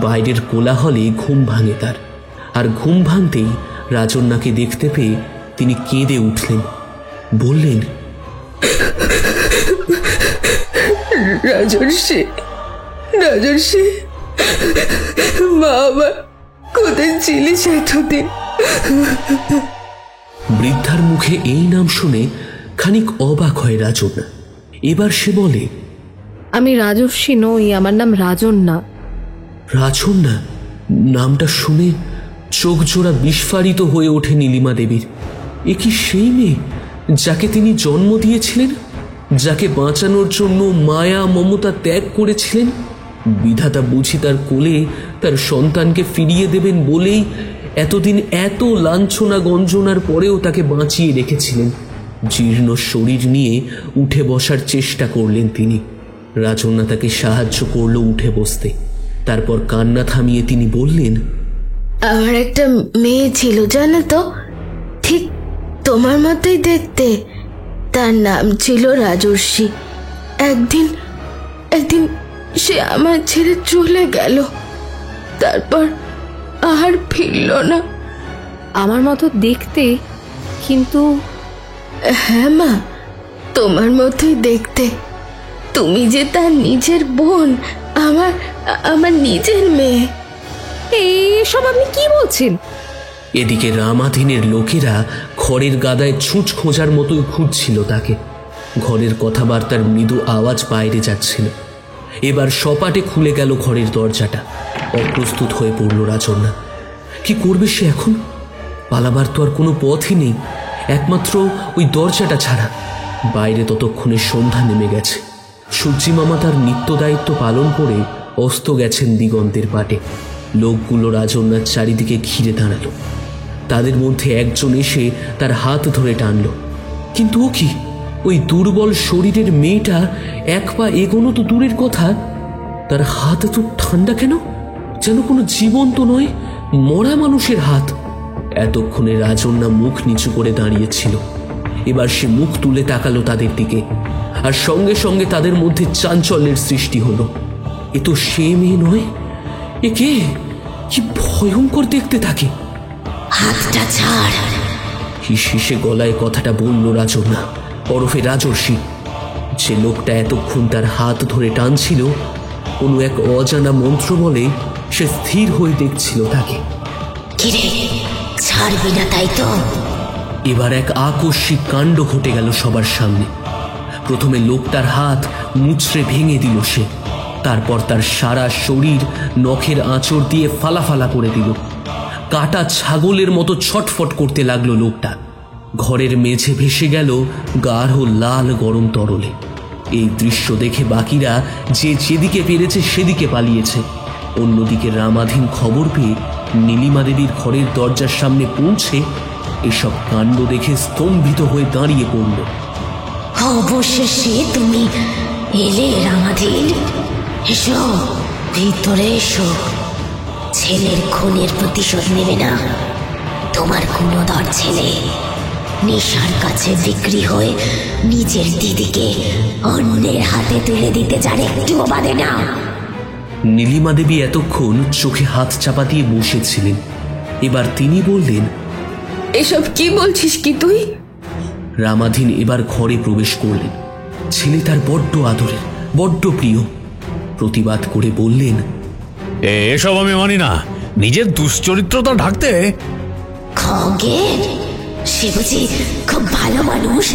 বাইরের কোলাহলে ঘুম ভাঙে তার, আর ঘুম ভাঙতেই রাজন্নাকে দেখতে পেয়ে তিনি কেঁদে উঠলেন। বললেন, রাজর্ষি, মা আমার কোথায় ছিলিস এতদিন? বৃদ্ধার মুখে এই নাম শুনে খানিক অবাক হয় রাজন্যা। এবার সে বলে, আমি রাজর্ষি নই, আমার নাম রাজন্যা। রাজন্যা? নামটা শুনে চোখ জোড়া বিস্ফারিত হয়ে ওঠে নীলিমা দেবীর। এ কি সেই মেয়ে যাকে তিনি জন্ম দিয়েছিলেন, যাকে বাঁচানোর জন্য মায়া মমতা ত্যাগ করেছিলেন? বিধাতা বুঝি তার কোলে তার সন্তানকে ফিরিয়ে দেবেন বলেই এতদিন এত লাঞ্ছনা গঞ্জনার পরেও তাকে বাঁচিয়ে রেখেছিলেন। জীর্ণ শরীর নিয়ে উঠে বসার চেষ্টা করলেন তিনি। রাজন্যা তাকে সাহায্য করল উঠে বসতে। তারপর কান্না থামিয়ে তিনি বললেন, আমার একটা মেয়ে ছিল জানো তো, ঠিক তোমার মতোই দেখতে। তার নাম ছিল রাজর্ষি। একদিন সে আমার ছেড়ে চলে গেল, তারপর আর ফিরল না। আমার মতো দেখতে, কিন্তু হ্যাঁ মা, তোমার মতোই দেখতে। তুমি যে তার নিজের বোন, আমার নিজের মেয়ে। এইসব আপনি কি বলছেন? এদিকে রামাধীনের লোকেরা খড়ের গাদায় ছুঁচ খোঁজার মতোই খুঁজছিল তাকে। ঘরের কথাবার্তার মৃদু আওয়াজ বাইরে যাচ্ছিল। এবার সপাটে খুলে গেল ঘরের দরজাটা। অপ্রস্তুত হয়ে পড়ল রাজন্যা। কি করবে সে এখন? পালাবার তো আর কোনো পথই নেই, একমাত্র ওই দরজাটা ছাড়া। বাইরে ততক্ষণে সন্ধ্যা নেমে গেছে। সূর্যি মামা তার নিত্য দায়িত্ব পালন করে অস্ত গেছেন দিগন্তের পাটে। লোকগুলো রাজন্যার চারিদিকে ঘিরে দাঁড়ালো। তাদের মধ্যে একজন এসে তার হাত ধরে টানল। কিন্তু ও কি, ওই দুর্বল শরীরের মেয়েটা এক পা এগোনো তো দূরের কথা, তার হাত এত ঠান্ডা কেন? যেন কোনো জীবন্ত নয়, মরা মানুষের হাত। এতক্ষণে রাজন্যা মুখ নিচু করে দাঁড়িয়েছিল। এবার সে মুখ তুলে তাকালো তাদের দিকে, আর সঙ্গে সঙ্গে তাদের মধ্যে চাঞ্চল্যের সৃষ্টি হলো। এ তো সে মেয়ে নয়। এ কে? কি ভয়ঙ্কর দেখতে থাকে! হাতটা ছাড়! হিসে গলায় কথাটা বলল রাজন্যা ওরফে রাজর্ষি। যে লোকটা এতক্ষণ তার হাত ধরে টানছিল, কোনো এক অজানা মন্ত্র বলে সে স্থির হয়ে দেখছিল তাকে। কিরে, ছাড়বি না তাই তো? এবার এক আকস্মিক কাণ্ড ঘটে গেল সবার সামনে। প্রথমে লোকটার হাত মুচড়ে ভেঙে দিল সে। তারপর তার সারা শরীর নখের আঁচড় দিয়ে ফালাফালা করে দিল। কাটা ছাগলের মতো ছটফট করতে লাগলো লোকটা। ঘরের মেঝে ভেসে গেল গাঢ় লাল গরম তরলে। এই দৃশ্য দেখে বাকিরা যে যেদিকে পেরেছে সেদিকে পালিয়েছে। অন্যদিকে রামাধীন খবর পেয়ে নীলিমা দেবীর ঘরের দরজার সামনে পৌঁছে এসব কাণ্ড দেখে স্তম্ভিত হয়ে দাঁড়িয়ে পড়ল। অবশেষে তুমি এলে রামাধীন। এসো, ভিতরে এসো। ছেলের খুনের প্রতিশোধ নেবে না? তোমার গুণধর ছেলে নেশার কাছে বিক্রি হয়ে নিজের দিদিকে অন্যের হাতে তুলে দিতে যার একটুও বাদে না। নীলিমা দেবী এতক্ষণ চোখে হাত চাপা দিয়ে বসেছিলেন। এবার তিনি বললেন, এসব কি বলছিস কি তুই? রামাধীন এবার ঘরে প্রবেশ করলেন। ছেলে তার বড্ড আদরের, বড্ড প্রিয়। প্রতিবাদ করে বললেন, এসব আমি মানি না। নিজের দুশ্চরিত্রতা ঢাকতে। খগেন, সে বুঝি খুব ভালো মানুষ।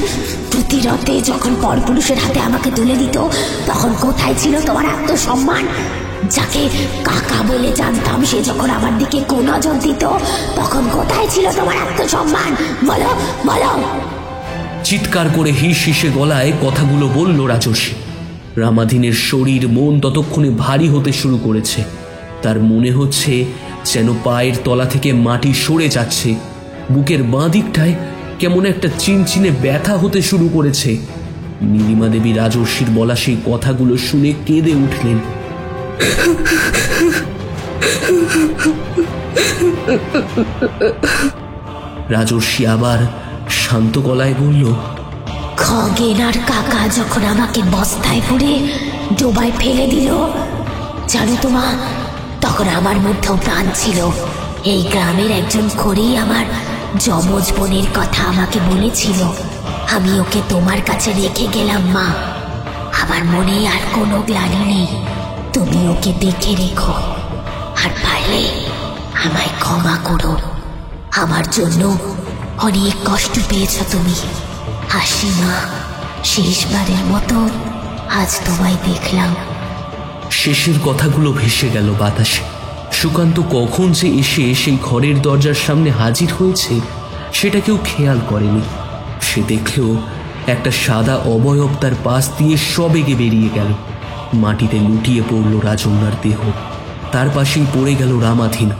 প্রতি রাতে যখন পরপুরুষের হাতে আমাকে তুলে দিত, তখন কোথায় ছিল তোমার আত্মসম্মান? যাকে কাকা বলে জানতাম, সে যখন আমার দিকে কুনজর দিত, তখন কোথায় ছিল তোমার আত্মসম্মান? বলো বলো। চিৎকার করে হিসে গলায় কথাগুলো বলল রাজর্ষি। রামাধীনের শরীর মন ততক্ষণে ভারী হতে শুরু করেছে। তার মনে হচ্ছে যেন পায়ের তলা থেকে মাটি সরে যাচ্ছে। বুকের বাঁ দিকটায় কেমন একটা চিনচিনে ব্যথা হতে শুরু করেছে। নীলিমা দেবী রাজর্ষির বলা সেই কথাগুলো শুনে কেঁদে উঠলেন। রাজর্ষি আবার শান্ত গলায় বলল, খগেন আর কাকা যখন আমাকে বস্তায় ভরে ডোবায় ফেলে দিল, জানো তো মা, তখন আমার মধ্যেও প্রাণ ছিল। এই গ্রামের একজন খড়ি আমার যমজ বোনের কথা আমাকে বলেছিল। আমি ওকে তোমার কাছে রেখে গেলাম মা। আমার মনে আর কোনো গ্লানি নেই। তুমি ওকে দেখে রেখো, আর পারলে আমায় ক্ষমা করো, আমার জন্য অনেক কষ্ট পেয়েছ তুমি। হাসিমা, শেষবারের মতো আজ তোমায় দেখলাম। শেষের কথাগুলো ভেসে গেল বাতাসে। সুকান্ত কখন যে এসে সেই ঘরের দরজার সামনে হাজির হয়েছে সেটা কেউ খেয়াল করেনি। সে দেখল একটা সাদা অবয়ব তার পাশ দিয়ে সবেগে বেরিয়ে গেল। মাটিতে লুটিয়ে পড়ল রাজন্যার দেহ। তার পাশেই পড়ে গেল রামাধীন।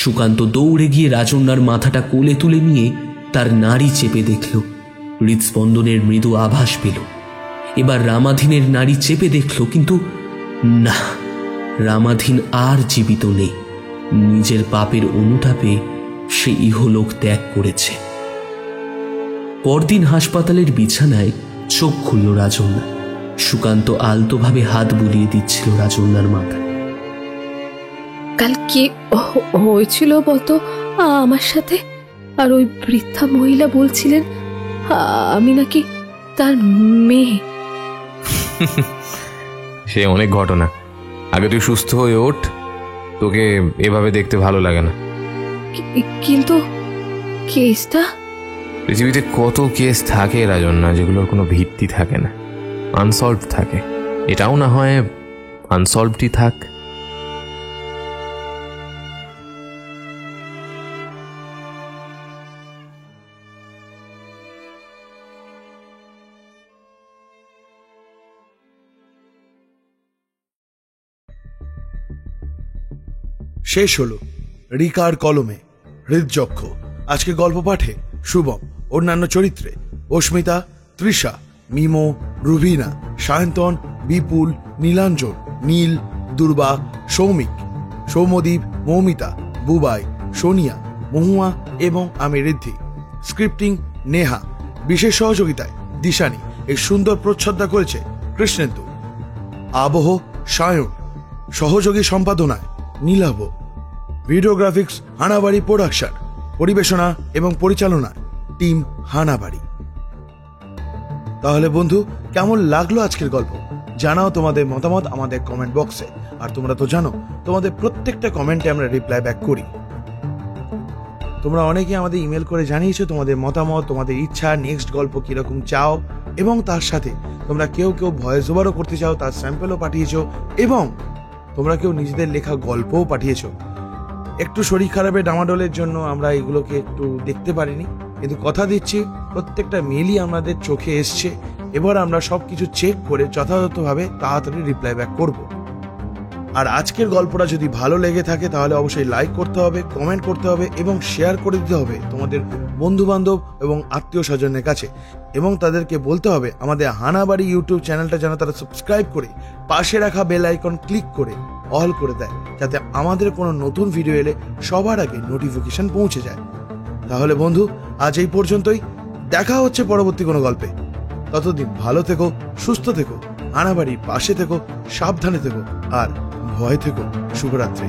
সুকান্ত দৌড়ে গিয়ে রাজন্যার মাথাটা কোলে তুলে নিয়ে তার নাড়ি চেপে দেখল। হৃদস্পন্দনের মৃদু আভাস পেল। এবার রামাধীনের নাড়ি চেপে দেখল, কিন্তু না, রামাধীন আর জীবিত নেই। নিজের পাপের অনুতাপে সে ইহলোক ত্যাগ করেছে। পরদিন হাসপাতালের বিছানায় চোখ খুলল রাজন্যা। সুকান্ত আলতোভাবে হাত বুলিয়ে দিচ্ছিল রাজন্যার মাথায়। কাল কি হয়েছিল বলতো আমার সাথে? আর ওই বৃদ্ধা মহিলা বলছিলেন আমি নাকি তার মেয়ে। সে অনেক ঘটনা। আগে তুই সুস্থ হয়ে ওঠ, তোকে এভাবে দেখতে ভালো লাগে না। কিন্তু কেসটা? পৃথিবীতে কত কেস থাকে রাজন্যা, যেগুলোর কোনো ভিত্তি থাকে না, আনসলভড থাকে। এটাও না হয় আনসলভডই থাক। শেষ হলো রিকার কলমে হৃদযক্ষ। আজকে গল্প পাঠে শুভম, অন্যান্য চরিত্রে অস্মিতা, তৃষা, মিমো, রুবিনা, সায়ন্তন, বিপুল, নীলাঞ্জন, নীল, দুর্বা, সৌমিক, সৌমদীপ, মৌমিতা, বুবাই, সোনিয়া, মহুয়া এবং আমি ঋদ্ধি। স্ক্রিপ্টিং নেহা। বিশেষ সহযোগিতায় দিশানি। এই সুন্দর প্রচ্ছদটা করেছে কৃষ্ণেন্দু। আবহ সায়ন। সহযোগী সম্পাদনায় নীলাভ। ভিডিওগ্রাফিক্স হানাবাড়ি প্রোডাকশন। পরিবেশনা এবং পরিচালনায় টিম হানাবাড়ি। তাহলে বন্ধু, কেমন লাগলো আজকের গল্প? জানাও তোমাদের মতামত আমাদের কমেন্ট বক্সে। আর তোমরা তো জানো তোমাদের প্রত্যেকটা কমেন্টে আমরা রিপ্লাই ব্যাক করি। তোমরা অনেকে আমাদের ইমেল করে জানিয়েছো তোমাদের মতামত, তোমাদের ইচ্ছা, নেক্সট গল্প কিরকম চাও, এবং তার সাথে তোমরা কেউ ভয়েস ওভারও করতে চাও, তার স্যাম্পেলও পাঠিয়েছো, এবং তোমরা কেউ নিজেদের লেখা গল্পও পাঠিয়েছো। একটু শরীর খারাপের ডামাডোলের জন্য আমরা এগুলোকে একটু দেখতে পারিনি, কিন্তু কথা দিচ্ছি প্রত্যেকটা মেলই আমাদের চোখে এসছে। এবার আমরা সবকিছু চেক করে যথাযথভাবে তাড়াতাড়ি রিপ্লাই ব্যাক করব। আর আজকের গল্পটা যদি ভালো লেগে থাকে তাহলে অবশ্যই লাইক করতে হবে, কমেন্ট করতে হবে এবং শেয়ার করে দিতে হবে তোমাদের বন্ধু বান্ধব এবং আত্মীয় স্বজনের কাছে, এবং তাদেরকে বলতে হবে আমাদের হানাবাড়ি ইউটিউব চ্যানেলটা যেন তারা সাবস্ক্রাইব করে পাশে রাখা বেল আইকন ক্লিক করে অল করে দেয়, যাতে আমাদের কোনো নতুন ভিডিও এলে সবার আগে নোটিফিকেশন পৌঁছে যায়। তাহলে বন্ধু, আজ এই পর্যন্তই। দেখা হচ্ছে পরবর্তী কোনো গল্পে। ততদিন ভালো থেকো, সুস্থ থেকো, হানাবাড়ির পাশে থেকো, সাবধানে থেকো, আর ভয় থেকো। শুভরাত্রি।